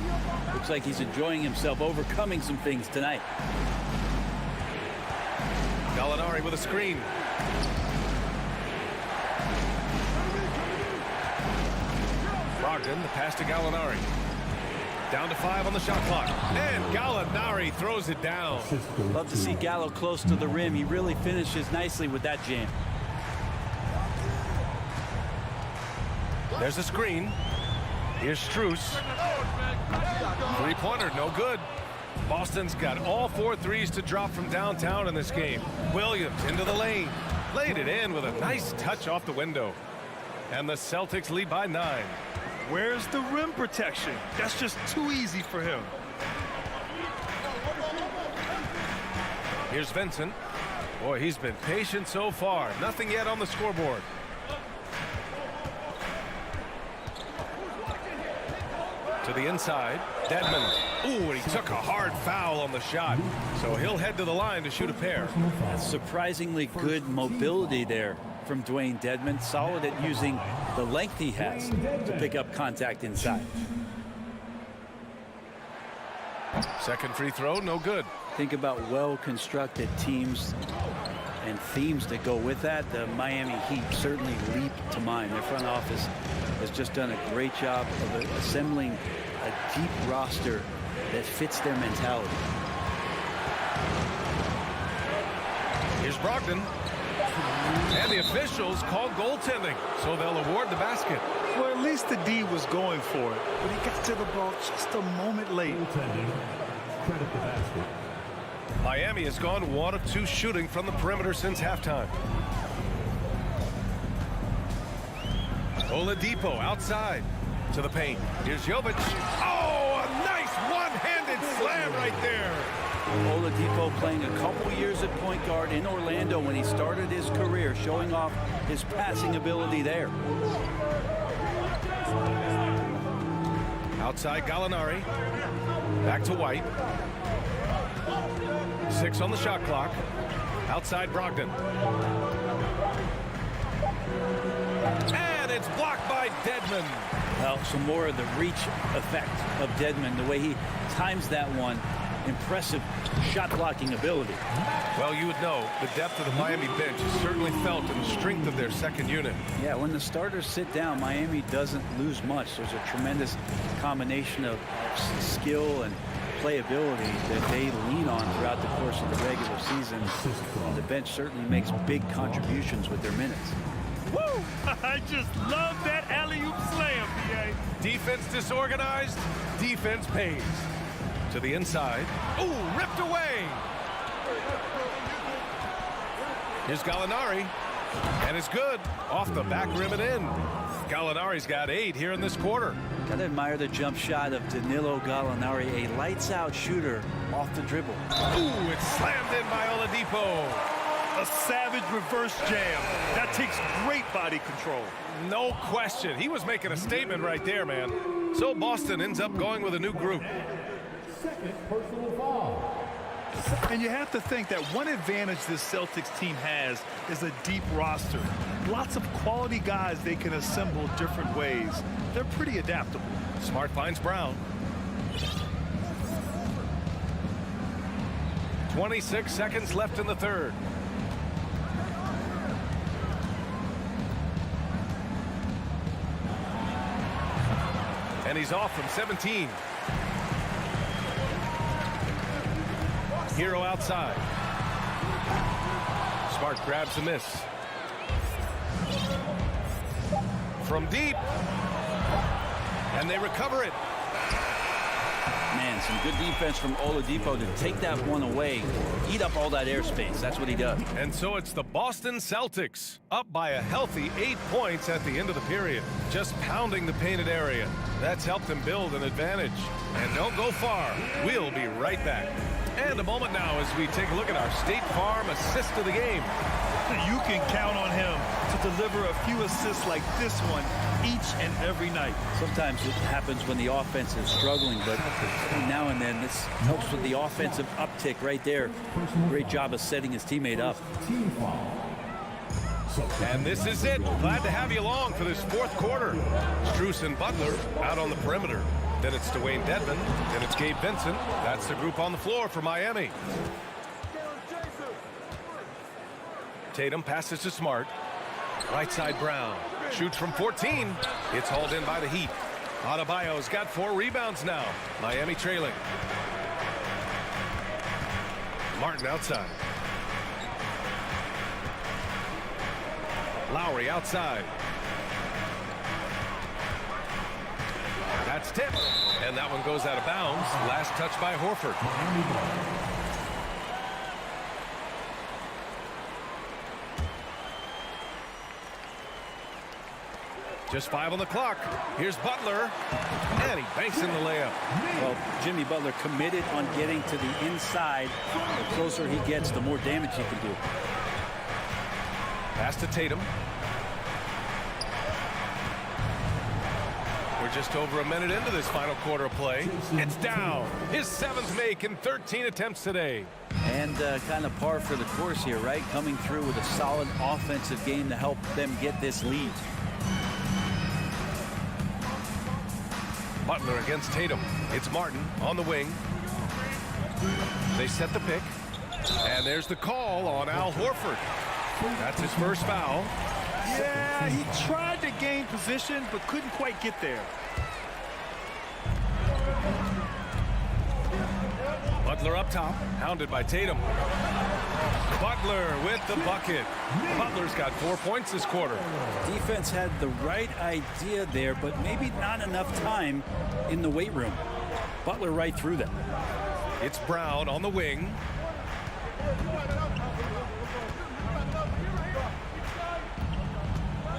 S14: Looks like he's enjoying himself, overcoming some things tonight.
S1: Gallinari with a screen. Brogdon, the pass to Gallinari. Down to 5 on the shot clock. And Gallinari throws it down.
S14: Love to see Gallo close to the rim. He really finishes nicely with that jam.
S1: There's a screen. Here's Strus. Three-pointer, no good. Boston's got all 4 threes to drop from downtown in this game. Williams into the lane. Laid it in with a nice touch off the window. And the Celtics lead by 9.
S2: Where's the rim protection? That's just too easy for him.
S1: Here's Vincent. Boy, he's been patient so far. Nothing yet on the scoreboard. To the inside. Dedmon. Ooh, and he took a hard foul on the shot. So he'll head to the line to shoot a pair.
S14: Surprisingly good mobility there from Dwayne Dedmon. Solid at using the length he has to pick up contact inside.
S1: Second free throw, no good.
S14: Think about well-constructed teams and themes that go with that. The Miami Heat certainly leap to mind. Their front office has just done a great job of assembling a deep roster that fits their mentality.
S1: Here's Brogdon. And the officials call goaltending, so they'll award the basket.
S2: Well, at least the D was going for it, but he got to the ball just a moment late.
S4: Credit the basket.
S1: Miami has gone 1 of 2 shooting from the perimeter since halftime. Oladipo outside to the paint. Here's Jovic. Oh, a nice one-handed slam right there.
S14: Oladipo playing a couple years at point guard in Orlando when he started his career, showing off his passing ability there.
S1: Outside Gallinari. Back to White. 6 on the shot clock. Outside Brogdon. And it's blocked by Dedmon.
S14: Well, some more of the reach effect of Dedmon, the way he times that one. Impressive shot blocking ability.
S1: Well, you would know the depth of the Miami bench is certainly felt in the strength of their second unit.
S14: Yeah, when the starters sit down, Miami doesn't lose much. There's a tremendous combination of skill and playability that they lean on throughout the course of the regular season. And the bench certainly makes big contributions with their minutes.
S2: Woo! I just love that alley-oop slam, PA.
S1: Defense disorganized, defense pays. To the inside. Ooh, ripped away. Here's Gallinari. And it's good. Off the back rim and in. Gallinari's got 8 here in this quarter.
S14: Gotta admire the jump shot of Danilo Gallinari, a lights-out shooter off the dribble.
S1: Ooh, it's slammed in by Oladipo.
S2: A savage reverse jam. That takes great body control.
S1: No question. He was making a statement right there, man. So Boston ends up going with a new group.
S4: Second personal foul.
S2: And you have to think that one advantage this Celtics team has is a deep roster. Lots of quality guys they can assemble different ways. They're pretty adaptable.
S1: Smart finds Brown. 26 seconds left in the third. And he's off from 17. Hero outside. Smart grabs a miss. From deep. And they recover it.
S14: Man, some good defense from Oladipo to take that one away, eat up all that airspace. That's what he does.
S1: And so it's the Boston Celtics, up by a healthy 8 points at the end of the period, just pounding the painted area. That's helped them build an advantage. And don't go far. We'll be right back. And a moment now as we take a look at our State Farm assist of the game.
S2: You can count on him to deliver a few assists like this one each and every night.
S14: Sometimes it happens when the offense is struggling, but now and then this helps with the offensive uptick right there. Great job of setting his teammate up.
S1: And this is it. Glad to have you along for this fourth quarter. Strus and Butler out on the perimeter. Then it's Dwayne Dedmon. Then it's Gabe Vincent. That's the group on the floor for Miami. Tatum passes to Smart. Right side Brown. Shoots from 14. It's hauled in by the Heat. Adebayo's got 4 rebounds now. Miami trailing. Martin outside. Lowry outside. That's tipped. And that one goes out of bounds. Last touch by Horford. Just 5 on the clock. Here's Butler. And he banks in the layup.
S14: Well, Jimmy Butler committed on getting to the inside. The closer he gets, the more damage he can do.
S1: Pass to Tatum. We're just over a minute into this final quarter of play. It's down. His 7th make in 13 attempts today.
S14: And kind of par for the course here, right? Coming through with a solid offensive game to help them get this lead.
S1: Butler against Tatum. It's Martin on the wing. They set the pick. And there's the call on Al Horford. That's his first foul.
S2: Yeah, he tried to gain position, but couldn't quite get there.
S1: Butler up top, hounded by Tatum. Butler with the bucket. Butler's got 4 points this quarter.
S14: Defense had the right idea there, but maybe not enough time in the weight room. Butler right through them.
S1: It's Brown on the wing.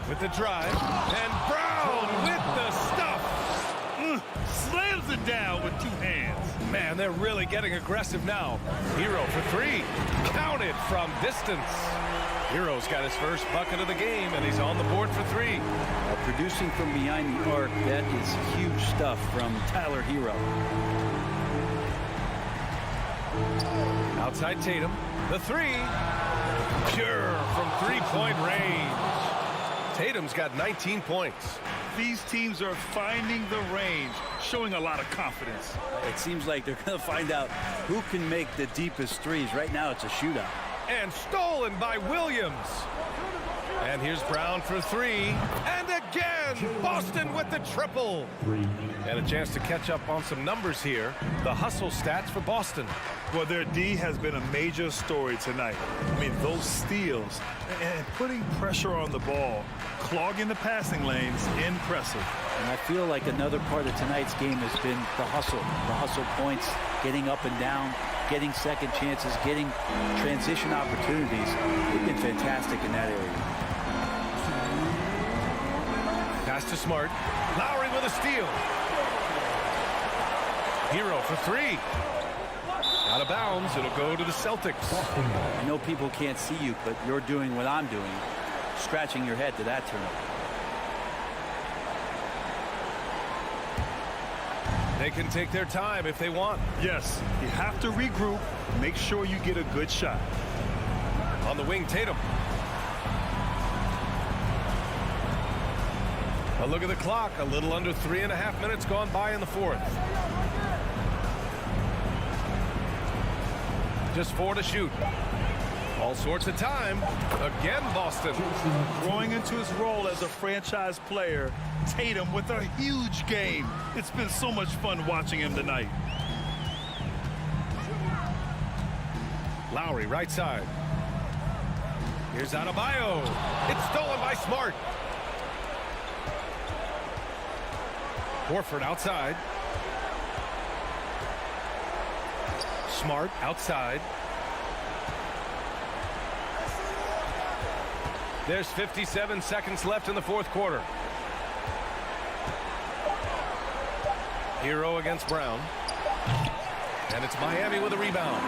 S1: With the drive, and Brown with the stuff.
S2: Slams it down with 2 hands.
S1: Man, they're really getting aggressive now. Hero for 3. Counted from distance. Hero's got his first bucket of the game, and he's on the board for 3.
S14: Producing from behind the arc, that is huge stuff from Tyler Hero.
S1: Outside Tatum, the 3. Pure from 3-point range. Tatum's got 19 points.
S2: These teams are finding the range, showing a lot of confidence.
S14: It seems like they're going to find out who can make the deepest threes. Right now, it's a shootout.
S1: And stolen by Williams. And here's Brown for 3. And again, Boston with the triple. And a chance to catch up on some numbers here. The hustle stats for Boston.
S2: Well, their D has been a major story tonight. I mean, those steals and putting pressure on the ball, clogging the passing lanes, impressive.
S14: And I feel like another part of tonight's game has been the hustle points, getting up and down, getting second chances, getting transition opportunities. They've been fantastic in that area.
S1: Pass to Smart. Lowry with a steal. Hero for 3. Out of bounds. It'll go to the Celtics.
S14: I know people can't see you, but you're doing what I'm doing. Scratching your head to that turnover.
S1: They can take their time if they want.
S2: Yes, you have to regroup. Make sure you get a good shot.
S1: On the wing, Tatum. A look at the clock. A little under 3.5 minutes gone by in the 4th. Just 4 to shoot. All sorts of time. Again, Boston.
S2: Growing into his role as a franchise player, Tatum with a huge game. It's been so much fun watching him tonight.
S1: Lowry, right side. Here's Adebayo. It's stolen by Smart. Horford outside. Smart outside. There's 57 seconds left in the 4th quarter. Hero against Brown. And it's Miami with a rebound.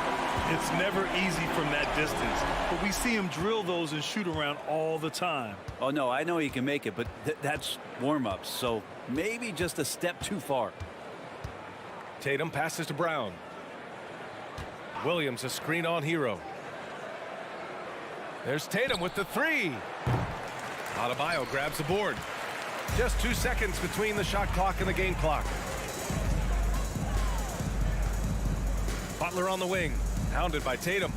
S2: It's never easy from that distance, but we see him drill those and shoot around all the time.
S14: Oh, no, I know he can make it, but that's warm-ups, so maybe just a step too far.
S1: Tatum passes to Brown. Williams a screen on Hero. There's Tatum with the 3. Adebayo grabs the board. Just 2 seconds between the shot clock and the game clock. Butler on the wing, hounded by Tatum.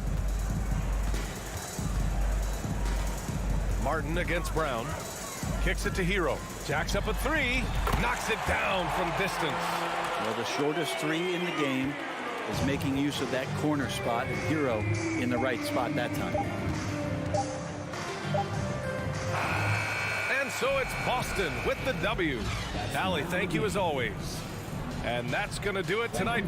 S1: Martin against Brown. Kicks it to Hero. Jacks up a three. Knocks it down from distance.
S14: Well, the shortest three in the game is making use of that corner spot, and Hero in the right spot that time.
S1: And so it's Boston with the W. Allie, thank you as always. And that's going to do it tonight.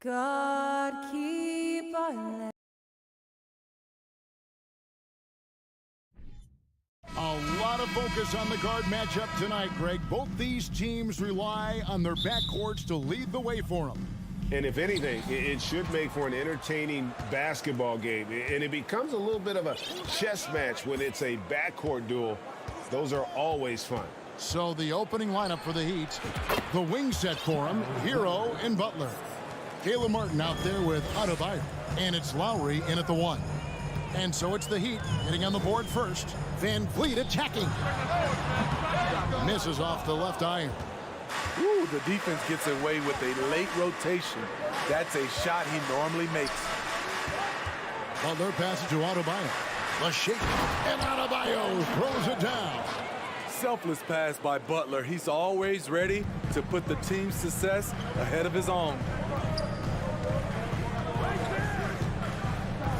S15: God keep our
S6: A lot of focus on the guard matchup tonight, Greg. Both these teams rely on their backcourts to lead the way for them.
S12: And if anything, it should make for an entertaining basketball game. And it becomes a little bit of a chess match when it's a backcourt duel. Those are always fun.
S6: So the opening lineup for the Heat, the wing set for them, Hero and Butler. Caleb Martin out there with Adebayo, and it's Lowry in at the 1. And so it's the Heat getting on the board first. Van Vliet attacking. Misses off the left iron.
S7: Ooh, the defense gets away with a late rotation. That's a shot he normally makes.
S6: Butler passes to Adebayo. The shake, and Adebayo throws it down.
S7: Selfless pass by Butler. He's always ready to put the team's success ahead of his own.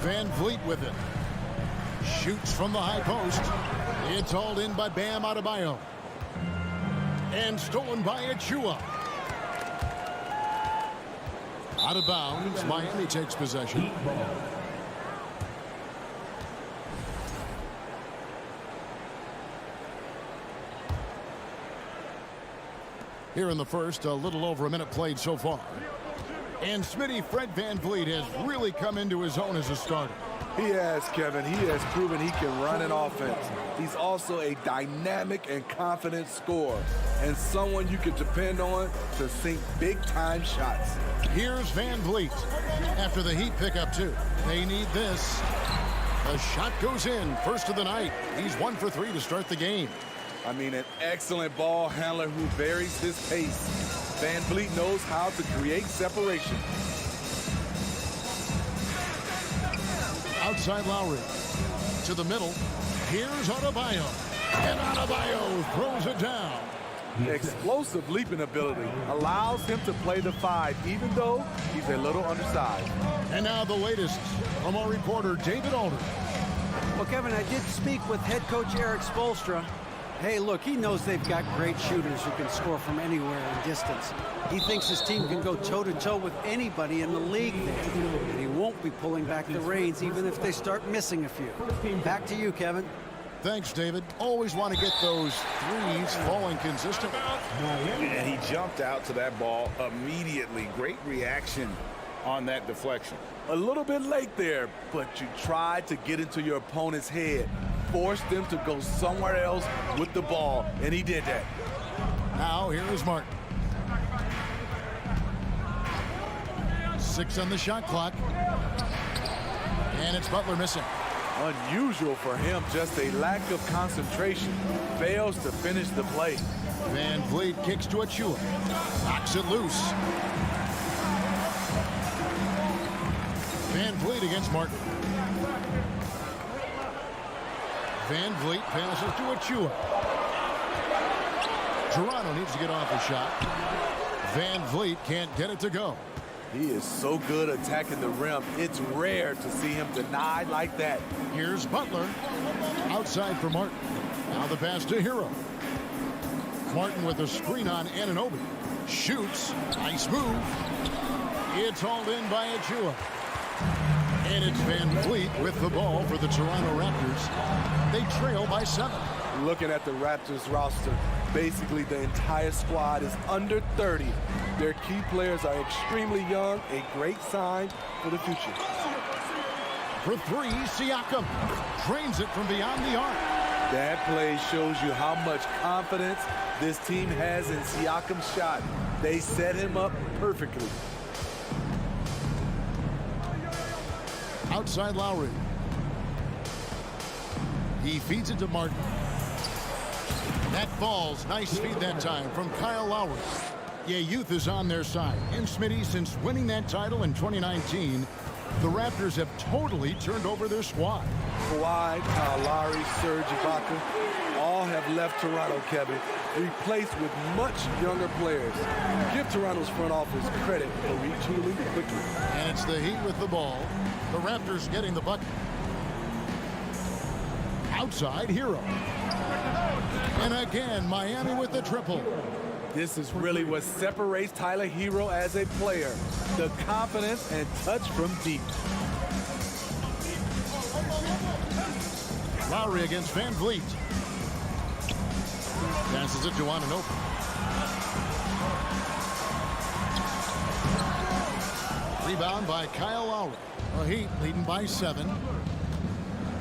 S6: Van Vliet with it. Shoots from the high post. It's hauled in by Bam Adebayo. And stolen by Achua. Out of bounds, Miami takes possession. Here in the first, a little over a minute played so far. And Smitty, Fred Van Vliet has really come into his own as a starter.
S7: He has, Kevin. He has proven he can run an offense. He's also a dynamic and confident scorer, and someone you can depend on to sink big-time shots.
S6: Here's Van Vliet. After the Heat pick up 2, they need this. The shot goes in, first of the night. He's 1 for 3 to start the game.
S7: I mean, an excellent ball handler who varies his pace. Van Vliet knows how to create separation.
S6: Outside Lowry. To the middle. Here's Adebayo. And Adebayo throws it down.
S7: Explosive leaping ability allows him to play the 5, even though he's a little undersized.
S6: And now the latest from our reporter, David Alder.
S9: Well, Kevin, I did speak with head coach Eric Spoelstra. Hey, look, he knows they've got great shooters who can score from anywhere in distance. He thinks his team can go toe-to-toe with anybody in the league there. And he won't be pulling back the reins even if they start missing a few. Back to you, Kevin.
S6: Thanks, David. Always want to get those threes falling consistently.
S8: And he jumped out to that ball immediately. Great reaction on that deflection.
S7: A little bit late there, but you tried to get into your opponent's head. Forced them to go somewhere else with the ball, and he did that.
S6: Now here is Martin. 6 on the shot clock. And it's Butler missing.
S7: Unusual for him, just a lack of concentration. Fails to finish the play.
S6: Van Vliet kicks to Achua. Knocks it loose. Van Vliet against Martin. Van Vliet passes to Achua. Toronto needs to get off a shot. Van Vliet can't get it to go.
S7: He is so good attacking the rim. It's rare to see him denied like that.
S6: Here's Butler. Outside for Martin. Now the pass to Hero. Martin with a screen on Anunoby. Shoots. Nice move. It's hauled in by Achua. And it's Van Vliet with the ball for the Toronto Raptors. They trail by 7.
S7: Looking at the Raptors roster, basically the entire squad is under 30. Their key players are extremely young, a great sign for the future.
S6: For 3, Siakam drains it from beyond the arc.
S7: That play shows you how much confidence this team has in Siakam's shot. They set him up perfectly.
S6: Outside Lowry. He feeds it to Martin. That falls. Nice feed that time from Kyle Lowry. Yeah, youth is on their side. And Smitty, since winning that title in 2019, the Raptors have totally turned over their squad.
S7: Kawhi, Kyle Lowry, Serge Ibaka, all have left Toronto, Kevin, replaced with much younger players. Give Toronto's front office credit for retooling quickly.
S6: And it's the Heat with the ball. The Raptors getting the bucket. Outside, Hero. And again, Miami with the triple.
S7: This is really what separates Tyler Hero as a player. The confidence and touch from deep.
S6: Lowry against Van Vliet. Passes it to Anunoby. Rebound by Kyle Lowry. The Heat leading by 7.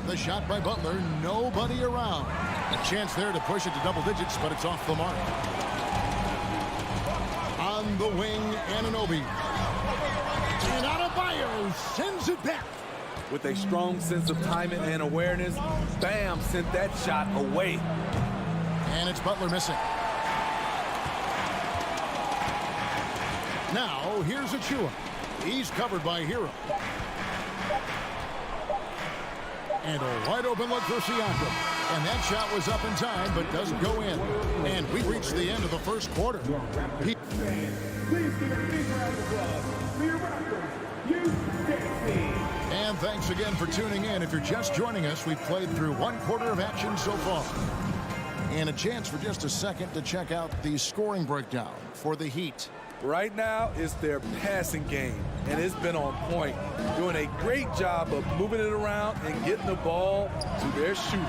S6: The shot by Butler. Nobody around. A chance there to push it to double digits, but it's off the mark. On the wing, Anunoby. And Adebayo sends it back.
S7: With a strong sense of timing and awareness, Bam sent that shot away.
S6: And it's Butler missing. Now, here's Achua. He's covered by Hero. And a wide open look for Siakam. And that shot was up in time, but doesn't go in. And we reached the end of the first quarter.
S4: Please give a big round of applause for your Raptors, you
S6: And thanks again for tuning in. If you're just joining us, we've played through one quarter of action so far. And a chance for just a second to check out the scoring breakdown for the Heat.
S7: Right now, it's their passing game, and it's been on point. Doing a great job of moving it around and getting the ball to their shooters.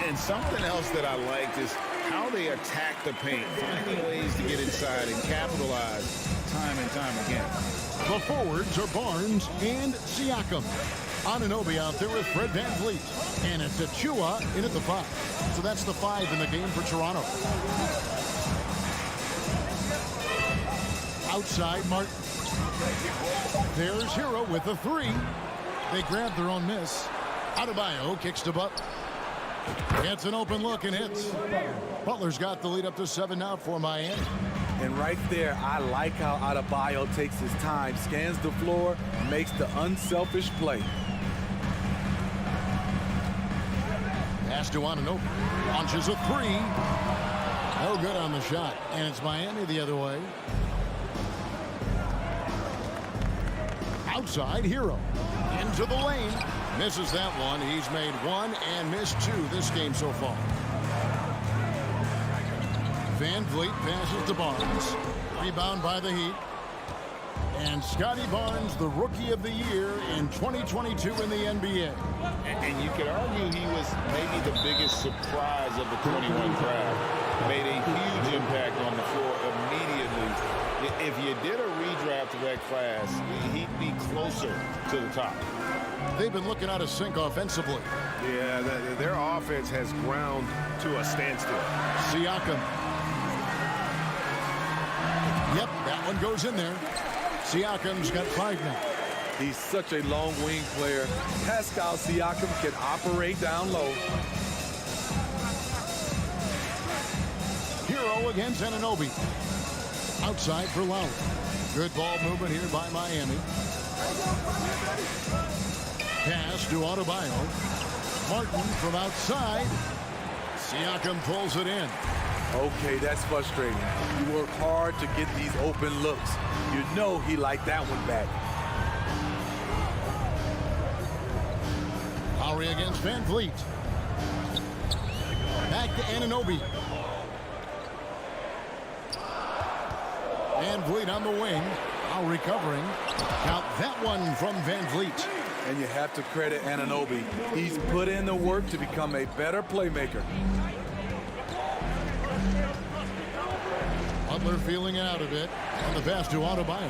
S8: And something else that I liked is how they attack the paint, finding ways to get inside and capitalize time and time again.
S6: The forwards are Barnes and Siakam. Anunoby out there with Fred Van Vliet. And it's Achua in at the 5. So that's the 5 in the game for Toronto. Outside, Martin. There's Hero with the 3. They grab their own miss. Adebayo kicks to Butler. Gets an open look and hits. Butler's got the lead up to 7 now for Miami.
S7: And right there, I like how Adebayo takes his time, scans the floor, makes the unselfish play.
S6: Pass to Anunoby. Launches a 3. No good on the shot. And it's Miami the other way. Outside, Hero. Into the lane. Misses that one. He's made 1 and missed 2 this game so far. Van Vliet passes to Barnes. Rebound by the Heat. And Scotty Barnes, the Rookie of the Year in 2022 in the NBA.
S8: And you could argue he was maybe the biggest surprise of the 21 crowd. Made a huge impact on the floor immediately. If you did a redraft of that class, he'd be closer to the top.
S6: They've been looking out of sync offensively.
S12: Yeah, their offense has ground to a standstill.
S6: Siakam. Yep, that one goes in there. Siakam's got 5 now.
S7: He's such a long wing player. Pascal Siakam can operate down low.
S6: Hero against Anunoby. Outside for Lowry. Good ball movement here by Miami. Pass to Adebayo. Martin from outside. Siakam pulls it in.
S7: Okay, that's frustrating. You work hard to get these open looks. You know he liked that one back.
S6: Lowry against Van Vliet. Back to Anunoby. Van Vliet on the wing. Now recovering. Count that one from Van Vliet.
S7: And you have to credit Anunoby. He's put in the work to become a better playmaker.
S6: Butler feeling out of it. On the pass to Adebayo.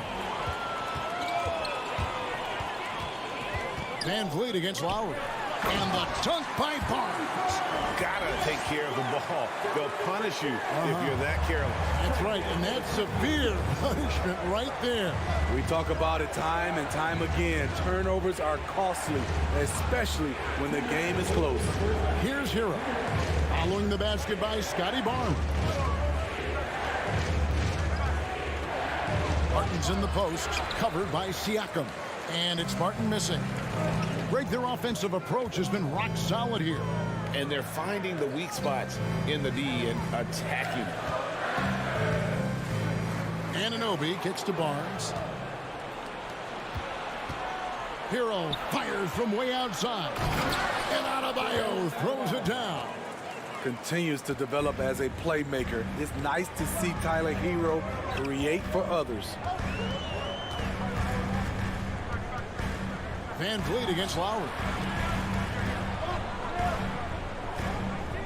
S6: Van Vliet against Lowry. And the dunk by Barnes.
S8: Gotta take care of the ball. They'll punish you if you're that careless.
S6: That's right, and that's severe punishment right there.
S7: We talk about it time and time again. Turnovers are costly, especially when the game is close.
S6: Here's Hero. Following the basket by Scotty Barnes. Martin's in the post, covered by Siakam. And it's Martin missing. Greg, their offensive approach has been rock solid here.
S8: And they're finding the weak spots in the D and attacking it.
S6: Anunoby kicks to Barnes. Hero fires from way outside. And Adebayo throws it down.
S7: continues to develop as a playmaker. It's nice to see Tyler Hero create for others.
S6: Van Vliet against Lowry.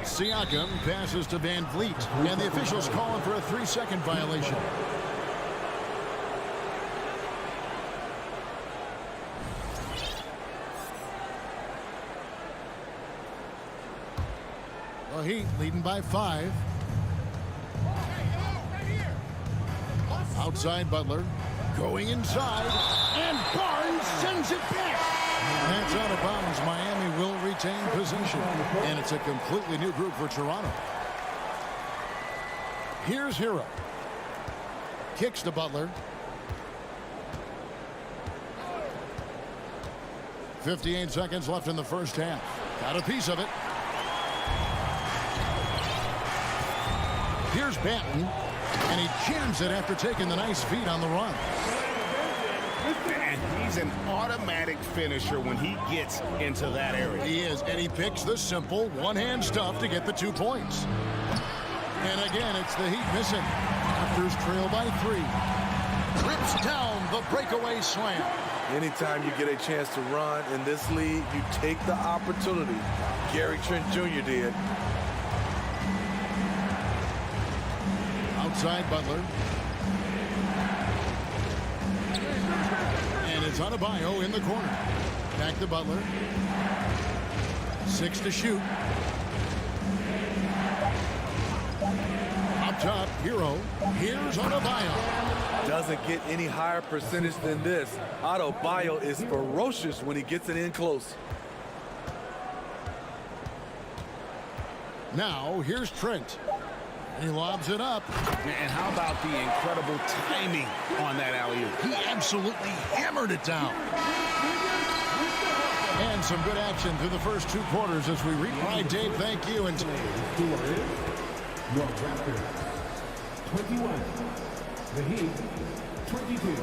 S6: Siakam passes to Van Vliet, and the officials calling for a 3-second violation. The Heat leading by 5. Outside Butler, going inside, and Barnes sends it back. That's out of bounds. Miami will retain possession, and it's a completely new group for Toronto. Here's Hero. Kicks to Butler. 58 seconds left in the first half. Got a piece of it. Here's Banton, and he jams it after taking the nice feed on the run.
S8: And he's an automatic finisher when he gets into that area.
S6: He is, and he picks the simple one-hand stuff to get the 2 points. And again, it's the Heat missing. Raptors trail by 3. Rips down the breakaway slam.
S7: Anytime you get a chance to run in this league, you take the opportunity. Gary Trent Jr. did.
S6: Outside Butler. And it's Adebayo in the corner. Back to Butler. 6 to shoot. Up top, Hero. Here's Adebayo.
S7: Doesn't get any higher percentage than this. Adebayo is ferocious when he gets it in close.
S6: Now, here's Trent. He lobs it up.
S8: And how about the incredible timing on that alley-oop?
S6: He absolutely hammered it down. And some good action through the first 2 quarters as we replay. Dave, thank you. And
S4: your Raptors 21, the Heat 22.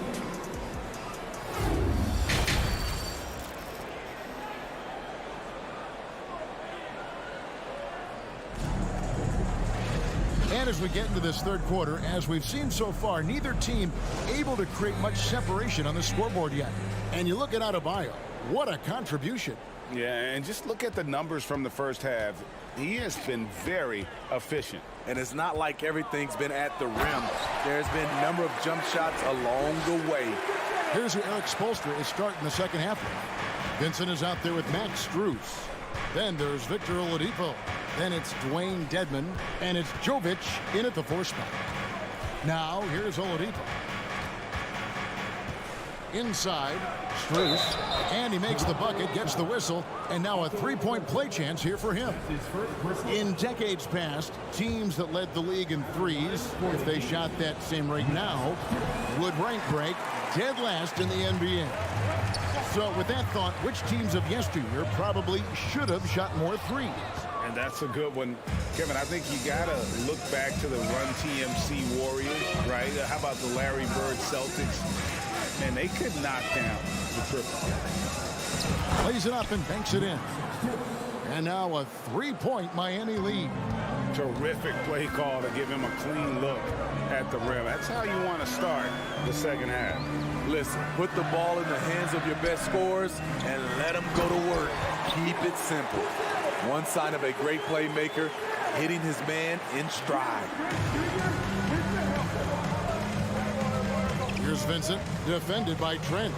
S6: And as we get into this third quarter, as we've seen so far, neither team able to create much separation on the scoreboard yet. And you look at Adebayo, what a contribution.
S8: Yeah, and just look at the numbers from the first half. He has been very efficient.
S7: And it's not like everything's been at the rim. There's been a number of jump shots along the way.
S6: Here's who Eric Spoelstra is starting the second half with. Vincent is out there with Max Strus. Then there's Victor Oladipo. Then it's Dwayne Dedmon. And it's Jovic in at the 4 spot. Now, here's Oladipo. Inside, Strus. And he makes the bucket, gets the whistle. And now a 3-point play chance here for him. In decades past, teams that led the league in threes, if they shot that same rate now, would rank break dead last in the NBA. So with that thought, which teams of yesteryear probably should have shot more threes?
S8: And that's a good one. Kevin, I think you got to look back to the Run TMC Warriors, right? How about the Larry Bird Celtics? And they could knock down the triple.
S6: Plays it up and banks it in. And now a 3-point Miami lead.
S8: Terrific play call to give him a clean look at the rim. That's how you want to start the second half.
S7: Listen, put the ball in the hands of your best scorers and let them go to work. Keep it simple. One sign of a great playmaker, hitting his man in stride.
S6: Here's Vincent, defended by Trent.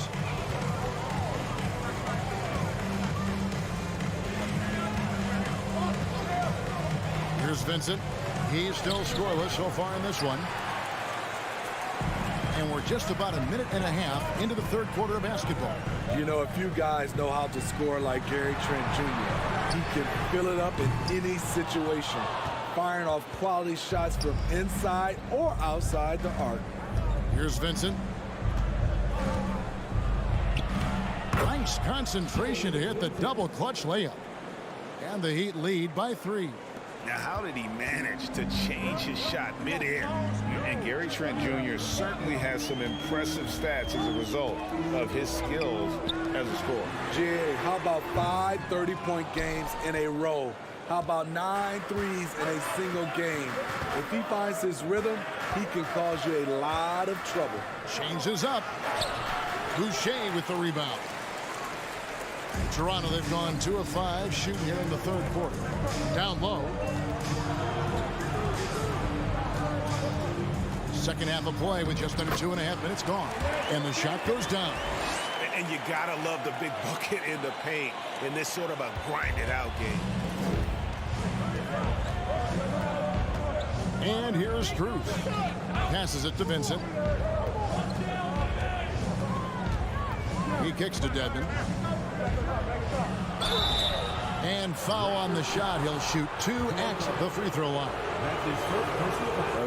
S6: Here's Vincent. He's still scoreless so far in this one. And we're just about a minute and a half into the third quarter of basketball.
S7: You know, a few guys know how to score like Gary Trent Jr. He can fill it up in any situation, firing off quality shots from inside or outside the arc.
S6: Here's Vincent. Nice concentration to hit the double clutch layup. And the Heat lead by 3.
S8: Now, how did he manage to change his shot midair? And Gary Trent Jr. certainly has some impressive stats as a result of his skills as a scorer.
S7: Jerry, how about 5 30-point games in a row? How about 9 threes in a single game? If he finds his rhythm, he can cause you a lot of trouble.
S6: Changes up. Boucher with the rebound. Toronto, they've gone 2 of 5 shooting here in the third quarter. Down low. Second half of play with just under 2.5 minutes gone. And the shot goes down.
S12: And you gotta love the big bucket in the paint in this sort of a grinded out game.
S6: And here's Struth. Passes it to Vincent. He kicks to Dedmon. And foul on the shot. He'll shoot 2 at the free throw line.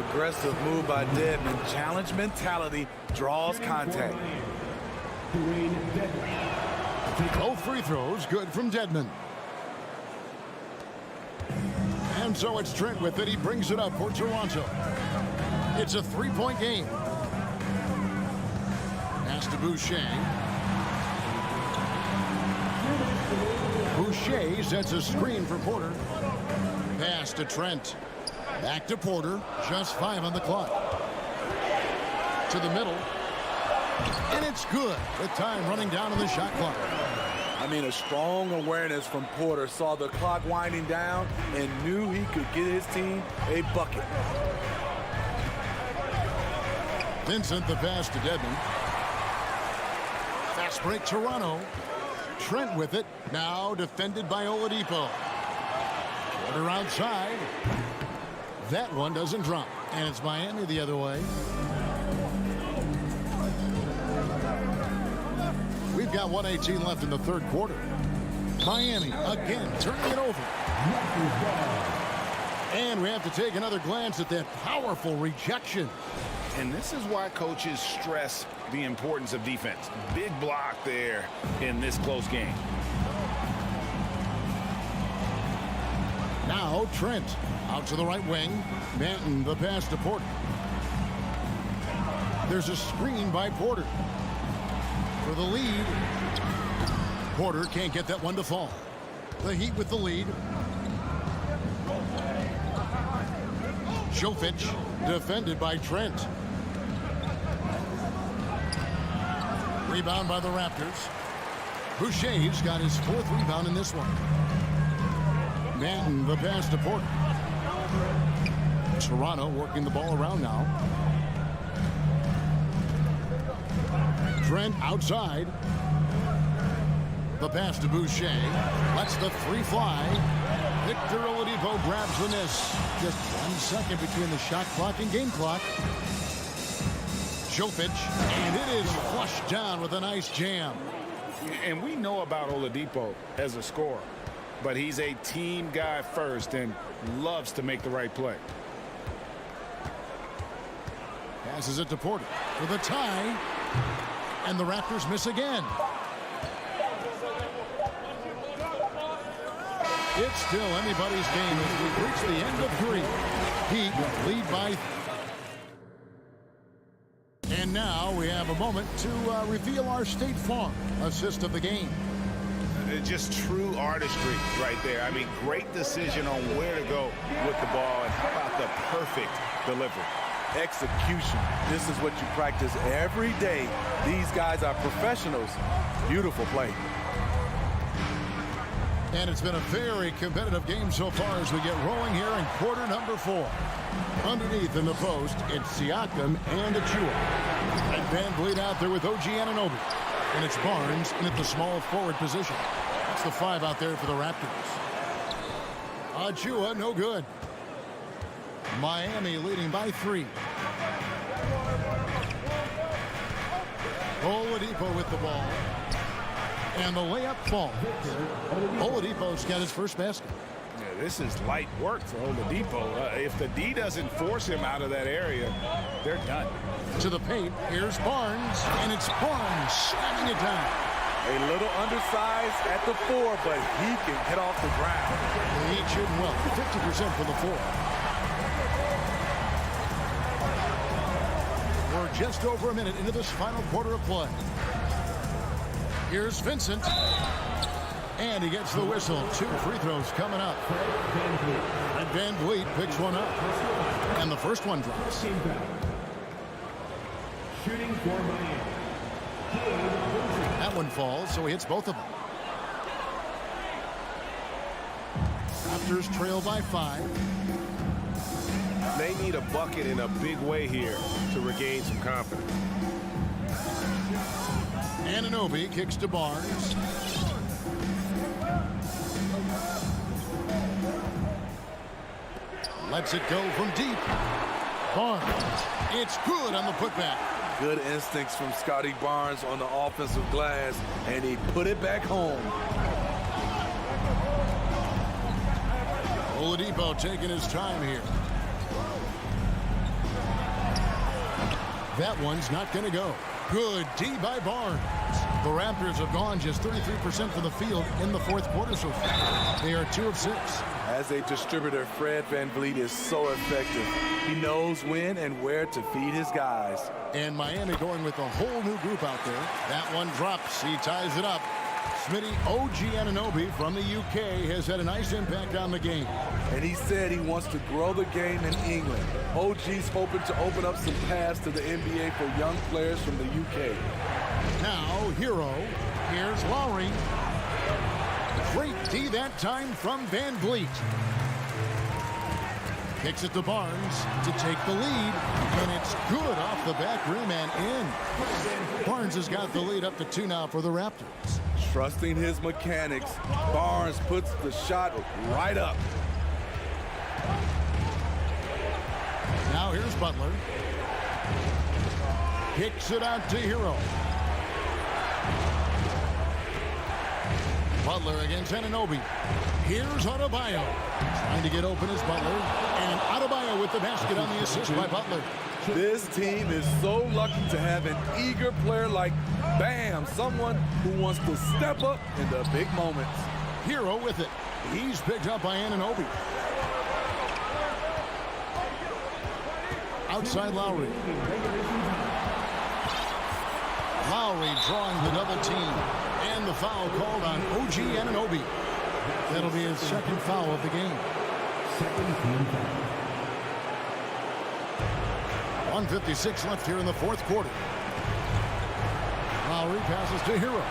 S7: Aggressive move by Dedmon. Challenge mentality draws contact.
S6: Both free throws good from Dedmon. And so it's Trent with it. He brings it up for Toronto. It's a 3-point game. Pass to Boucher. Boucher sets a screen for Porter. Pass to Trent. Back to Porter. Just 5 on the clock. To the middle. And it's good. The time running down on the shot clock.
S7: I mean, a strong awareness from Porter. Saw the clock winding down and knew he could get his team a bucket.
S6: Vincent the pass to Dedmon. Fast break Toronto. Trent with it. Now defended by Oladipo. Porter outside. That one doesn't drop. And it's Miami the other way. We've got 1:18 left in the third quarter. Miami again turning it over. And we have to take another glance at that powerful rejection.
S8: And this is why coaches stress the importance of defense. Big block there in this close game.
S6: Now Trent out to the right wing. Manton the pass to Porter. There's a screen by Porter. For the lead. Porter can't get that one to fall. The Heat with the lead. Jovic defended by Trent. Rebound by the Raptors. Boucher's got his 4th rebound in this one. Manton the pass to Porter. Toronto working the ball around now. Trent outside. The pass to Boucher. Lets the 3 fly. Victor Oladipo grabs the miss. Just 1 second between the shot clock and game clock. Jovic, and it is flushed down with a nice jam.
S8: And we know about Oladipo as a scorer, but he's a team guy first and loves to make the right play.
S6: Passes it to Porter for the tie. And the Raptors miss again. It's still anybody's game as we reach the end of 3. Heat lead by. And now we have a moment to reveal our State Farm assist of the game.
S8: Just true artistry right there. I mean, great decision on where to go with the ball, and how about the perfect delivery.
S7: Execution. This is what you practice every day. These guys are professionals. Beautiful play.
S6: And it's been a very competitive game so far as we get rolling here in quarter number 4. Underneath in the post, it's Siakam and Achua. And Van Vliet out there with OG Anunoby. And it's Barnes in at the small forward position. That's the 5 out there for the Raptors. Achua, no good. Miami leading by 3. Oladipo with the ball. And the layup falls. Oladipo's got his first basket.
S8: Yeah, this is light work for Oladipo. If the D doesn't force him out of that area, they're done.
S6: To the paint, here's Barnes, and it's Barnes slamming it down.
S7: A little undersized at the 4, but he can get off the ground.
S6: The Heat shooting well, 50% from the 4. We're just over a minute into this final quarter of play. Here's Vincent. And he gets the whistle. 2 free throws coming up. Van Vliet picks one up. And the first one drops.
S4: Shooting for Miami.
S6: That one falls, so he hits both of them. Raptors trail by 5.
S12: They need a bucket in a big way here to regain some confidence.
S6: Anunoby kicks to Barnes. Lets it go from deep. Barnes. It's good on the putback.
S7: Good instincts from Scotty Barnes on the offensive glass, and he put it back home.
S6: Oladipo taking his time here. That one's not going to go. Good D by Barnes. The Raptors have gone just 33% from the field in the fourth quarter so far. They are 2 of 6.
S7: As a distributor, Fred VanVleet is so effective. He knows when and where to feed his guys.
S6: And Miami going with a whole new group out there. That one drops. He ties it up. Smitty OG Anunoby from the UK has had a nice impact on the game.
S7: And he said he wants to grow the game in England. OG's hoping to open up some paths to the NBA for young players from the UK.
S6: Now, Hero. Here's Lowry. Great D that time from Van Vliet. Kicks it to Barnes to take the lead. And it's good off the back rim and in. Barnes has got the lead up to 2 now for the Raptors.
S7: Trusting his mechanics, Barnes puts the shot right up.
S6: Now here's Butler. Kicks it out to Hero. Butler against Anunoby. Here's Adebayo. Trying to get open is Butler. And Adebayo with the basket on the assist by Butler.
S7: This team is so lucky to have an eager player like Bam, someone who wants to step up in the big moments.
S6: Hero with it. He's picked up by Anunoby. Outside Lowry. Lowry drawing the double team. And the foul called on OG Anunoby. That'll be his second foul of the game. 1:56 left here in the fourth quarter. Lowry passes to Hero.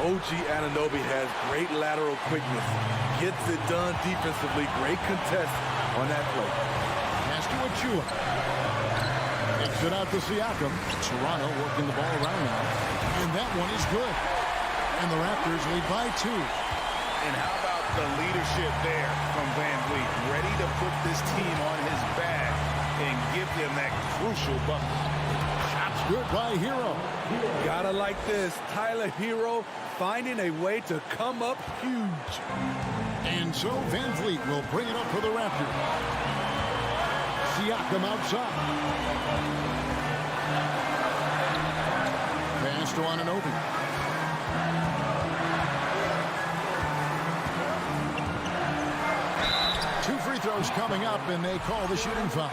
S7: OG Anunoby has great lateral quickness. Gets it done defensively. Great contest on that play.
S6: Pass to Achua. Kicks it out to Siakam. Toronto working the ball around now. And that one is good. And the Raptors lead by 2.
S8: And how about the leadership there from Van Vliet? Ready to put this team on his back and give them that crucial bucket.
S6: Shots good by Hero.
S7: Gotta like this. Tyler Hero finding a way to come up huge.
S6: And so Van Vliet will bring it up for the Raptors. Siakam outside. Pass to Anunoby. Two free throws coming up, and they call the shooting foul.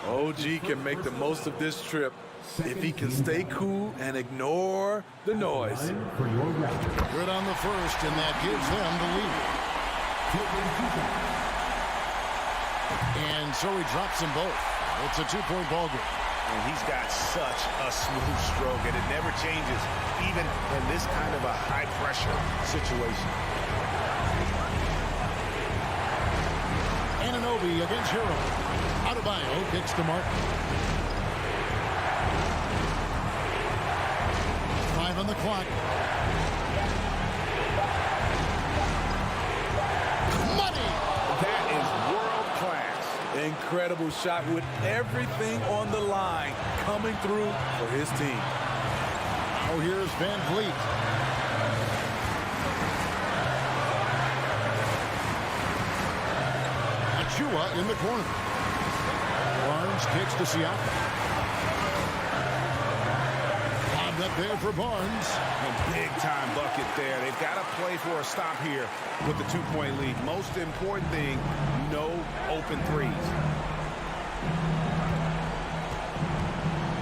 S7: OG can make the most of this trip if he can stay cool and ignore the noise.
S6: Good on the first, and that gives them the lead. And so he drops them both. It's a 2-point ball game.
S8: And he's got such a smooth stroke, and it never changes, even in this kind of a high-pressure situation.
S6: Anunoby against Hero. Adebayo kicks to Martin. 5 on the clock. Money!
S8: That is world-class.
S7: Incredible shot with everything on the line coming through for his team.
S6: Oh, here's Van Vliet. Achua in the corner. Barnes kicks to Siakam. Lobbed up there for Barnes.
S8: A big-time bucket there. They've got to play for a stop here with the 2-point lead. Most important thing, no open threes.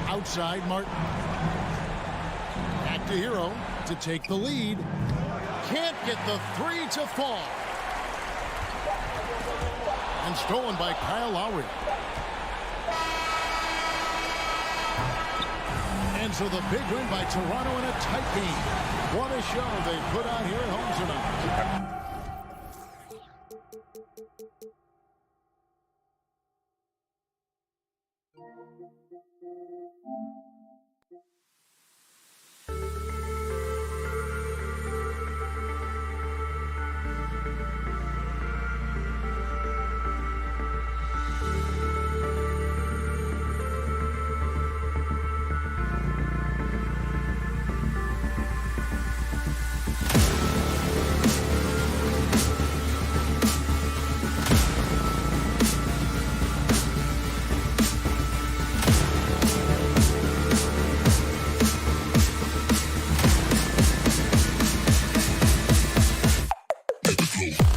S6: Outside, Martin. to Hero to take the lead. Can't get the three to fall. And stolen by Kyle Lowry. And so the big win by Toronto in a tight game. What a show they put on here at home tonight.
S16: Flow.